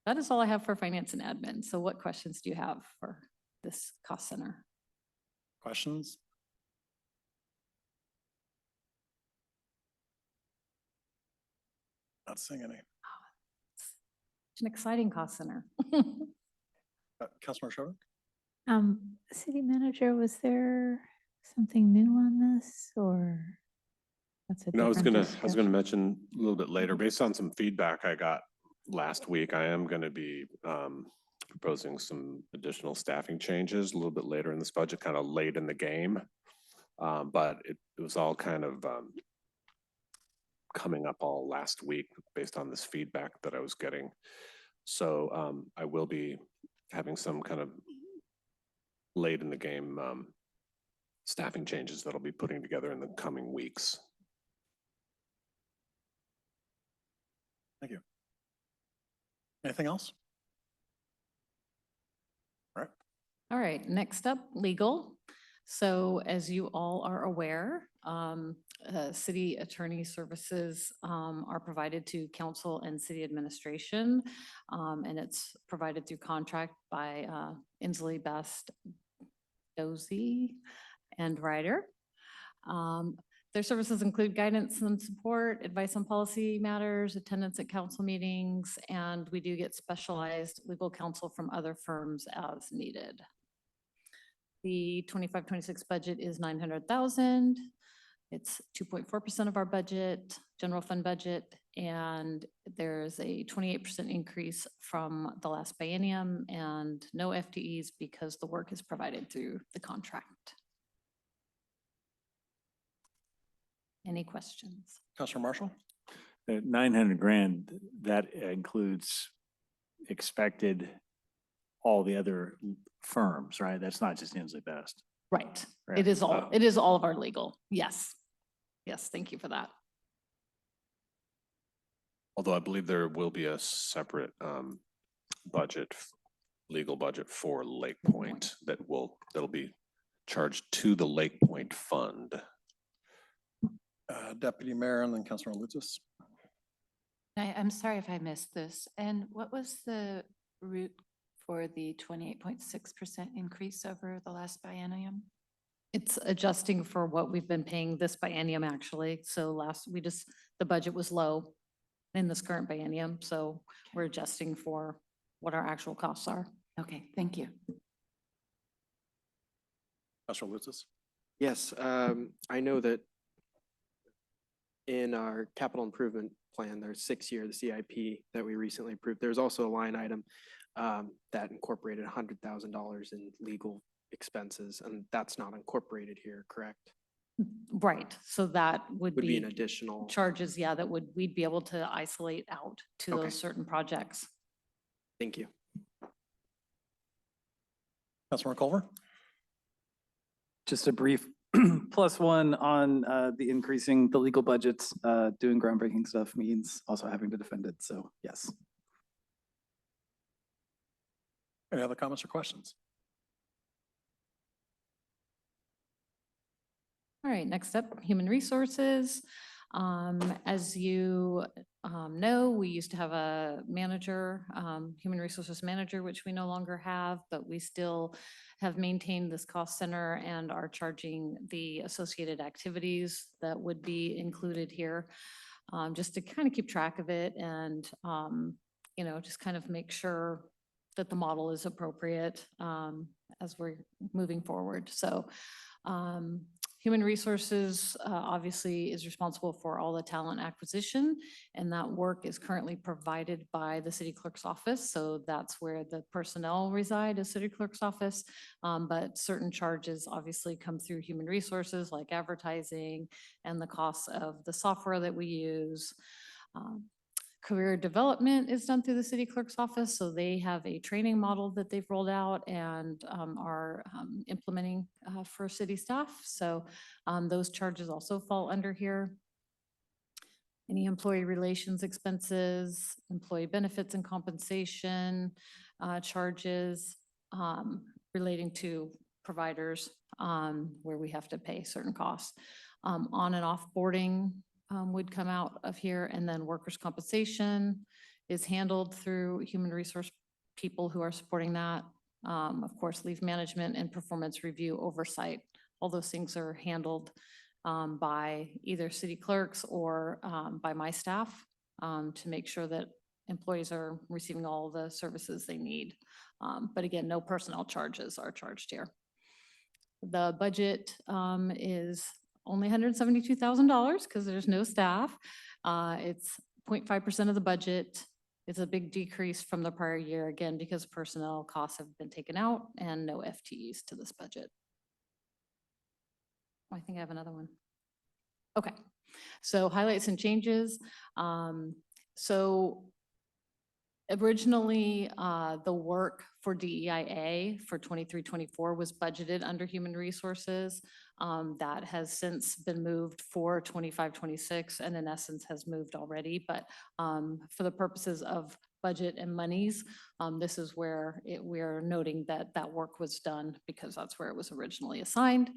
That is all I have for finance and admin. So what questions do you have for this cost center? Questions? Not seeing any. It's an exciting cost center. Councilmember Sherwood? City manager, was there something new on this or? That's a No, I was different gonna discussion? mention a little bit later, based on some feedback I got last week, I am gonna be proposing some additional staffing changes a little bit later in this budget, kind of late in the game. But it was all kind of coming up all last week based on this feedback that I was getting. So I will be having some kind of late in the game staffing changes that I'll be putting together in the coming weeks. Thank you. Anything else? All right. All right, next up, legal. So as you all are aware, city attorney services are provided to council and city administration. And it's provided through contract by Inslee Best, Dozie, and Ryder. Their services include guidance and support, advice on policy matters, attendance at council meetings, and we do get specialized legal counsel from other firms as needed. The 25-26 budget is 900,000. It's 2.4% of our budget, general fund budget, and there's a 28% increase from the last biennium and no FTEs because the work is provided through the contract. Any questions? Councilor Marshall? 900 grand, that includes expected all the other firms, right? That's not just Inslee Best. Right. Right. It is all of our legal. Yes. Yes, thank you for that. Although I believe there will be a separate budget, legal budget for Lake Point that'll be charged to the Lake Point Fund. Deputy Mayor and then Councilor Lutzis. I'm sorry if I missed this. And what was the route for the 28.6% increase over the last biennium? It's adjusting for what we've been paying this biennium, actually. So the budget was low in this current biennium, so we're adjusting for what our actual costs are. Okay, thank you. Councilor Lutzis. Yes, I know that in our capital improvement plan, there's 6-year, the CIP that we recently approved. There's also a line item that incorporated $100,000 in legal expenses, and that's not incorporated here, correct? Right, so that would Would be be an additional. charges, yeah, we'd be able to isolate out to Okay. those certain projects. Thank you. Councilor Culver? Just a brief +1 on the increasing the legal budgets. Doing groundbreaking stuff means also having to defend it. So yes. Any other comments or questions? All right, next up, human resources. As you know, we used to have a manager, human resources manager, which we no longer have, but we still have maintained this cost center and are charging the associated activities that would be included here, just to kind of keep track of it and, just kind of make sure that the model is appropriate as we're moving forward. So human resources obviously is responsible for all the talent acquisition, and that work is currently provided by the city clerk's office. So that's where the personnel reside, is city clerk's office. But certain charges obviously come through human resources like advertising and the costs of the software that we use. career development is done through the city clerk's office, so they have a training model that they've rolled out and are implementing for city staff. So those charges also fall under here. Any employee relations expenses, employee benefits and compensation charges relating to providers where we have to pay certain costs. On and off boarding would come out of here, and then workers' compensation is handled through human resource people who are supporting that. Of course, leave management and performance review oversight. All those things are handled by either city clerks or by my staff to make sure that employees are receiving all the services they need. But again, no personnel charges are charged here. The budget is only $172,000 because there's no staff. It's 0.5% of the budget. It's a big decrease from the prior year, again, because personnel costs have been taken out and no FTEs to this budget. I think I have another one. Okay, so highlights and changes. So originally, the work for DEIA for 23-24 was budgeted under human resources. That has since been moved for 25-26 and in essence has moved already. But for the purposes of budget and monies, this is where we're noting that that work was done because that's where it was originally assigned.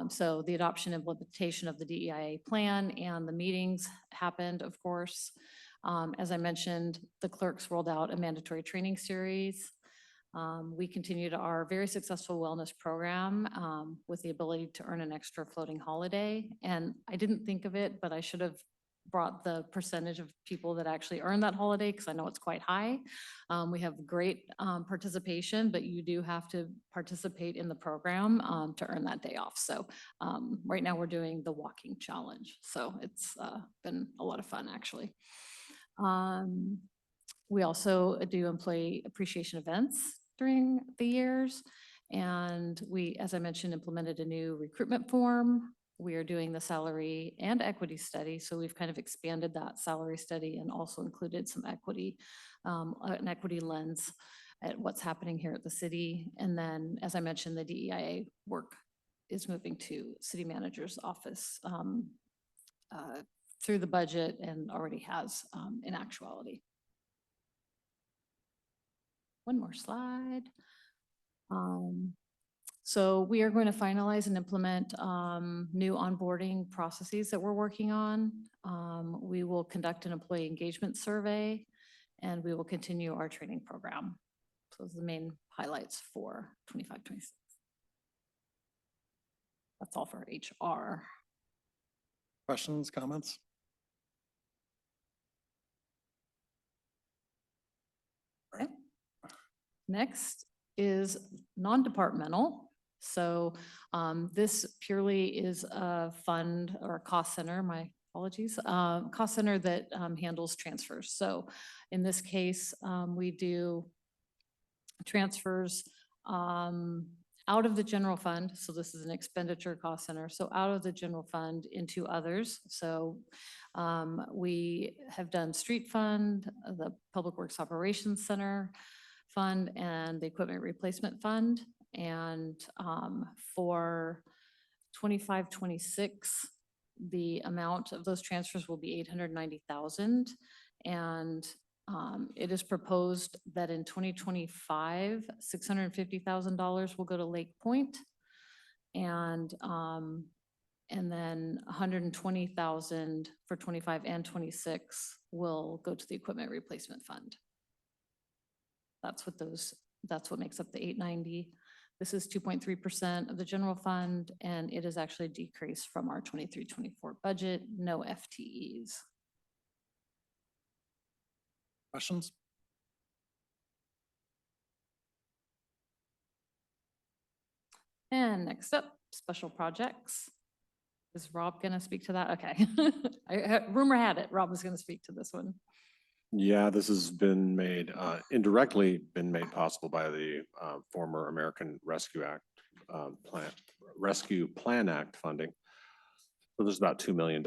So the adoption and implementation of the DEIA plan and the meetings happened, of course. As I mentioned, the clerks rolled out a mandatory training series. We continued our very successful wellness program with the ability to earn an extra floating holiday. And I didn't think of it, but I should have brought the percentage of people that actually earn that holiday because I know it's quite high. We have great participation, but you do have to participate in the program to earn that day off. So right now we're doing the walking challenge. So it's been a lot of fun actually. We also do employee appreciation events during the years. And we, as I mentioned, implemented a new recruitment form. We are doing the salary and equity study. So we've kind of expanded that salary study and also included some equity, an equity lens at what's happening here at the city. And then, as I mentioned, the DEIA work is moving to city manager's office through the budget and already has in actuality. One more slide. So we are going to finalize and implement new onboarding processes that we're working on. We will conduct an employee engagement survey and we will continue our training program. So those are the main highlights for 25-26. That's all for HR. Questions, comments? Okay. Next is non-departmental. So this purely is a fund or a cost center, my apologies, cost center that handles transfers. So in this case, we do transfers out of the general fund. So this is an expenditure cost center. So out of the general fund into others. So we have done street fund, the Public Works Operations Center fund, and the equipment replacement fund. And for 25-26, the amount of those transfers will be $890,000. And it is proposed that in 2025, $650,000 will go to Lake Point, and then 120,000 for 25 and 26 will go to the equipment replacement fund. That's what makes up the 890. This is 2.3% of the general fund, and it is actually decreased from our 23-24 budget, no FTEs. Questions? And next up, special projects. Is Rob gonna speak to that? Okay. Rumor had it, Rob was gonna speak to this one. Yeah, this has been made, indirectly been made possible by the former American Rescue Act Rescue Plan Act funding. So there's about $2 million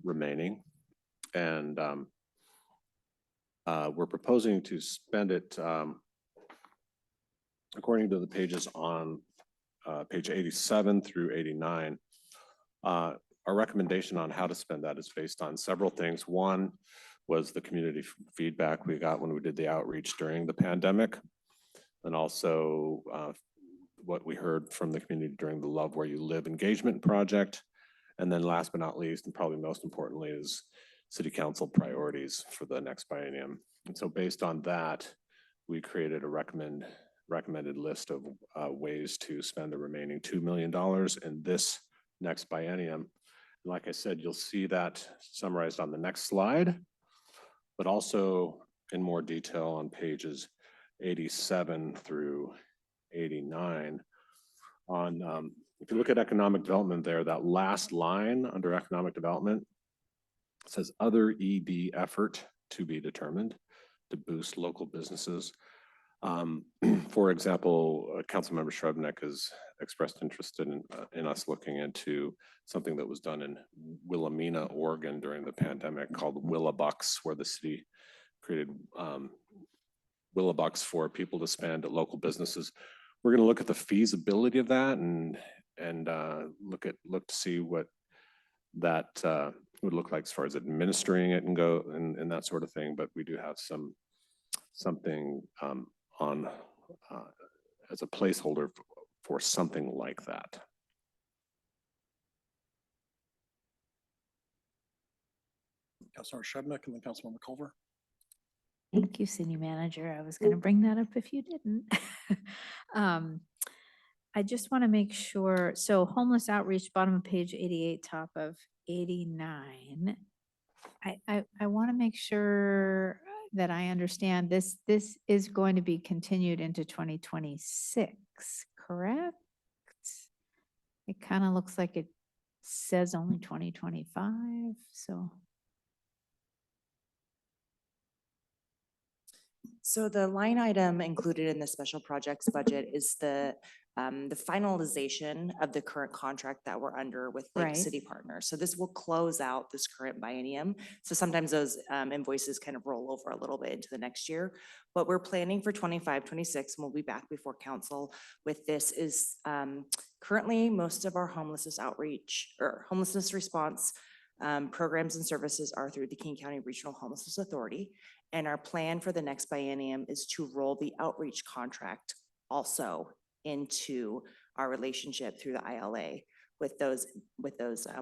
remaining. And We're proposing to spend it according to the pages on page 87 through 89. Our recommendation on how to spend that is based on several things. One was the community feedback we got when we did the outreach during the pandemic. And also what we heard from the community during the Love Where You Live engagement project. And then last but not least, and probably most importantly, is city council priorities for the next biennium. And so based on that, we created a recommended list of ways to spend the remaining $2 million in this next biennium. Like I said, you'll see that summarized on the next slide, but also in more detail on pages 87 through 89. On if you look at economic development there, that last line under economic development says other ED effort to be determined to boost local businesses. For example, Councilmember Shrubnik has expressed interest in us looking into something that was done in Wilhelmina, Oregon during the pandemic called Willabucks, where the city created Willabucks for people to spend at local businesses. We're going to look at the feasibility of that and look to see what that would look like as far as administering it and that sort of thing. But we do have something on as a placeholder for something like that. Councilmember Shrubnik and then Councilmember Culver. Thank you, City Manager. I was going to bring that up if you didn't. I just want to make sure, so homeless outreach, bottom of page 88, top of 89. I want to make sure that I understand this is going to be continued into 2026, correct? It kind of looks like it says only 2025, so. So the line item included in the special projects budget is the finalization of the current contract that we're under with Lake Right. City Partners. So this will close out this current biennium. So sometimes those invoices kind of roll over a little bit into the next year. What we're planning for 25, 26, and we'll be back before council with this is currently most of our homelessness outreach or homelessness response programs and services are through the King County Regional Homelessness Authority. And our plan for the next biennium is to roll the outreach contract also into our relationship through the ILA with those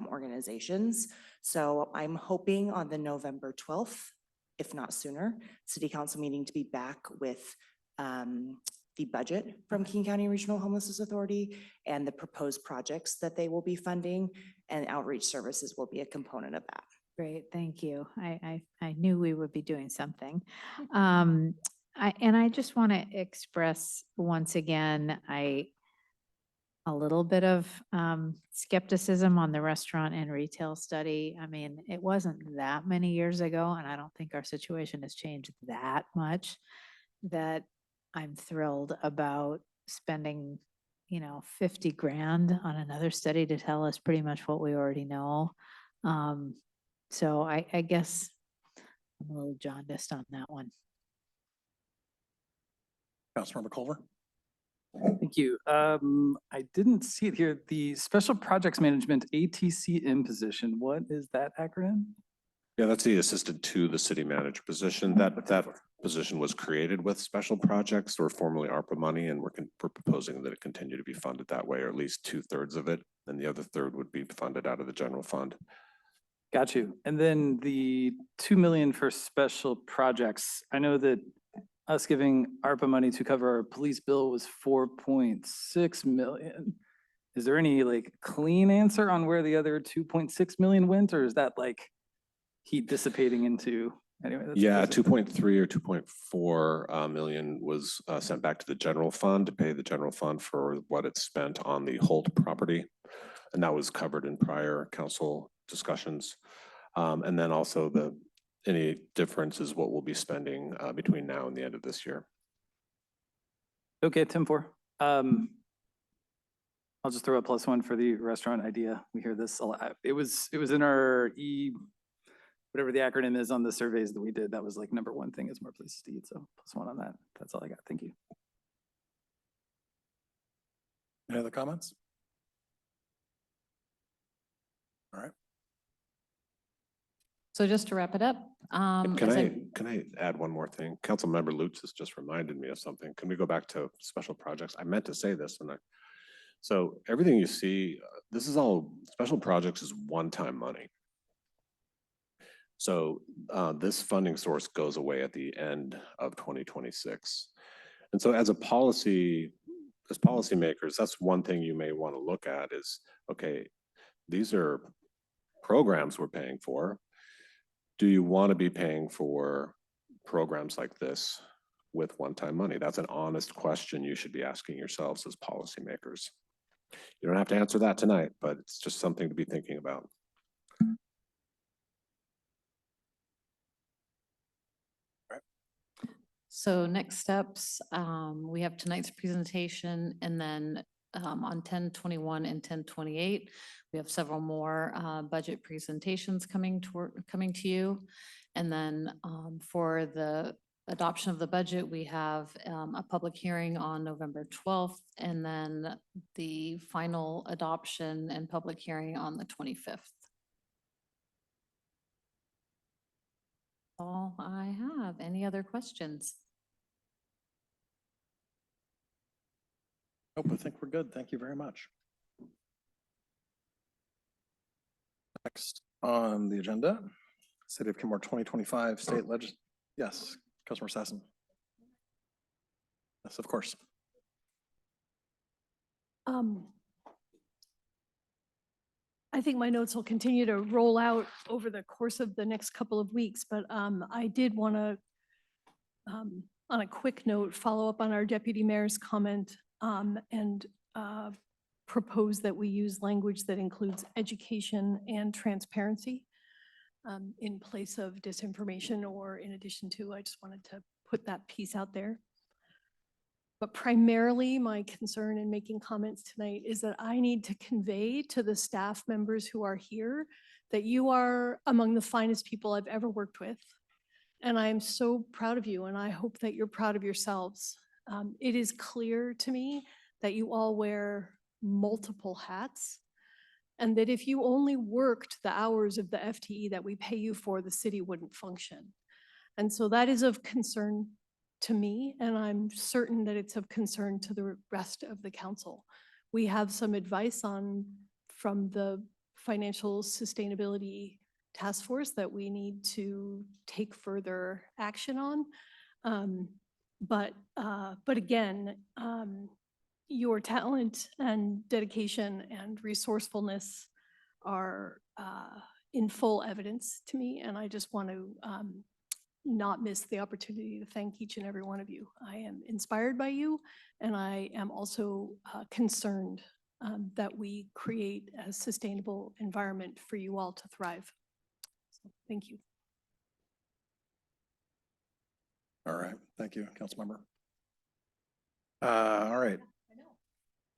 organizations. So I'm hoping on the November 12th, if not sooner, City Council meeting to be back with the budget from King County Regional Homelessness Authority and the proposed projects that they will be funding, and outreach services will be a component of that. Great, thank you. I knew we would be doing something. I just want to express once again, a little bit of skepticism on the restaurant and retail study. I mean, it wasn't that many years ago, and I don't think our situation has changed that much, that I'm thrilled about spending, 50 grand on another study to tell us pretty much what we already know. So I guess I'm a little jaundiced on that one. Councilmember Culver. Thank you. I didn't see it here. The Special Projects Management ATCM position, what is that acronym? Yeah, that's the assistant to the city manager position. That position was created with special projects or formerly ARPA money, and we're proposing that it continue to be funded that way, or at least 2/3 of it, and the other third would be funded out of the general fund. Got you. And then the 2 million for special projects. I know that us giving ARPA money to cover our police bill was 4.6 million. Is there any clean answer on where the other 2.6 million went, or is that heat dissipating into, anyway? Yeah, 2.3 or 2.4 million was sent back to the general fund to pay the general fund for what it spent on the Holt property. And that was covered in prior council discussions. And then also any difference is what we'll be spending between now and the end of this year. Okay, Tim 4. I'll just throw a +1 for the restaurant idea. We hear this a lot. It was in our whatever the acronym is on the surveys that we did, that was like number one thing is more places to eat. So +1 on that. That's all I got. Thank you. Any other comments? All right. So just to wrap it up. Can as can I add one more thing? Councilmember Lutz has just reminded me of something. Can we go back to special projects? I meant to say this and so everything you see, this is all, special projects is one-time money. So this funding source goes away at the end of 2026. And so as policymakers, that's one thing you may want to look at is, okay, these are programs we're paying for. Do you want to be paying for programs like this with one-time money? That's an honest question you should be asking yourselves as policymakers. You don't have to answer that tonight, but it's just something to be thinking about. So next steps, we have tonight's presentation, and then on 10/21 and 10/28, we have several more budget presentations coming to you. And then for the adoption of the budget, we have a public hearing on November 12th, and then the final adoption and public hearing on the 25th. All I have. Any other questions? Nope, I think we're good. Thank you very much. Next on the agenda, City of Kenmore 2025 State Yes, Councilmember Sassen. Yes, of course. I think my notes will continue to roll out over the course of the next couple of weeks, but I did want to, on a quick note, follow up on our deputy mayor's comment and propose that we use language that includes education and transparency in place of disinformation, or in addition to. I just wanted to put that piece out there. But primarily, my concern in making comments tonight is that I need to convey to the staff members who are here that you are among the finest people I've ever worked with. And I am so proud of you, and I hope that you're proud of yourselves. It is clear to me that you all wear multiple hats, and that if you only worked the hours of the FTE that we pay you for, the city wouldn't function. And so that is of concern to me, and I'm certain that it's of concern to the rest of the council. We have some advice from the Financial Sustainability Task Force that we need to take further action on. But again, your talent and dedication and resourcefulness are in full evidence to me, and I just want to not miss the opportunity to thank each and every one of you. I am inspired by you, and I am also concerned that we create a sustainable environment for you all to thrive. So, thank you. All right, thank you, Councilmember. All right.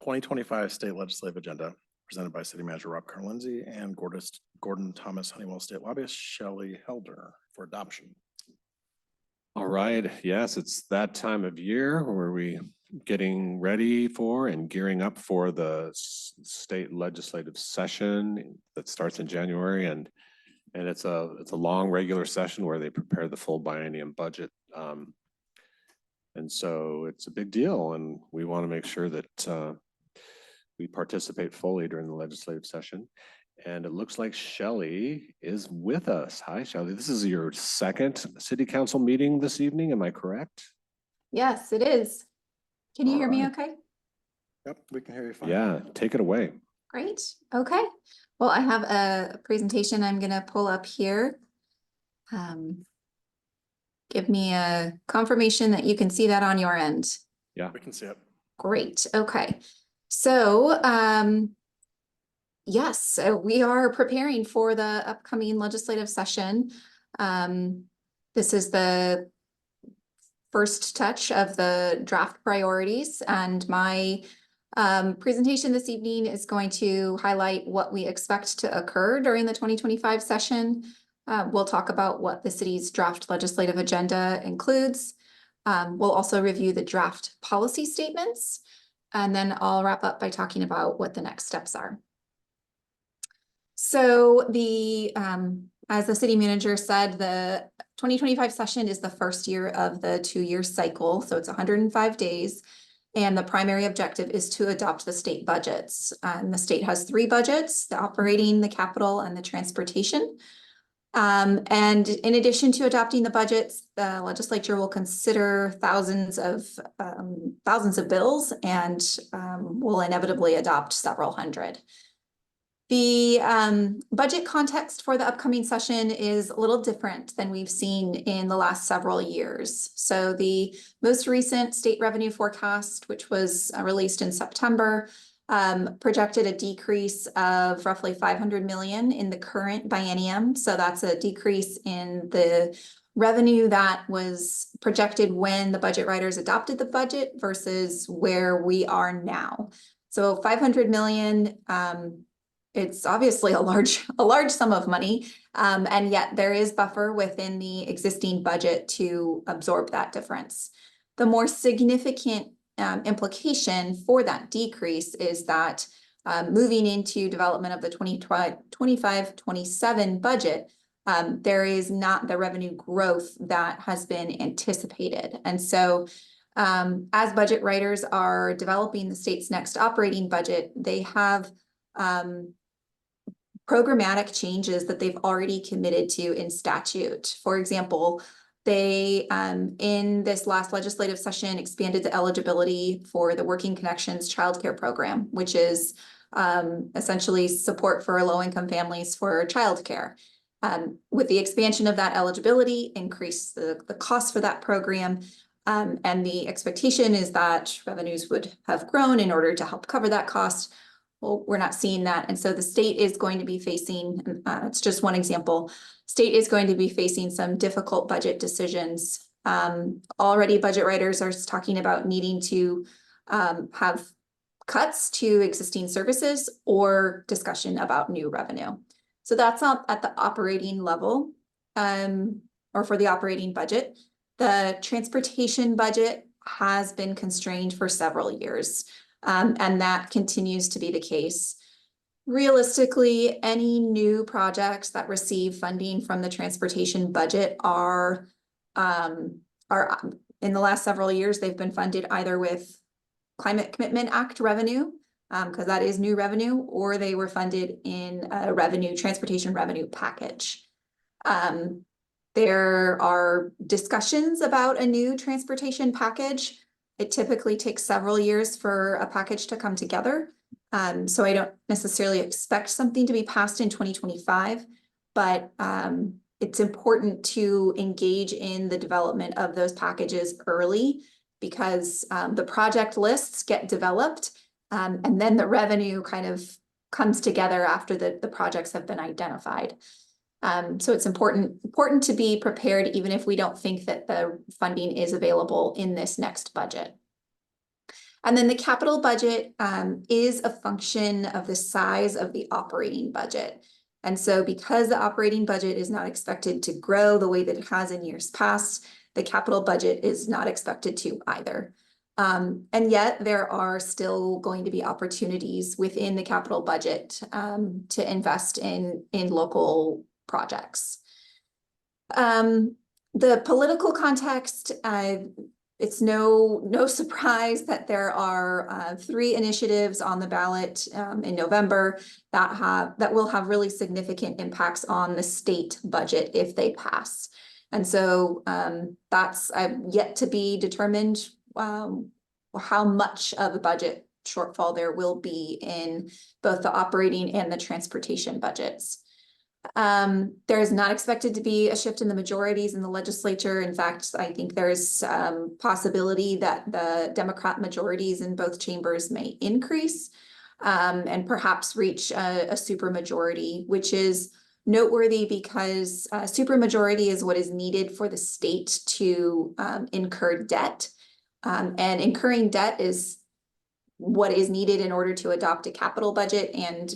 2025 State Legislative Agenda presented by City Manager Rob Carlindsey and Gordon Thomas Honeywell State Lobbyist Shelley Helder for adoption. All right, yes, it's that time of year where we getting ready for and gearing up for the state legislative session that starts in January, and it's a long regular session where they prepare the full biennium budget. And so it's a big deal, and we want to make sure that we participate fully during the legislative session. And it looks like Shelley is with us. Hi, Shelley. This is your second city council meeting this evening. Am I correct? Yes, it is. Can you hear me okay? Yep, we can hear you fine. Yeah, take it away. Great. Okay. Well, I have a presentation I'm going to pull up here. Give me a confirmation that you can see that on your end. Yeah, we can see it. Great. Okay. So, yes, so we are preparing for the upcoming legislative session. This is the first touch of the draft priorities, and my presentation this evening is going to highlight what we expect to occur during the 2025 session. We'll talk about what the city's draft legislative agenda includes. We'll also review the draft policy statements. And then I'll wrap up by talking about what the next steps are. So as the city manager said, the 2025 session is the first year of the 2-year cycle. So it's 105 days. And the primary objective is to adopt the state budgets. The state has 3 budgets: the operating, the capital, and the transportation. And in addition to adopting the budgets, the legislature will consider thousands of bills and will inevitably adopt several hundred. The budget context for the upcoming session is a little different than we've seen in the last several years. So the most recent state revenue forecast, which was released in September, projected a decrease of roughly 500 million in the current biennium. So that's a decrease in the revenue that was projected when the budget writers adopted the budget versus where we are now. So 500 million, it's obviously a large sum of money, and yet there is buffer within the existing budget to absorb that difference. The more significant implication for that decrease is that moving into development of the 2025-27 budget, there is not the revenue growth that has been anticipated. And so as budget writers are developing the state's next operating budget, they have programmatic changes that they've already committed to in statute. For example, they, in this last legislative session, expanded the eligibility for the Working Connections childcare program, which is essentially support for low-income families for childcare. With the expansion of that eligibility, increase the cost for that program, and the expectation is that revenues would have grown in order to help cover that cost. Well, we're not seeing that. And so the state is going to be facing, it's just one example, state is going to be facing some difficult budget decisions. Already budget writers are talking about needing to have cuts to existing services or discussion about new revenue. So that's up at the operating level, or for the operating budget. The transportation budget has been constrained for several years. And that continues to be the case. Realistically, any new projects that receive funding from the transportation budget are in the last several years, they've been funded either with Climate Commitment Act revenue, because that is new revenue, or they were funded in a transportation revenue package. There are discussions about a new transportation package. It typically takes several years for a package to come together. So I don't necessarily expect something to be passed in 2025, but it's important to engage in the development of those packages early because the project lists get developed and then the revenue kind of comes together after the projects have been identified. So it's important to be prepared even if we don't think that the funding is available in this next budget. And then the capital budget is a function of the size of the operating budget. And so because the operating budget is not expected to grow the way that it has in years past, the capital budget is not expected to either. And yet there are still going to be opportunities within the capital budget to invest in local projects. The political context, it's no surprise that there are 3 initiatives on the ballot in November that will have really significant impacts on the state budget if they pass. And so that's yet to be determined how much of a budget shortfall there will be in both the operating and the transportation budgets. There is not expected to be a shift in the majorities in the legislature. In fact, I think there's possibility that the Democrat majorities in both chambers may increase and perhaps reach a supermajority, which is noteworthy because a supermajority is what is needed for the state to incur debt. And incurring debt is what is needed in order to adopt a capital budget and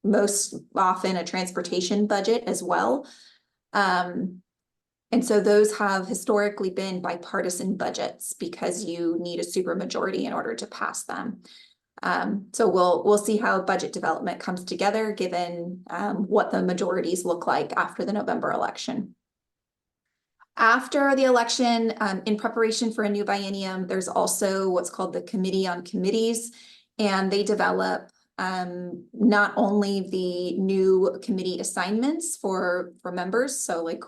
most often a transportation budget as well. And so those have historically been bipartisan budgets because you need a supermajority in order to pass them. So we'll see how budget development comes together, given what the majorities look like after the November election. After the election, in preparation for a new biennium, there's also what's called the Committee on Committees, and they develop not only the new committee assignments for members, so like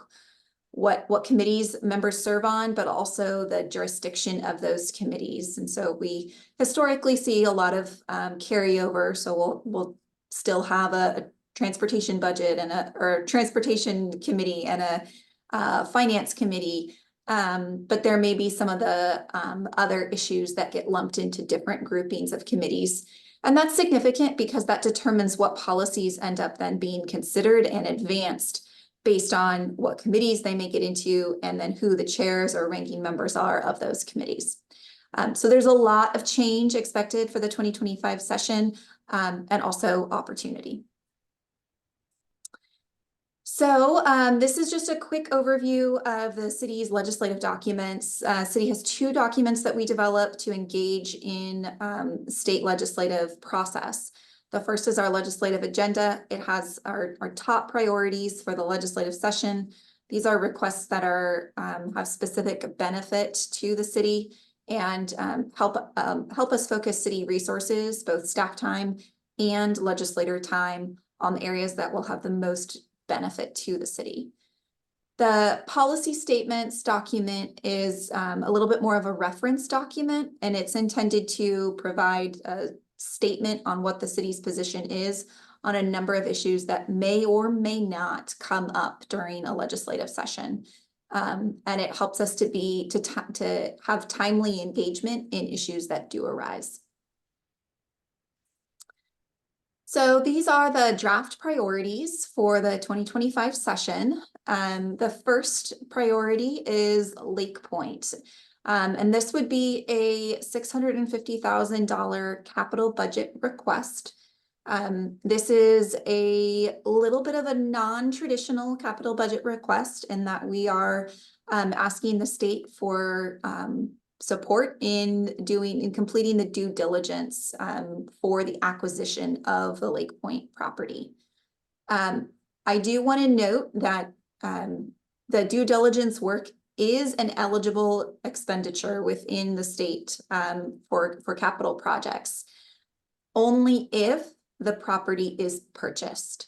what committees members serve on, but also the jurisdiction of those committees. And so we historically see a lot of carryover. So we'll still have a transportation budget and or transportation committee and a finance committee. But there may be some of the other issues that get lumped into different groupings of committees. And that's significant because that determines what policies end up then being considered and advanced based on what committees they make it into, and then who the chairs or ranking members are of those committees. So there's a lot of change expected for the 2025 session, and also opportunity. So this is just a quick overview of the city's legislative documents. City has 2 documents that we developed to engage in state legislative process. The first is our legislative agenda. It has our top priorities for the legislative session. These are requests that are have specific benefit to the city and help us focus city resources, both staff time and legislator time, on the areas that will have the most benefit to the city. The policy statements document is a little bit more of a reference document, and it's intended to provide a statement on what the city's position is on a number of issues that may or may not come up during a legislative session. And it helps us to have timely engagement in issues that do arise. So these are the draft priorities for the 2025 session. The first priority is Lake Point. And this would be a $650,000 capital budget request. This is a little bit of a non-traditional capital budget request in that we are asking the state for support in completing the due diligence for the acquisition of the Lake Point property. I do want to note that the due diligence work is an eligible expenditure within the state for capital projects, only if the property is purchased.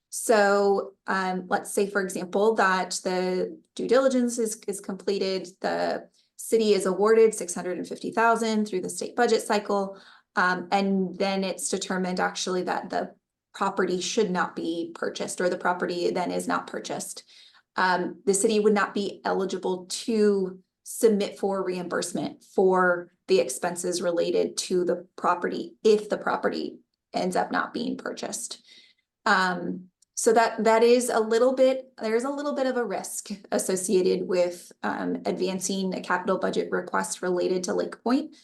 So let's say, for example, that the due diligence is completed, the city is awarded $650,000 through the state budget cycle, and then it's determined actually that the property should not be purchased, or the property then is not purchased. The city would not be eligible to submit for reimbursement for the expenses related to the property if the property ends up not being purchased. So that is there's a little bit of a risk associated with advancing a capital budget request related to Lake Point,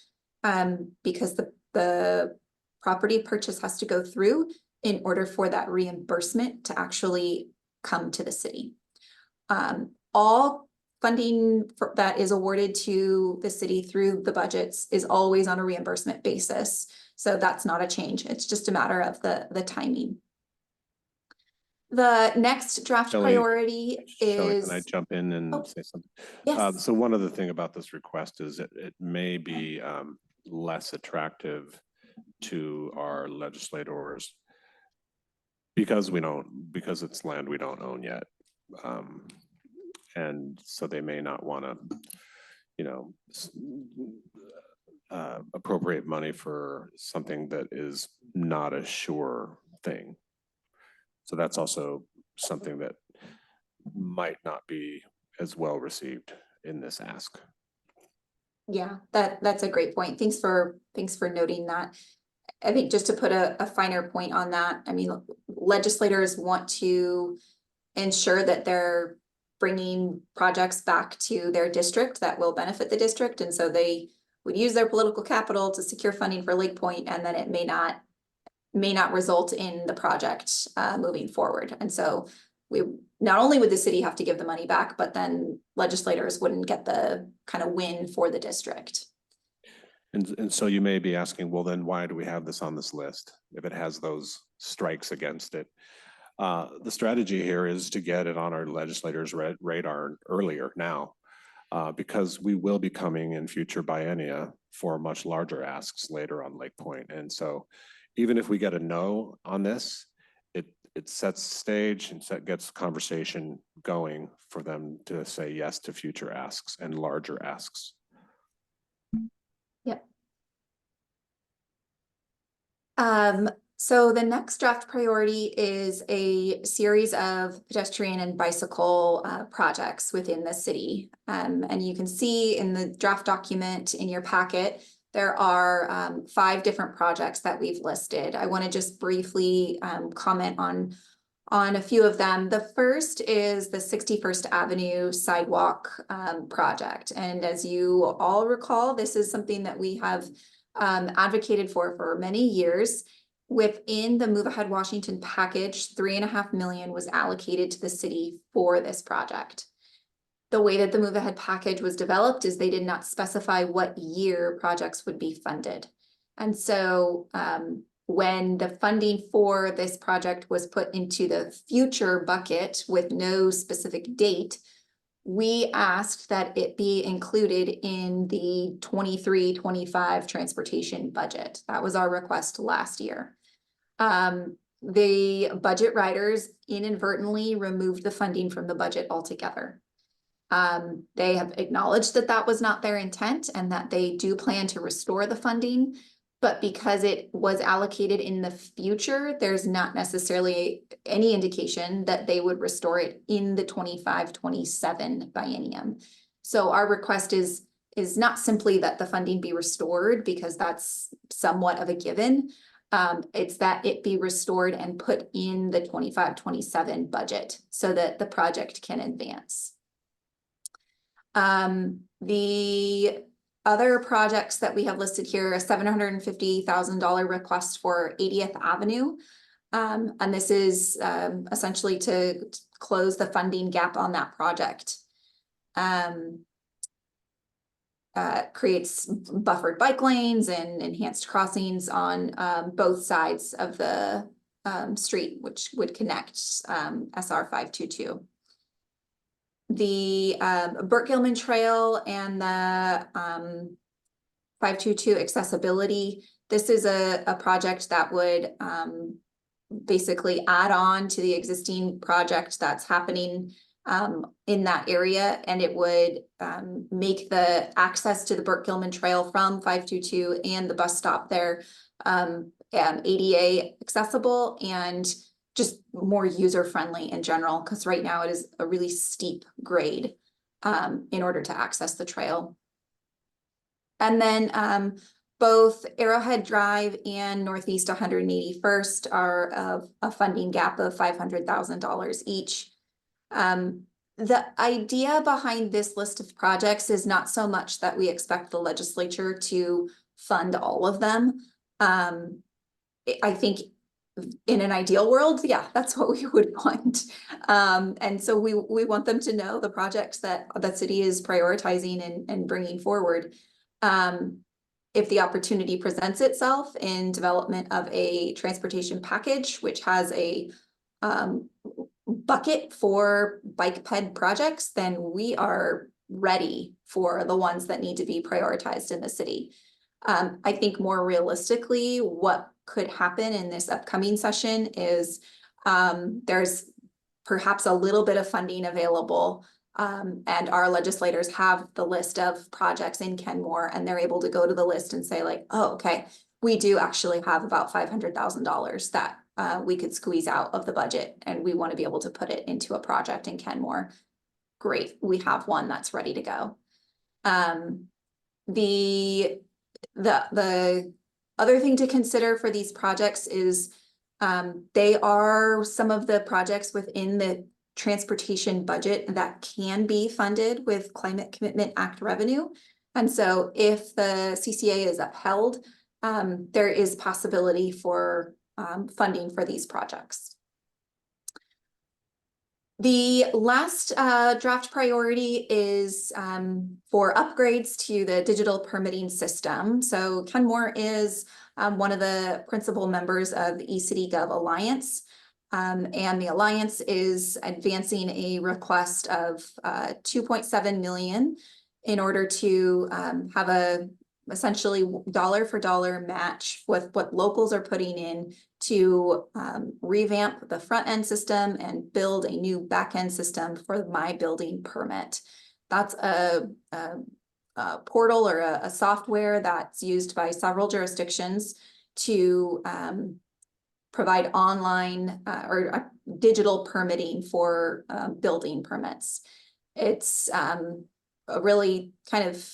because the property purchase has to go through in order for that reimbursement to actually come to the city. All funding that is awarded to the city through the budgets is always on a reimbursement basis. So that's not a change. It's just a matter of the timing. The next draft priority is. Can I jump in and say something? Yes. So one other thing about this request is it may be less attractive to our legislators because it's land we don't own yet. And so they may not want to, appropriate money for something that is not a sure thing. So that's also something that might not be as well received in this ask. Yeah, that's a great point. Thanks for noting that. I think just to put a finer point on that, I mean, legislators want to ensure that they're bringing projects back to their district that will benefit the district. And so they would use their political capital to secure funding for Lake Point, and then it may not result in the project moving forward. And so not only would the city have to give the money back, but then legislators wouldn't get the kind of win for the district. And so you may be asking, well, then why do we have this on this list if it has those strikes against it? The strategy here is to get it on our legislators' radar earlier now, because we will be coming in future biennia for much larger asks later on Lake Point. And so even if we get a no on this, it sets the stage and gets the conversation going for them to say yes to future asks and larger asks. Yep. So the next draft priority is a series of pedestrian and bicycle projects within the city. And you can see in the draft document in your packet, there are 5 different projects that we've listed. I want to just briefly comment on a few of them. The first is the 61st Avenue sidewalk project. And as you all recall, this is something that we have advocated for many years. Within the Move Ahead Washington package, $3.5 million was allocated to the city for this project. The way that the Move Ahead package was developed is they did not specify what year projects would be funded. And so when the funding for this project was put into the future bucket with no specific date, we asked that it be included in the 23-25 transportation budget. That was our request last year. The budget writers inadvertently removed the funding from the budget altogether. They have acknowledged that that was not their intent and that they do plan to restore the funding, but because it was allocated in the future, there's not necessarily any indication that they would restore it in the 25-27 biennium. So our request is not simply that the funding be restored, because that's somewhat of a given. It's that it be restored and put in the 25-27 budget so that the project can advance. The other projects that we have listed here, a $750,000 request for 80th Avenue. And this is essentially to close the funding gap on that project. Creates buffered bike lanes and enhanced crossings on both sides of the street, which would connect SR 522. The Burt Gilman Trail and the 522 accessibility. This is a project that would basically add on to the existing project that's happening in that area, and it would make the access to the Burt Gilman Trail from 522 and the bus stop there ADA accessible and just more user-friendly in general, because right now it is a really steep grade in order to access the trail. And then both Arrowhead Drive and Northeast 181st are of a funding gap of $500,000 each. The idea behind this list of projects is not so much that we expect the legislature to fund all of them. I think in an ideal world, yeah, that's what we would want. And so we want them to know the projects that the city is prioritizing and bringing forward. If the opportunity presents itself in development of a transportation package, which has a bucket for bike ped projects, then we are ready for the ones that need to be prioritized in the city. I think more realistically, what could happen in this upcoming session is there's perhaps a little bit of funding available, and our legislators have the list of projects in Kenmore, and they're able to go to the list and say like, oh, okay, we do actually have about $500,000 that we could squeeze out of the budget, and we want to be able to put it into a project in Kenmore. Great, we have one that's ready to go. The other thing to consider for these projects is they are some of the projects within the transportation budget that can be funded with Climate Commitment Act revenue. And so if the CCA is upheld, there is possibility for funding for these projects. The last draft priority is for upgrades to the digital permitting system. So Kenmore is one of the principal members of the eCityGov Alliance. And the Alliance is advancing a request of 2.7 million in order to have a essentially dollar for dollar match with what locals are putting in to revamp the front end system and build a new back end system for my building permit. That's a portal or a software that's used by several jurisdictions to provide online or digital permitting for building permits. It's a really kind of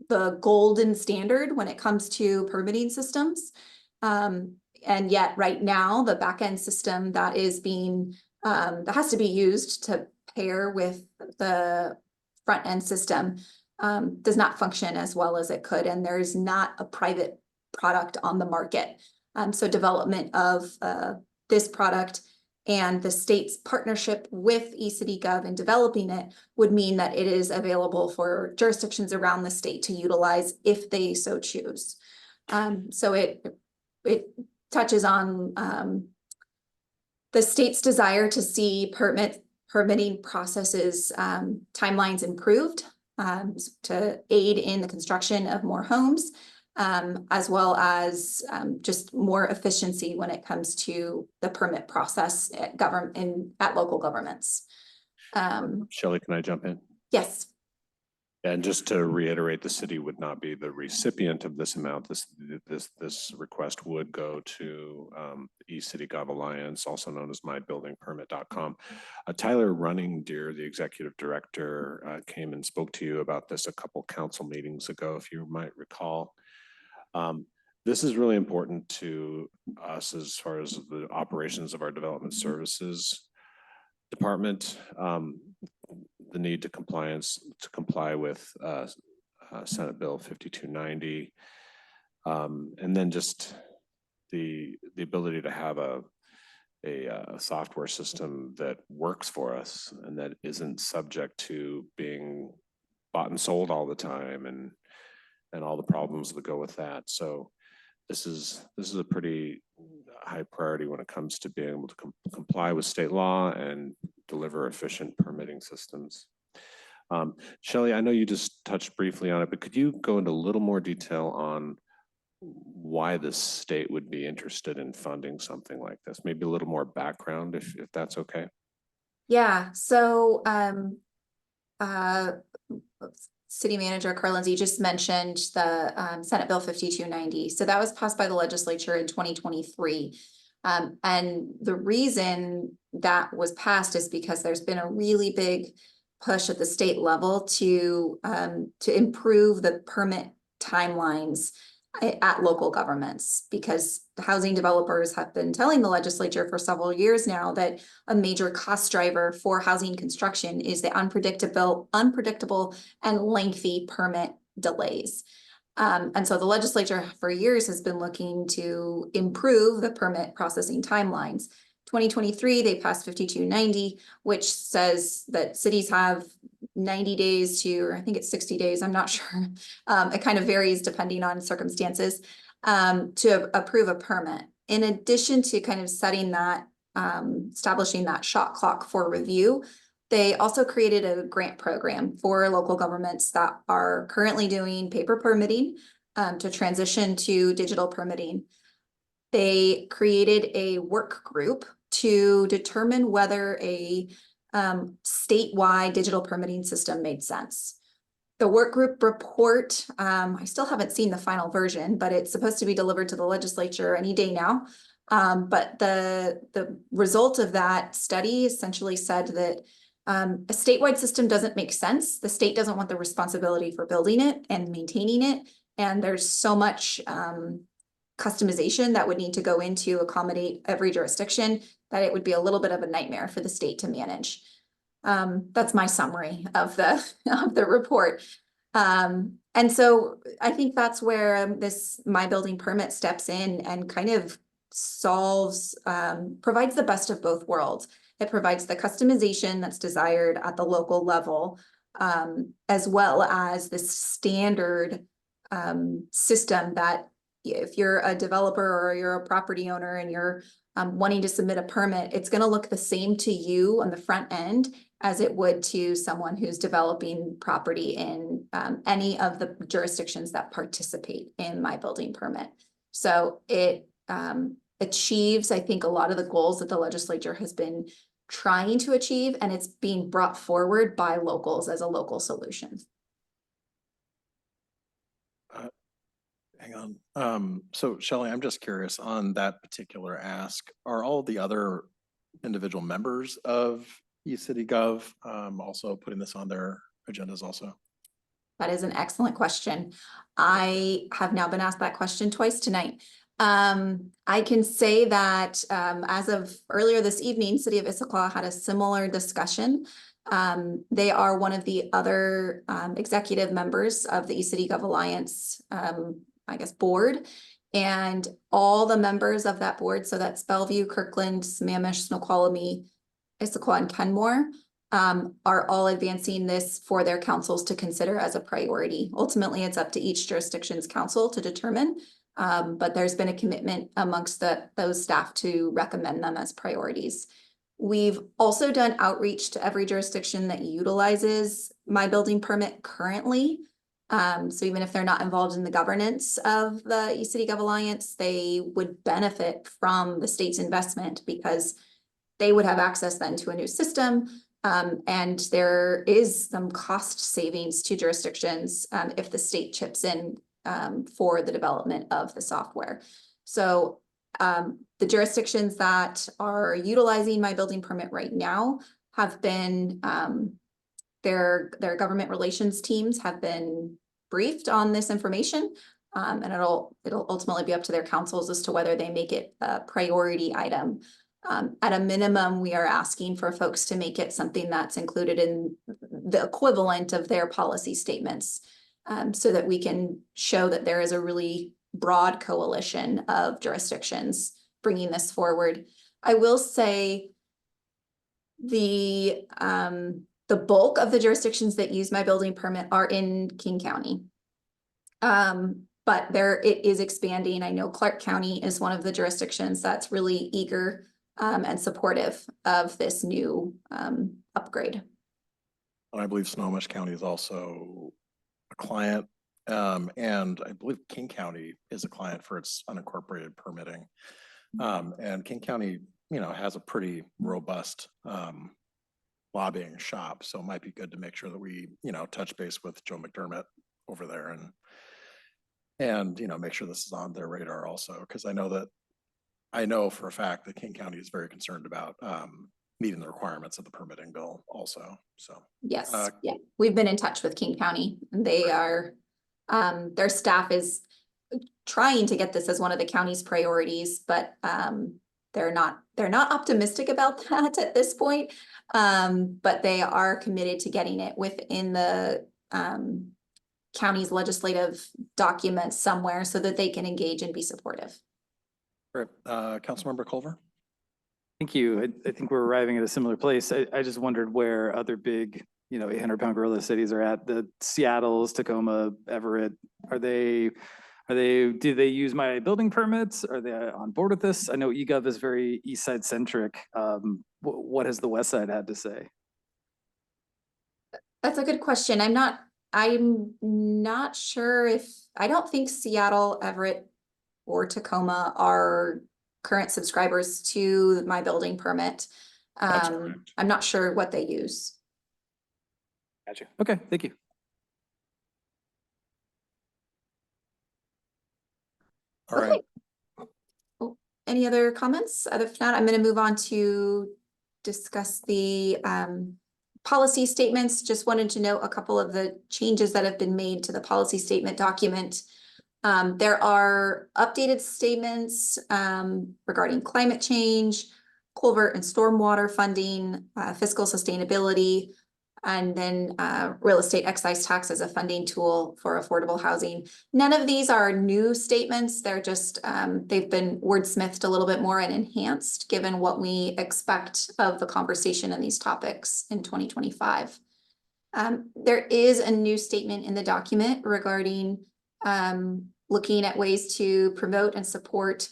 the golden standard when it comes to permitting systems. And yet right now, the backend system that is being, that has to be used to pair with the front end system does not function as well as it could. And there's not a private product on the market. So development of this product and the state's partnership with eCityGov in developing it would mean that it is available for jurisdictions around the state to utilize if they so choose. So it touches on the state's desire to see permitting processes timelines improved to aid in the construction of more homes, as well as just more efficiency when it comes to the permit process at local governments. Shelley, can I jump in? Yes. And just to reiterate, the city would not be the recipient of this amount. This request would go to eCityGov Alliance, also known as mybuildingpermit.com. Tyler Running Deer, the executive director, came and spoke to you about this a couple council meetings ago, if you might recall. This is really important to us as far as the operations of our development services department. The need to comply with Senate Bill 5290, and then just the ability to have a software system that works for us and that isn't subject to being bought and sold all the time and all the problems that go with that. So this is a pretty high priority when it comes to being able to comply with state law and deliver efficient permitting systems. Shelley, I know you just touched briefly on it, but could you go into a little more detail on why the state would be interested in funding something like this? Maybe a little more background, if that's okay. Yeah, so City Manager Carlinzy just mentioned the Senate Bill 5290. So that was passed by the legislature in 2023. And the reason that was passed is because there's been a really big push at the state level to improve the permit timelines at local governments, because the housing developers have been telling the legislature for several years now that a major cost driver for housing construction is the unpredictable and lengthy permit delays. And so the legislature for years has been looking to improve the permit processing timelines. 2023, they passed 5290, which says that cities have 90 days to, or I think it's 60 days, I'm not sure. It kind of varies depending on circumstances, to approve a permit. In addition to kind of setting that, establishing that shot clock for review, they also created a grant program for local governments that are currently doing paper permitting to transition to digital permitting. They created a work group to determine whether a statewide digital permitting system made sense. The work group report, I still haven't seen the final version, but it's supposed to be delivered to the legislature any day now. But the result of that study essentially said that a statewide system doesn't make sense. The state doesn't want the responsibility for building it and maintaining it. And there's so much customization that would need to go into accommodate every jurisdiction that it would be a little bit of a nightmare for the state to manage. That's my summary of the report. And so I think that's where this My Building Permit steps in and kind of solves, provides the best of both worlds. It provides the customization that's desired at the local level, as well as the standard system that if you're a developer or you're a property owner and you're wanting to submit a permit, it's going to look the same to you on the front end as it would to someone who's developing property in any of the jurisdictions that participate in my building permit. So it achieves, I think, a lot of the goals that the legislature has been trying to achieve, and it's being brought forward by locals as a local solution. Hang on. So Shelley, I'm just curious on that particular ask, are all the other individual members of eCity Gov also putting this on their agendas also? That is an excellent question. I have now been asked that question twice tonight. I can say that as of earlier this evening, City of Issaquah had a similar discussion. They are one of the other executive members of the eCity Gov Alliance, I guess, board. And all the members of that board, so that's Bellevue, Kirkland, Sammamish, Snoqualmie, Issaquah, and Kenmore, are all advancing this for their councils to consider as a priority. Ultimately, it's up to each jurisdiction's council to determine, but there's been a commitment amongst those staff to recommend them as priorities. We've also done outreach to every jurisdiction that utilizes my building permit currently. So even if they're not involved in the governance of the eCity Gov Alliance, they would benefit from the state's investment because they would have access then to a new system. And there is some cost savings to jurisdictions if the state chips in for the development of the software. So the jurisdictions that are utilizing my building permit right now have been, their government relations teams have been briefed on this information. And it'll ultimately be up to their councils as to whether they make it a priority item. At a minimum, we are asking for folks to make it something that's included in the equivalent of their policy statements, so that we can show that there is a really broad coalition of jurisdictions bringing this forward. I will say the bulk of the jurisdictions that use my building permit are in King County. But it is expanding. I know Clark County is one of the jurisdictions that's really eager and supportive of this new upgrade. I believe Snohomish County is also a client, and I believe King County is a client for its unincorporated permitting. And King County, has a pretty robust lobbying shop, so it might be good to make sure that we, touch base with Joe McDermott over there and make sure this is on their radar also, because I know for a fact that King County is very concerned about meeting the requirements of the permitting bill also, so. Yes, yeah, we've been in touch with King County. They are, their staff is trying to get this as one of the county's priorities, but they're not optimistic about that at this point. But they are committed to getting it within the county's legislative documents somewhere so that they can engage and be supportive. Great. Councilmember Culver? Thank you. I think we're arriving at a similar place. I just wondered where other big, 800-pound gorilla cities are at. The Seattle's, Tacoma, Everett. Do they use my building permits? Are they on board with this? I know eGov is very east side centric. What has the west side had to say? That's a good question. I'm not sure I don't think Seattle, Everett, or Tacoma are current subscribers to my building permit. I'm not sure what they use. Gotcha. Okay, thank you. All right. Oh, any other comments? If not, I'm going to move on to discuss the policy statements. Just wanted to note a couple of the changes that have been made to the policy statement document. There are updated statements regarding climate change, culvert and stormwater funding, fiscal sustainability. And then real estate excise tax as a funding tool for affordable housing. None of these are new statements. They're just, they've been wordsmithed a little bit more and enhanced given what we expect of the conversation in these topics in 2025. There is a new statement in the document regarding looking at ways to promote and support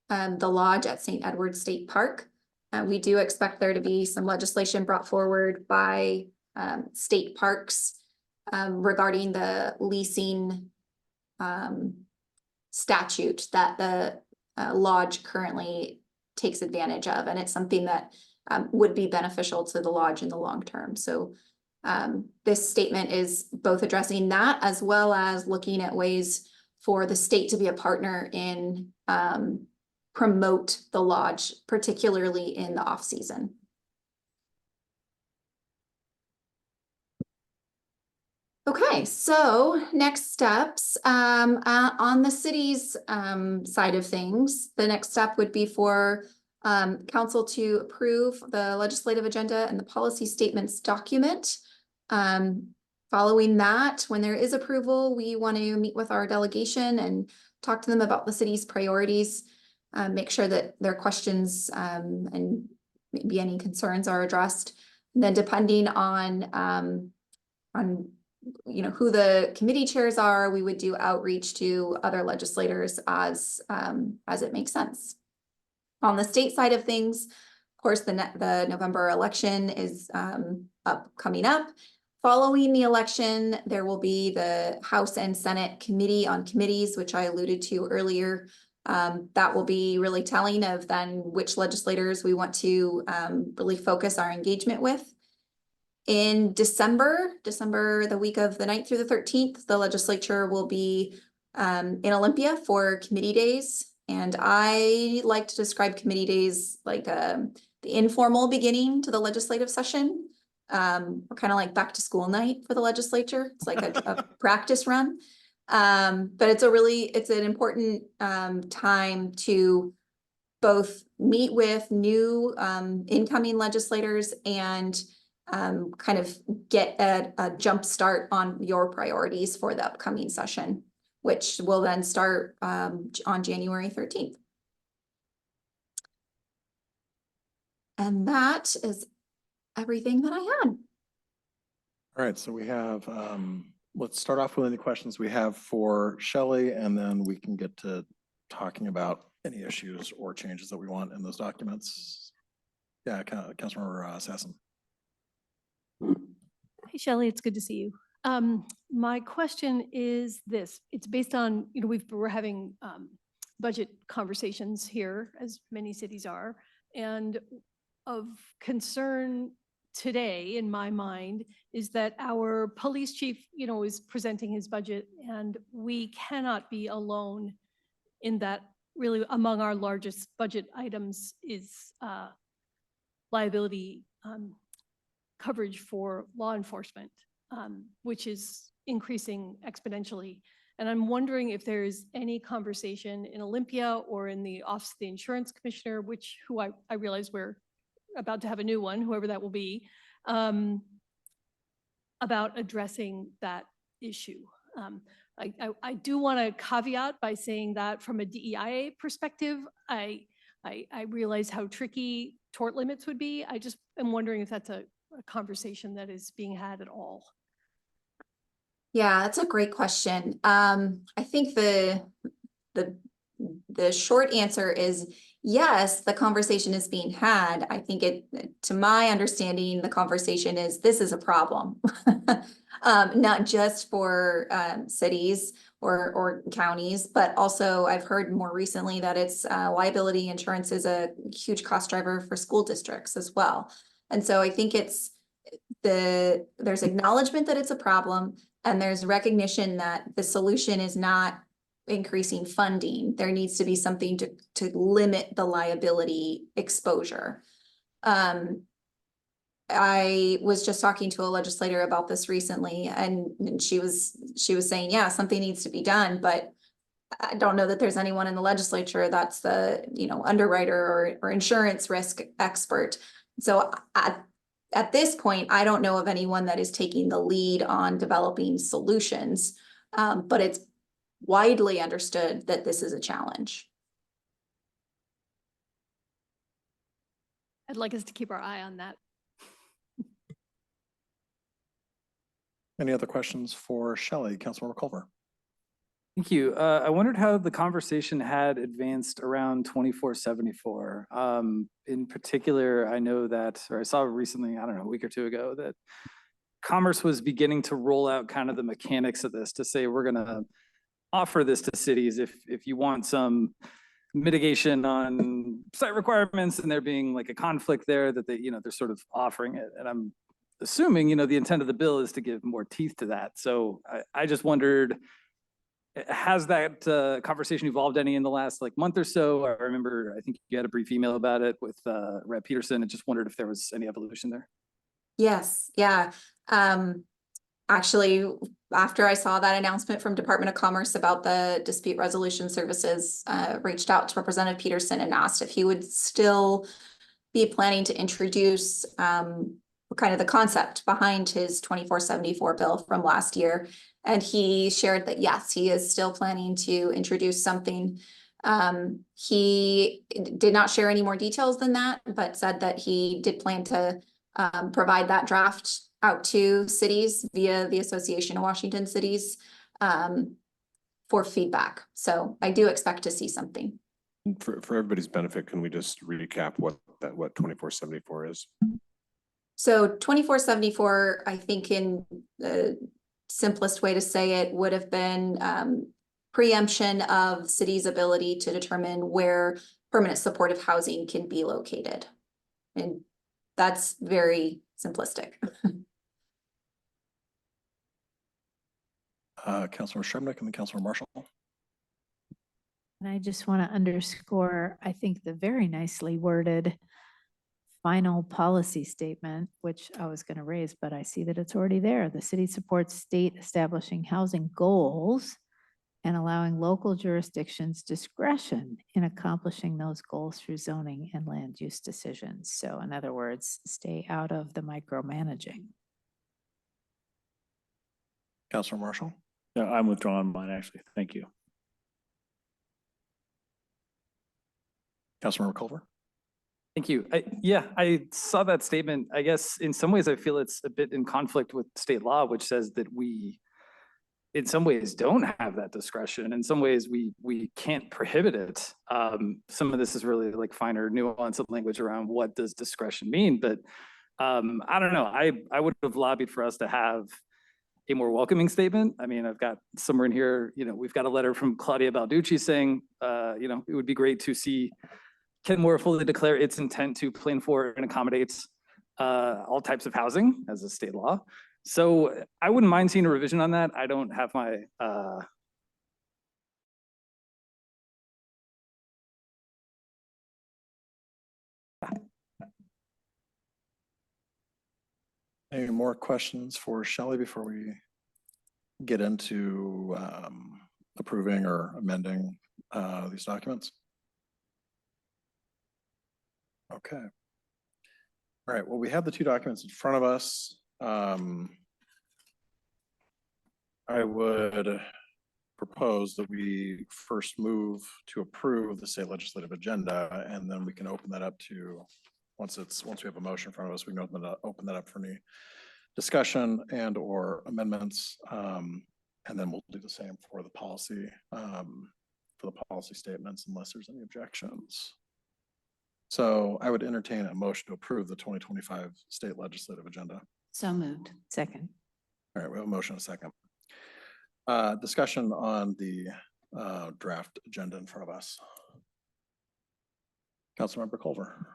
the lodge at St. Edward State Park. We do expect there to be some legislation brought forward by state parks regarding the leasing statute that the lodge currently takes advantage of. And it's something that would be beneficial to the lodge in the long term. So this statement is both addressing that as well as looking at ways for the state to be a partner in promote the lodge, particularly in the off season. Okay, so next steps on the city's side of things, the next step would be for council to approve the legislative agenda and the policy statements document. Following that, when there is approval, we want to meet with our delegation and talk to them about the city's priorities, make sure that their questions and maybe any concerns are addressed. And then depending on who the committee chairs are, we would do outreach to other legislators as it makes sense. On the state side of things, of course, the November election is coming up. Following the election, there will be the House and Senate Committee on Committees, which I alluded to earlier. That will be really telling of then which legislators we want to really focus our engagement with. In December, the week of the 9th through the 13th, the legislature will be in Olympia for committee days. And I like to describe committee days like the informal beginning to the legislative session. We're kind of like back to school night for the legislature. It's like a practice run. But it's an important time to both meet with new incoming legislators and kind of get a jump start on your priorities for the upcoming session, which will then start on January 13th. And that is everything that I had. All right, so we have, let's start off with any questions we have for Shelley, and then we can get to talking about any issues or changes that we want in those documents. Yeah, Councilmember Sassen. Hey, Shelley, it's good to see you. My question is this, it's based on, we're having budget conversations here, as many cities are, and of concern today in my mind is that our police chief, is presenting his budget, and we cannot be alone in that. Really, among our largest budget items is liability coverage for law enforcement, which is increasing exponentially. And I'm wondering if there's any conversation in Olympia or in the Office of the Insurance Commissioner, who I realize we're about to have a new one, whoever that will be, about addressing that issue. I do want to caveat by saying that from a DEIA perspective, I realize how tricky tort limits would be. I just am wondering if that's a conversation that is being had at all. Yeah, that's a great question. I think the short answer is yes, the conversation is being had. I think to my understanding, the conversation is this is a problem, not just for cities or counties, but also I've heard more recently that it's liability insurance is a huge cost driver for school districts as well. And so I think there's acknowledgement that it's a problem, and there's recognition that the solution is not increasing funding. There needs to be something to limit the liability exposure. I was just talking to a legislator about this recently, and she was saying, yeah, something needs to be done, but I don't know that there's anyone in the legislature that's the underwriter or insurance risk expert. So at this point, I don't know of anyone that is taking the lead on developing solutions. But it's widely understood that this is a challenge. I'd like us to keep our eye on that. Any other questions for Shelley, Councilmember Culver? Thank you. I wondered how the conversation had advanced around 2474. In particular, I know that, or I saw recently, I don't know, a week or two ago, that Commerce was beginning to roll out kind of the mechanics of this to say, we're gonna offer this to cities if you want some mitigation on site requirements and there being like a conflict there that they, they're sort of offering it. And I'm assuming, the intent of the bill is to give more teeth to that. So I just wondered, has that conversation evolved any in the last month or so? I remember, I think you had a brief email about it with Rep. Peterson, and just wondered if there was any evolution there. Yes, yeah. Actually, after I saw that announcement from Department of Commerce about the dispute resolution services, reached out to Representative Peterson and asked if he would still be planning to introduce kind of the concept behind his 2474 bill from last year. And he shared that, yes, he is still planning to introduce something. He did not share any more details than that, but said that he did plan to provide that draft out to cities via the Association of Washington Cities for feedback. So I do expect to see something. For everybody's benefit, can we just recap what 2474 is? So 2474, I think in the simplest way to say it would have been preemption of cities' ability to determine where permanent supportive housing can be located. And that's very simplistic. Councilor Shrubnik and then Councilor Marshall. And I just want to underscore, I think, the very nicely worded final policy statement, which I was going to raise, but I see that it's already there. The city supports state establishing housing goals and allowing local jurisdictions discretion in accomplishing those goals through zoning and land use decisions. So in other words, stay out of the micromanaging. Councilor Marshall. No, I'm withdrawing mine, actually. Thank you. Councilmember Culver. Thank you. I saw that statement. I guess in some ways I feel it's a bit in conflict with state law, which says that we, in some ways, don't have that discretion. In some ways, we can't prohibit it. Some of this is really finer nuance of language around what does discretion mean. But I don't know. I would have lobbied for us to have a more welcoming statement. I mean, I've got somewhere in here, we've got a letter from Claudia Balducci saying, it would be great to see Kenmore fully declare its intent to plan for and accommodate all types of housing as a state law. So I wouldn't mind seeing a revision on that. I don't have my Any more questions for Shelley before we get into approving or amending these documents? Okay. All right, well, we have the two documents in front of us. I would propose that we first move to approve the state legislative agenda, and then we can open that up to, once we have a motion in front of us, we can open that up for any discussion and or amendments. And then we'll do the same for the policy statements unless there's any objections. So I would entertain a motion to approve the 2025 state legislative agenda. So moved. Second. All right, we have a motion, a second. Discussion on the draft agenda in front of us. Councilmember Culver.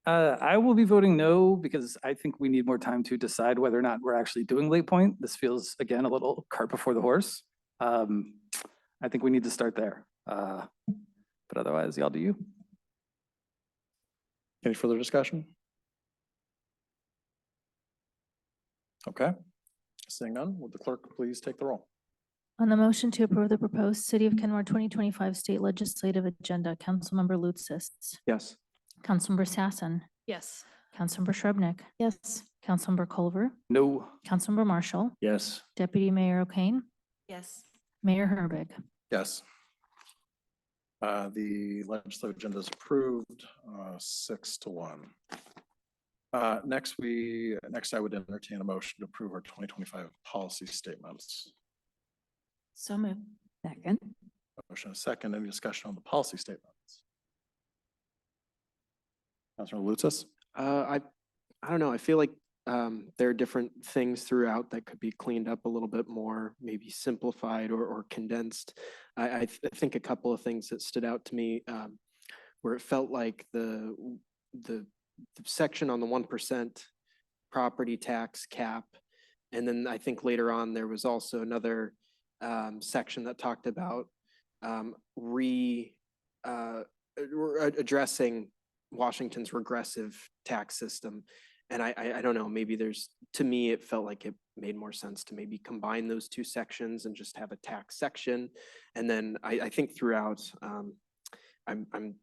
I will be voting no because I think we need more time to decide whether or not we're actually doing Lake Point. This feels, again, a little cart before the horse. I think we need to start there. But otherwise, y'all do you. Any further discussion? Okay. Seeing none, would the clerk please take the roll? On the motion to approve the proposed City of Kenmore 2025 state legislative agenda, Councilmember Lutsis. Yes. Councilmember Sassen. Yes. Councilmember Shrubnik. Yes. Councilmember Culver. No. Councilmember Marshall. Yes. Deputy Mayor O'Kane. Yes. Mayor Herbig. Yes. The legislative agenda is approved, 6-1. Next, I would entertain a motion to approve our 2025 policy statements. So moved. Second. Motion a second. Any discussion on the policy statements? Councilor Lutzis? I don't know. I feel like there are different things throughout that could be cleaned up a little bit more, maybe simplified or condensed. I think a couple of things that stood out to me where it felt like the section on the 1% property tax cap. And then I think later on, there was also another section that talked about addressing Washington's regressive tax system. And I don't know, maybe to me, it felt like it made more sense to maybe combine those two sections and just have a tax section. And then I think throughout, I'm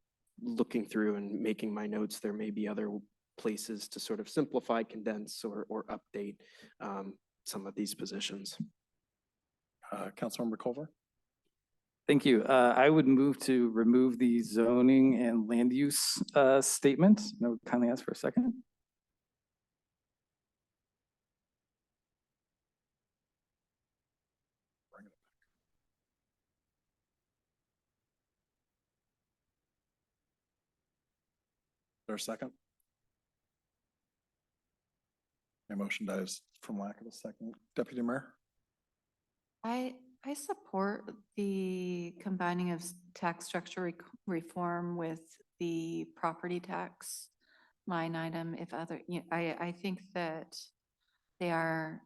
looking through and making my notes, there may be other places to sort of simplify, condense, or update some of these positions. Councilmember Culver? Thank you. I would move to remove the zoning and land use statement. I would kindly ask for a second. There a second? My motion dies from lack of a second. Deputy Mayor? I support the combining of tax structure reform with the property tax line item. I think that they are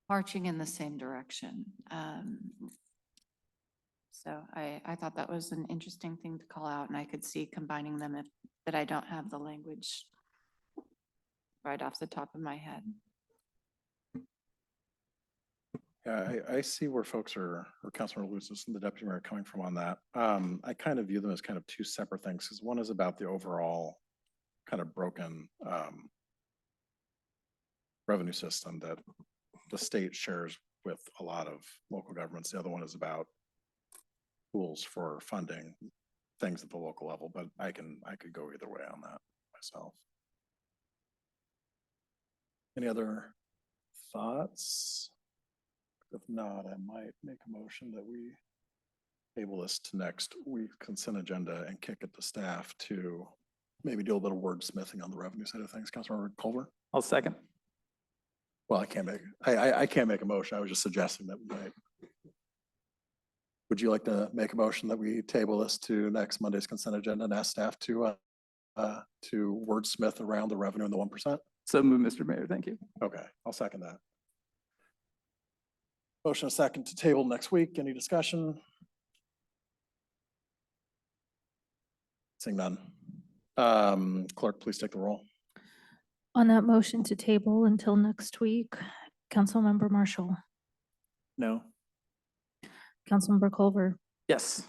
marching in the same direction. So I thought that was an interesting thing to call out, and I could see combining them but I don't have the language right off the top of my head. Yeah, I see where folks or Councilor Lutzis and the Deputy Mayor are coming from on that. I kind of view them as kind of two separate things, because one is about the overall kind of broken revenue system that the state shares with a lot of local governments. The other one is about tools for funding things at the local level, but I could go either way on that myself. Any other thoughts? If not, I might make a motion that we table this to next week's consent agenda and kick it to staff to maybe do a little wordsmithing on the revenue side of things. Councilmember Culver? I'll second. Well, I can't make a motion. I was just suggesting that we might. Would you like to make a motion that we table this to next Monday's consent agenda and ask staff to wordsmith around the revenue and the 1%? So move, Mr. Mayor. Thank you. Okay, I'll second that. Motion a second to table next week. Any discussion? Seeing none. Clerk, please take the roll. On that motion to table until next week, Councilmember Marshall. No. Councilmember Culver. Yes.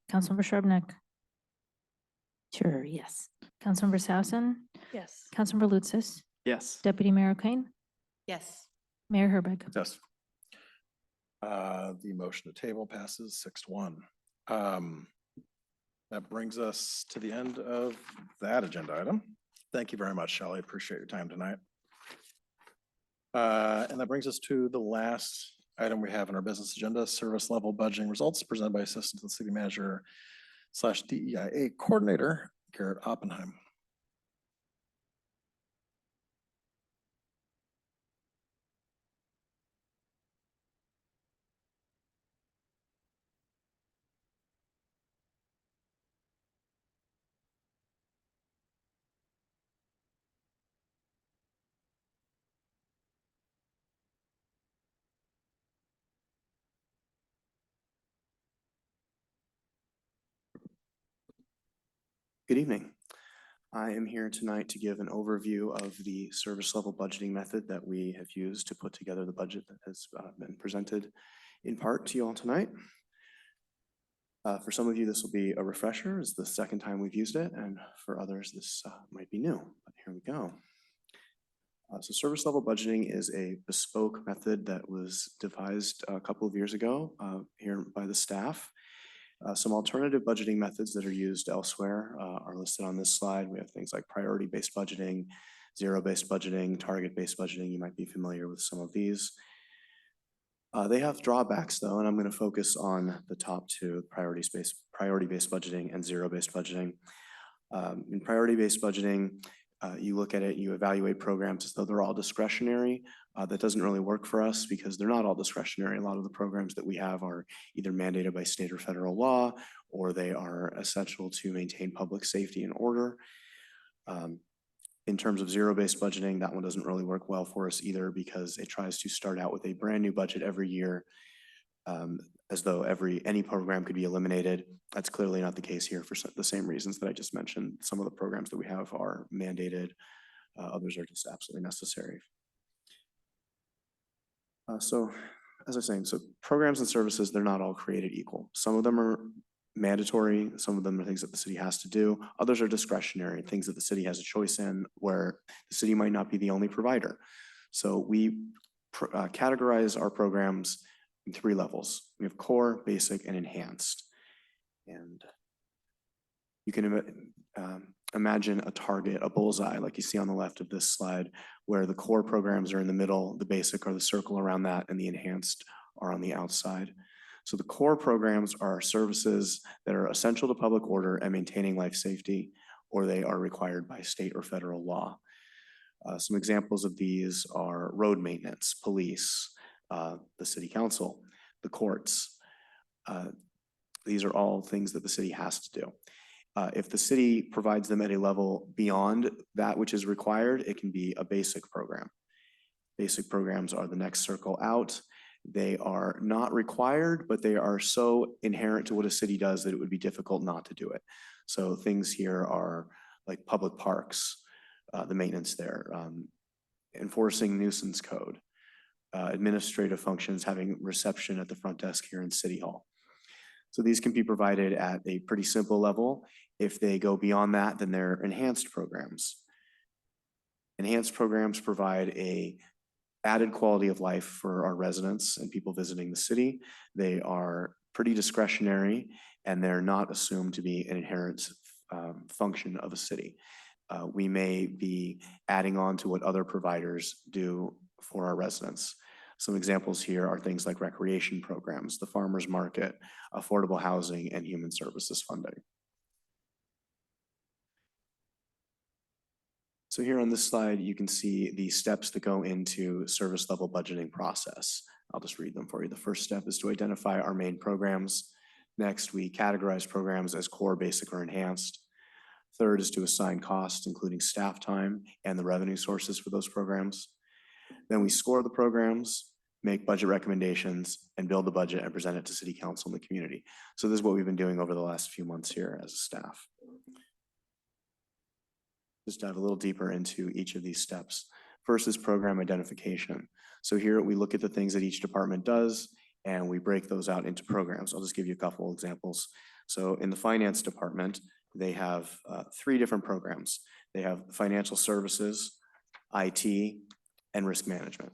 Councilmember Shrubnik. Sure, yes. Councilmember Sassen. Yes. Councilmember Lutzis. Yes. Deputy Mayor O'Kane. Yes. Mayor Herbig. Yes. The motion to table passes 6-1. That brings us to the end of that agenda item. Thank you very much, Shelley. Appreciate your time tonight. And that brings us to the last item we have in our business agenda, service level budgeting results presented by Assistant to the City Manager / DEIA Coordinator, Garrett Oppenheim. Good evening. I am here tonight to give an overview of the service level budgeting method that we have used to put together the budget that has been presented in part to you all tonight. For some of you, this will be a refresher. It's the second time we've used it, and for others, this might be new, but here we go. So service level budgeting is a bespoke method that was devised a couple of years ago here by the staff. Some alternative budgeting methods that are used elsewhere are listed on this slide. We have things like priority-based budgeting, zero-based budgeting, target-based budgeting. You might be familiar with some of these. They have drawbacks though, and I'm going to focus on the top two, priority-based budgeting and zero-based budgeting. In priority-based budgeting, you look at it, you evaluate programs as though they're all discretionary. That doesn't really work for us because they're not all discretionary. A lot of the programs that we have are either mandated by state or federal law, or they are essential to maintain public safety and order. In terms of zero-based budgeting, that one doesn't really work well for us either because it tries to start out with a brand new budget every year, as though any program could be eliminated. That's clearly not the case here for the same reasons that I just mentioned. Some of the programs that we have are mandated, others are just absolutely necessary. So as I was saying, so programs and services, they're not all created equal. Some of them are mandatory, some of them are things that the city has to do, others are discretionary, things that the city has a choice in where the city might not be the only provider. So we categorize our programs in 3 levels. We have core, basic, and enhanced. And you can imagine a target, a bullseye, like you see on the left of this slide, where the core programs are in the middle, the basic are the circle around that, and the enhanced are on the outside. So the core programs are services that are essential to public order and maintaining life safety, or they are required by state or federal law. Some examples of these are road maintenance, police, the city council, the courts. These are all things that the city has to do. If the city provides them at a level beyond that which is required, it can be a basic program. Basic programs are the next circle out. They are not required, but they are so inherent to what a city does that it would be difficult not to do it. So things here are like public parks, the maintenance there, enforcing nuisance code, administrative functions, having reception at the front desk here in City Hall. So these can be provided at a pretty simple level. If they go beyond that, then they're enhanced programs. Enhanced programs provide a added quality of life for our residents and people visiting the city. They are pretty discretionary and they're not assumed to be an inherent function of a city. We may be adding on to what other providers do for our residents. Some examples here are things like recreation programs, the farmers market, affordable housing, and human services funding. So here on this slide, you can see the steps that go into service level budgeting process. I'll just read them for you. The first step is to identify our main programs. Next, we categorize programs as core, basic, or enhanced. Third is to assign costs, including staff time and the revenue sources for those programs. Then we score the programs, make budget recommendations, and build the budget and present it to city council and the community. So this is what we've been doing over the last few months here as a staff. Just dive a little deeper into each of these steps. First is program identification. So here we look at the things that each department does and we break those out into programs. I'll just give you a couple examples. So in the finance department, they have 3 different programs. They have financial services, IT, and risk management.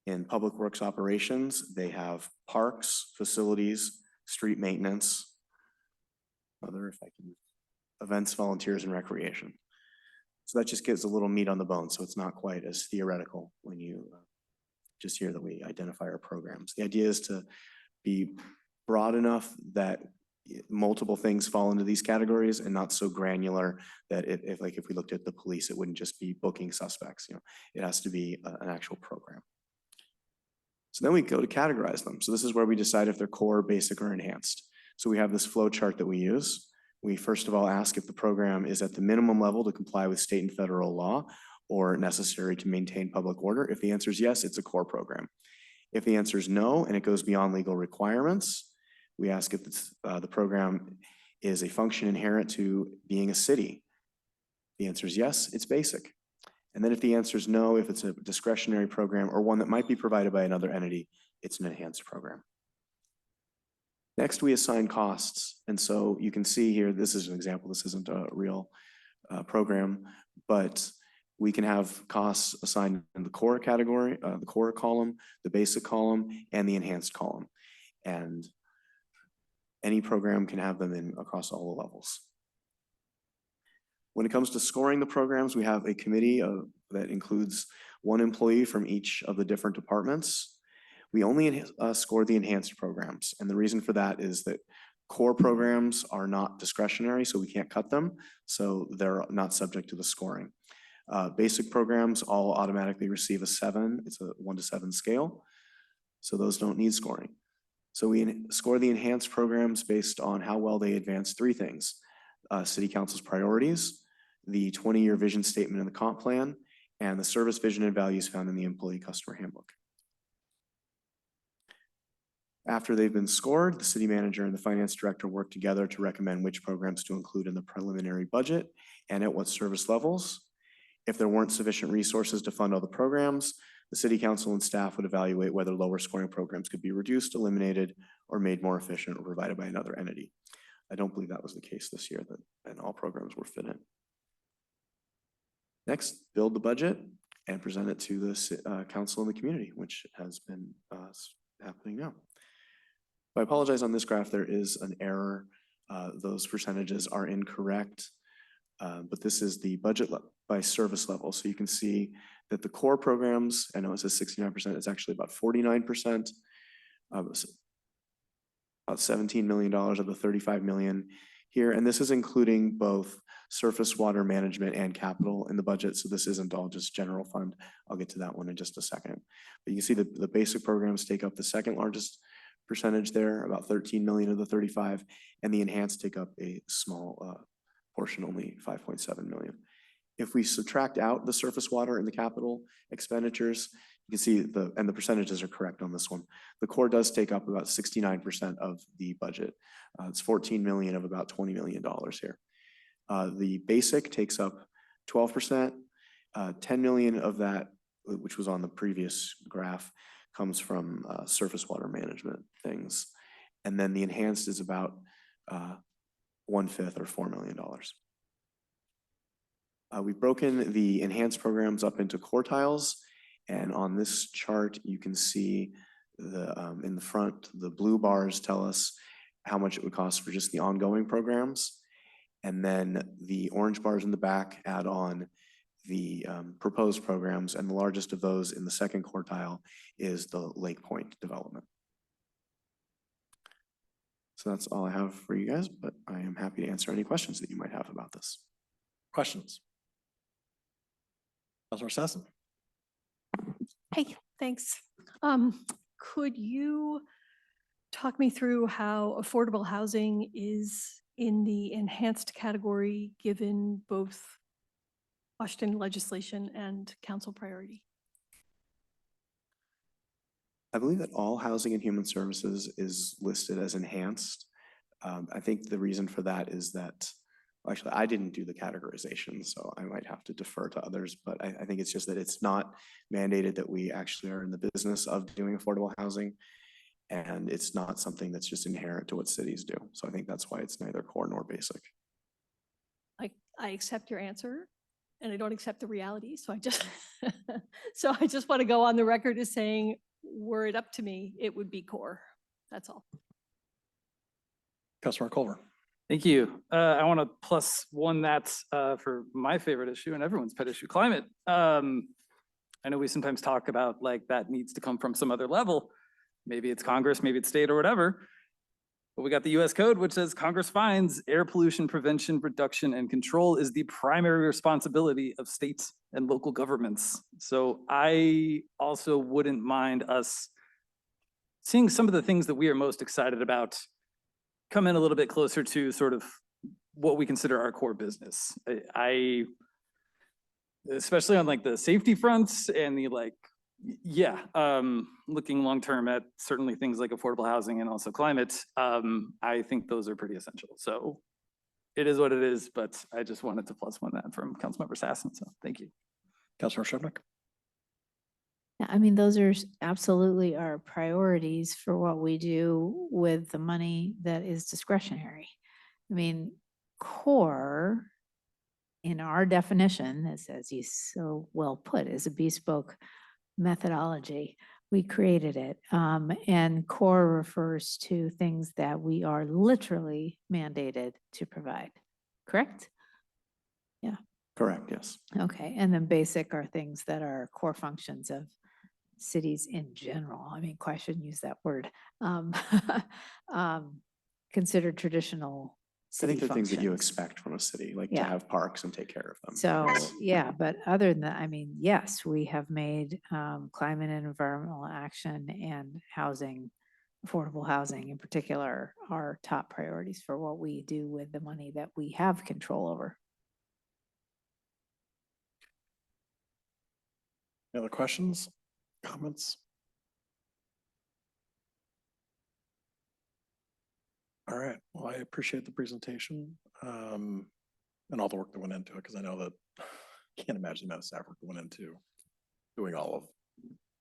In public works operations, they have parks, facilities, street maintenance, events, volunteers, and recreation. So that just gives a little meat on the bone. So it's not quite as theoretical when you just hear that we identify our programs. The idea is to be broad enough that multiple things fall into these categories and not so granular that if we looked at the police, it wouldn't just be booking suspects. It has to be an actual program. So then we go to categorize them. So this is where we decide if they're core, basic, or enhanced. So we have this flow chart that we use. We first of all ask if the program is at the minimum level to comply with state and federal law or necessary to maintain public order. If the answer is yes, it's a core program. If the answer is no and it goes beyond legal requirements, we ask if the program is a function inherent to being a city. The answer is yes, it's basic. And then if the answer is no, if it's a discretionary program or one that might be provided by another entity, it's an enhanced program. Next, we assign costs. And so you can see here, this is an example, this isn't a real program, but we can have costs assigned in the core category, the core column, the basic column, and the enhanced column. And any program can have them in across all the levels. When it comes to scoring the programs, we have a committee that includes one employee from each of the different departments. We only score the enhanced programs. And the reason for that is that core programs are not discretionary, so we can't cut them. So they're not subject to the scoring. Basic programs all automatically receive a 7. It's a 1 to 7 scale. So those don't need scoring. So we score the enhanced programs based on how well they advance 3 things. City Council's priorities, the 20-year vision statement in the comp plan, and the service vision and values found in the employee customer handbook. After they've been scored, the city manager and the finance director work together to recommend which programs to include in the preliminary budget and at what service levels. If there weren't sufficient resources to fund all the programs, the city council and staff would evaluate whether lower scoring programs could be reduced, eliminated, or made more efficient or provided by another entity. I don't believe that was the case this year, and all programs were fit in. Next, build the budget and present it to the council and the community, which has been happening now. I apologize on this graph, there is an error. Those percentages are incorrect, but this is the budget by service level. So you can see that the core programs, I know it says 69%, it's actually about 49%. About $17 million of the 35 million here. And this is including both surface water management and capital in the budget. So this isn't all just general fund. I'll get to that one in just a second. But you can see the basic programs take up the second largest percentage there, about 13 million of the 35, and the enhanced take up a small portion, only 5.7 million. If we subtract out the surface water and the capital expenditures, you can see and the percentages are correct on this one. The core does take up about 69% of the budget. It's 14 million of about $20 million here. The basic takes up 12%, 10 million of that, which was on the previous graph, comes from surface water management things. And then the enhanced is about 1/5 or $4 million. We've broken the enhanced programs up into quartiles. And on this chart, you can see in the front, the blue bars tell us how much it would cost for just the ongoing programs. And then the orange bars in the back add on the proposed programs, and the largest of those in the second quartile is the Lake Point development. So that's all I have for you guys, but I am happy to answer any questions that you might have about this. Questions? Councilor Sassen. Hey, thanks. Could you talk me through how affordable housing is in the enhanced category, given both Washington legislation and council priority? I believe that all housing and human services is listed as enhanced. I think the reason for that is that, actually, I didn't do the categorization, so I might have to defer to others, but I think it's just that it's not mandated that we actually are in the business of doing affordable housing. And it's not something that's just inherent to what cities do. So I think that's why it's neither core nor basic. I accept your answer, and I don't accept the reality. So I just, so I just want to go on the record as saying, were it up to me, it would be core. That's all. Councilor Culver. Thank you. I want to +1 that for my favorite issue and everyone's pet issue, climate. I know we sometimes talk about like that needs to come from some other level. Maybe it's Congress, maybe it's state or whatever. But we got the US Code, which says Congress finds air pollution prevention, reduction, and control is the primary responsibility of states and local governments. So I also wouldn't mind us seeing some of the things that we are most excited about come in a little bit closer to sort of what we consider our core business. I especially on like the safety fronts and the looking long-term at certainly things like affordable housing and also climate, I think those are pretty essential. So it is what it is, but I just wanted to +1 that from Councilmember Sassen, so thank you. Councilor Shevnik. Yeah, I mean, those are absolutely our priorities for what we do with the money that is discretionary. I mean, core in our definition, as you so well put, is a bespoke methodology. We created it. And core refers to things that we are literally mandated to provide, correct? Yeah. Correct, yes. Okay, and then basic are things that are core functions of cities in general. I mean, I shouldn't use that word. Considered traditional I city think they're things that you functions. expect from a city, like to Yeah. have parks and take care of them. So, Yes. yeah, but other than that, I mean, yes, we have made climate and environmental action and housing, affordable housing in particular, our top priorities for what we do with the money that we have control over. Any other questions, comments? All right, well, I appreciate the presentation and all the work that went into it, because I know that can't imagine the amount of staff work that went into doing all of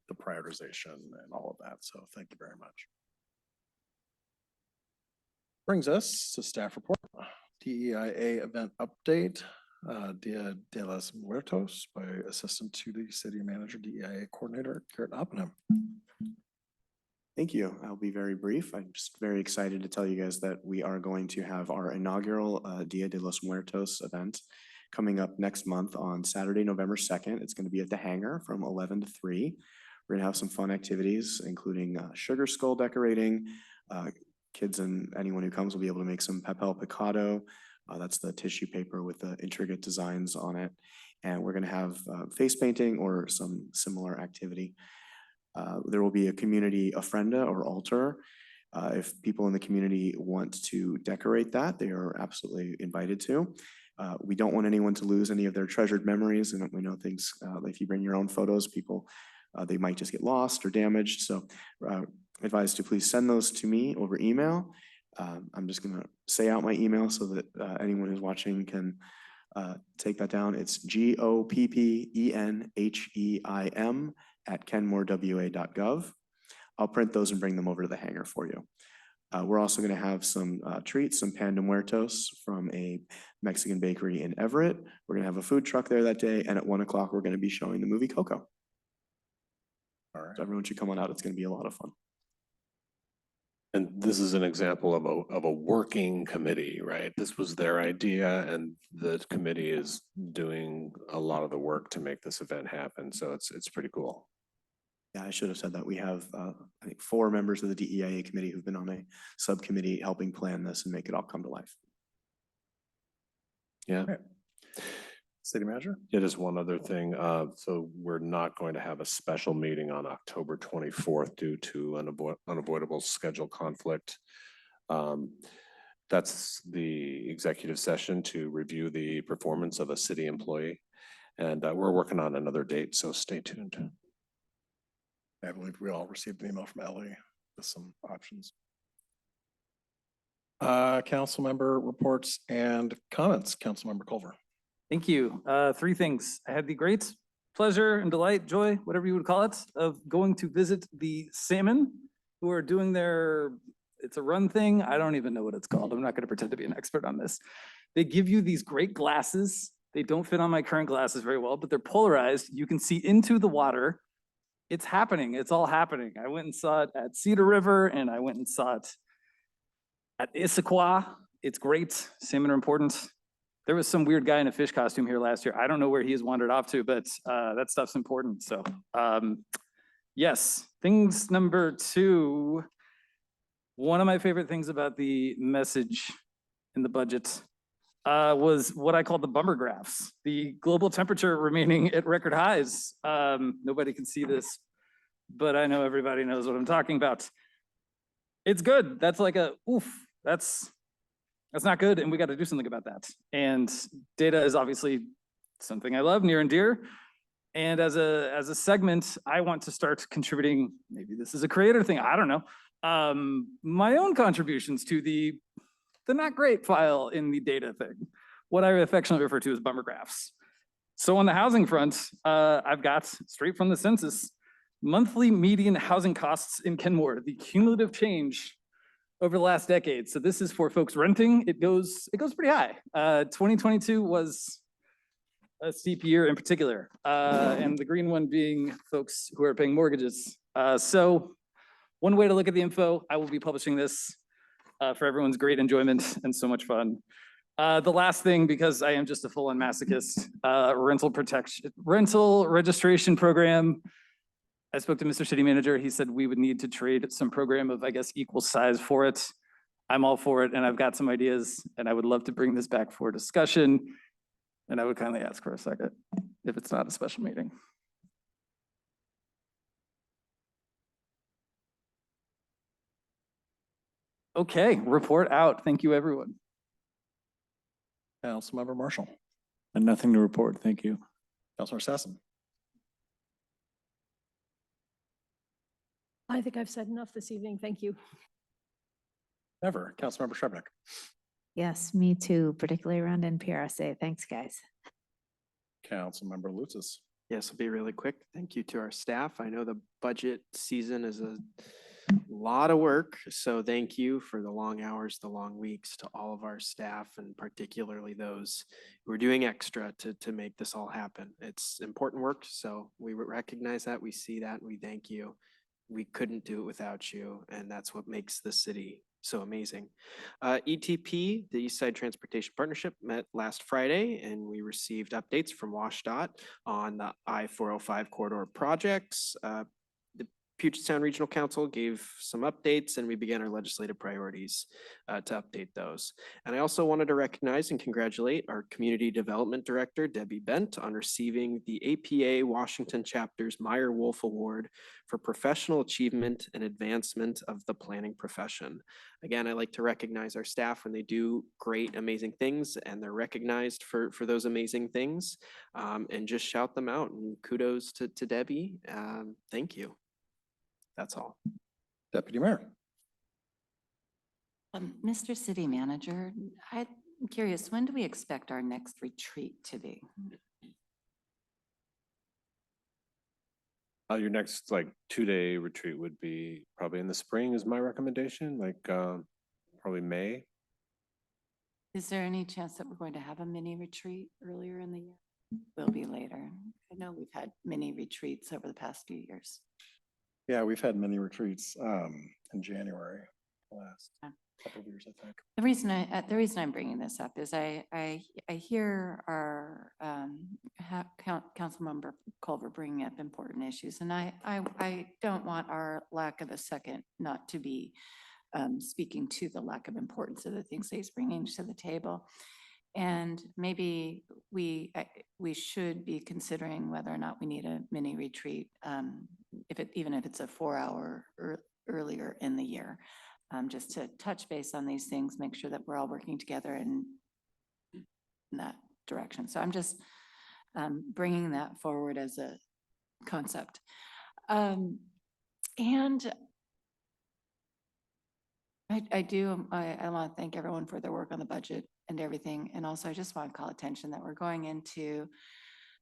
the prioritization and all of that. So thank you very much. Brings us to staff report, DEIA event update, Dia de los Muertos by Assistant to the City Manager, DEIA Coordinator, Garrett Oppenheim. Thank you. I'll be very brief. I'm just very excited to tell you guys that we are going to have our inaugural Dia de los Muertos event coming up next month on Saturday, November 2nd. It's going to be at the hangar from 11 to 3. We're going to have some fun activities, including sugar skull decorating. Kids and anyone who comes will be able to make some papel picado. That's the tissue paper with the intricate designs on it. And we're going to have face painting or some similar activity. There will be a community ofrenda or altar. If people in the community want to decorate that, they are absolutely invited to. We don't want anyone to lose any of their treasured memories. And we know things, if you bring your own photos, people, they might just get lost or damaged. So advised to please send those to me over email. I'm just gonna say out my email so that anyone who's watching can take that down. It's GOPPENHEIM@kenmorewa.gov. I'll print those and bring them over to the hangar for you. We're also gonna have some treats, some Pan de Muertos from a Mexican bakery in Everett. We're gonna have a food truck there that day, and at 1 o'clock, we're gonna be showing the movie Coco. All right. So everyone should come on out. It's gonna be a lot of fun. And this is an example of a working committee, right? This was their idea and the committee is doing a lot of the work to make this event happen. So it's pretty cool. Yeah, I should have said that. We have, I think, 4 members of the DEIA committee who've been on a subcommittee helping plan this and make it all come to life. Yeah. City Manager? It is one other thing. So we're not going to have a special meeting on October 24th due to an unavoidable schedule conflict. That's the executive session to review the performance of a city employee. And we're working on another date, so stay tuned. I believe we all received an email from Ellie with some options. Council member reports and comments. Councilmember Culver. Thank you. 3 things. I had the great pleasure and delight, joy, whatever you would call it, of going to visit the salmon who are doing their, it's a run thing. I don't even know what it's called. I'm not going to pretend to be an expert on this. They give you these great glasses. They don't fit on my current glasses very well, but they're polarized. You can see into the water. It's happening. It's all happening. I went and saw it at Cedar River and I went and saw it at Issaquah. It's great. Salmon are important. There was some weird guy in a fish costume here last year. I don't know where he has wandered off to, but that stuff's important. So yes, things number 2. One of my favorite things about the message in the budget was what I call the bummer graphs. The global temperature remaining at record highs. Nobody can see this, but I know everybody knows what I'm talking about. It's good. That's like a, oof, that's not good, and we got to do something about that. And data is obviously something I love, near and dear. And as a segment, I want to start contributing, maybe this is a creator thing, I don't know, my own contributions to the not great file in the data thing, what I affectionately refer to as bummer graphs. So on the housing front, I've got straight from the census, monthly median housing costs in Kenmore, the cumulative change over the last decade. So this is for folks renting. It goes pretty high. 2022 was a steep year in particular, and the green one being folks who are paying mortgages. So one way to look at the info, I will be publishing this for everyone's great enjoyment and so much fun. The last thing, because I am just a full-on masochist, rental registration program. I spoke to Mr. City Manager. He said we would need to trade some program of, I guess, equal size for it. I'm all for it, and I've got some ideas, and I would love to bring this back for discussion. And I would kindly ask for a second, if it's not a special meeting. Okay, report out. Thank you, everyone. Councilmember Marshall, And nothing to report. Thank you. Councilor Sassen, I think I've said enough this evening. Thank you. never. Councilmember Shrubnik, Yes, me too, particularly around NPRSA. Thanks, guys. Councilmember Lutzis, Yes, I'll be really quick. Thank you to our staff. I know the budget season is a lot of work, so thank you for the long hours, the long weeks to all of our staff, and particularly those who are doing extra to make this all happen. It's important work, so we recognize that, we see that, and we thank you. We couldn't do it without you, and that's what makes the city so amazing. ETP, the East Side Transportation Partnership, met last Friday, and we received updates from WashDOT on the I-405 corridor projects. The Puget Sound Regional Council gave some updates, and we began our legislative priorities to update those. And I also wanted to recognize and congratulate our Community Development Director, Debbie Bent, on receiving the APA Washington Chapter's Meyer Wolf Award for professional achievement and advancement of the planning profession. Again, I like to recognize our staff when they do great, amazing things, and they're recognized for those amazing things, and just shout them out. And kudos to Debbie. Thank you. That's all. Deputy Mayor. Mr. City Manager, I'm curious, when do we expect our next retreat to be? Your next like 2-day retreat would be probably in the spring is my recommendation, like probably May. Is there any chance that we're going to have a mini retreat earlier in the year? Will be later. I know we've had mini retreats over the past few years. Yeah, we've had many retreats in January, the last couple of years, I think. The reason I'm bringing this up is I hear our council member Culver bringing up important issues, and I don't want our lack of a second not to be speaking to the lack of importance of the things that he's bringing to the table. And maybe we should be considering whether or not we need a mini retreat, even if it's a 4-hour earlier in the year. Just to touch base on these things, make sure that we're all working together in that direction. So I'm just bringing that forward as a concept. And I want to thank everyone for their work on the budget and everything. And also I just want to call attention that we're going into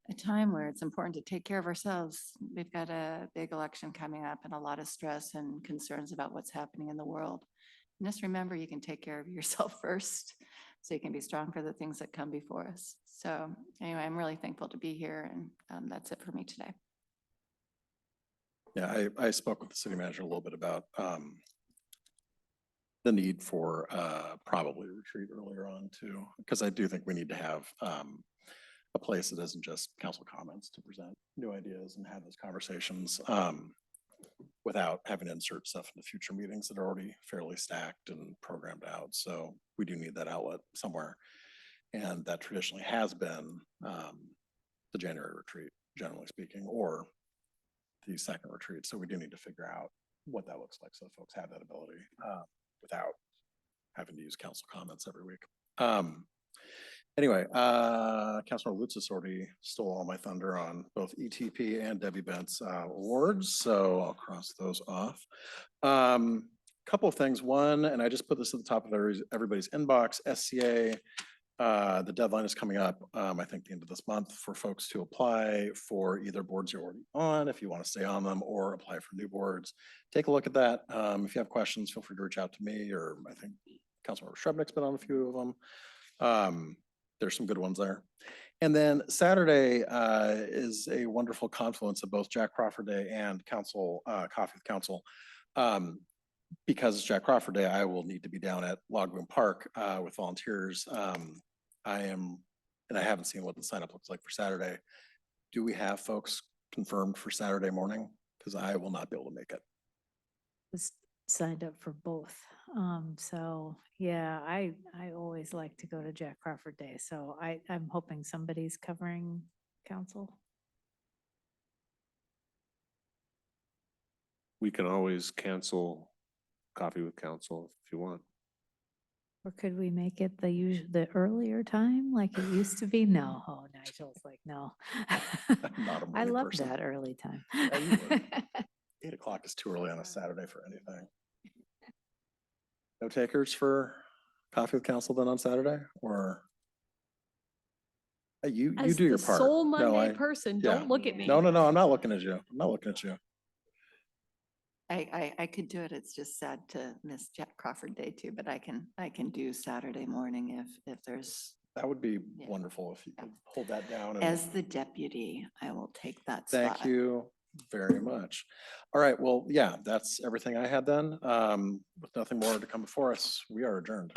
a time where it's important to take care of ourselves. We've got a big election coming up and a lot of stress and concerns about what's happening in the world. And just remember, you can take care of yourself first so you can be strong for the things that come before us. So anyway, I'm really thankful to be here, and that's it for me today. Yeah, I spoke with the city manager a little bit about the need for probably a retreat earlier on too, because I do think we need to have a place that isn't just council comments to present new ideas and have those conversations without having to insert stuff into future meetings that are already fairly stacked and programmed out. So we do need that outlet somewhere. And that traditionally has been the January retreat, generally speaking, or the second retreat. So we do need to figure out what that looks like so folks have that ability without having to use council comments every week. Anyway, Councilor Lutzis already stole all my thunder on both ETP and Debbie Bent's awards, so I'll cross those off. Couple of things. One, and I just put this at the top of everybody's inbox, SCA The deadline is coming up, I think the end of this month for folks to apply for either boards you're already on, if you want to stay on them, or apply for new boards. Take a look at that. If you have questions, feel free to reach out to me, or I think Councilmember Shrubnik's been on a few of them. There's some good ones there. And then Saturday is a wonderful confluence of both Jack Crawford Day and Council, Coffee with Council. Because it's Jack Crawford Day, I will need to be down at Log Boom Park with volunteers. I haven't seen what the sign up looks like for Saturday. Do we have folks confirmed for Saturday morning? Because I will not be able to make it. Was signed up for both. So yeah, I always like to go to Jack Crawford Day. So I'm hoping somebody's covering council. We can always cancel Coffee with Council if you want. Or could we make it the earlier time like it used to be? No, oh, Nigel's like, no. Not a I morning love person. that early time. Yeah, you would. 8 o'clock is too early on a Saturday for anything. No takers for Coffee with Council then on Saturday, or? You As do your the part. sole No, Monday I- person, yeah. don't look at me. No, I'm not looking at you. I'm not looking at you. I could do it. It's just sad to miss Jack Crawford Day too, but I can do Saturday morning if there's, That would be Yeah. wonderful if you could hold that down. And as the deputy, I will take that spot. thank you very much. All right, well, yeah, that's everything I had then. With nothing more to come before us, we are adjourned.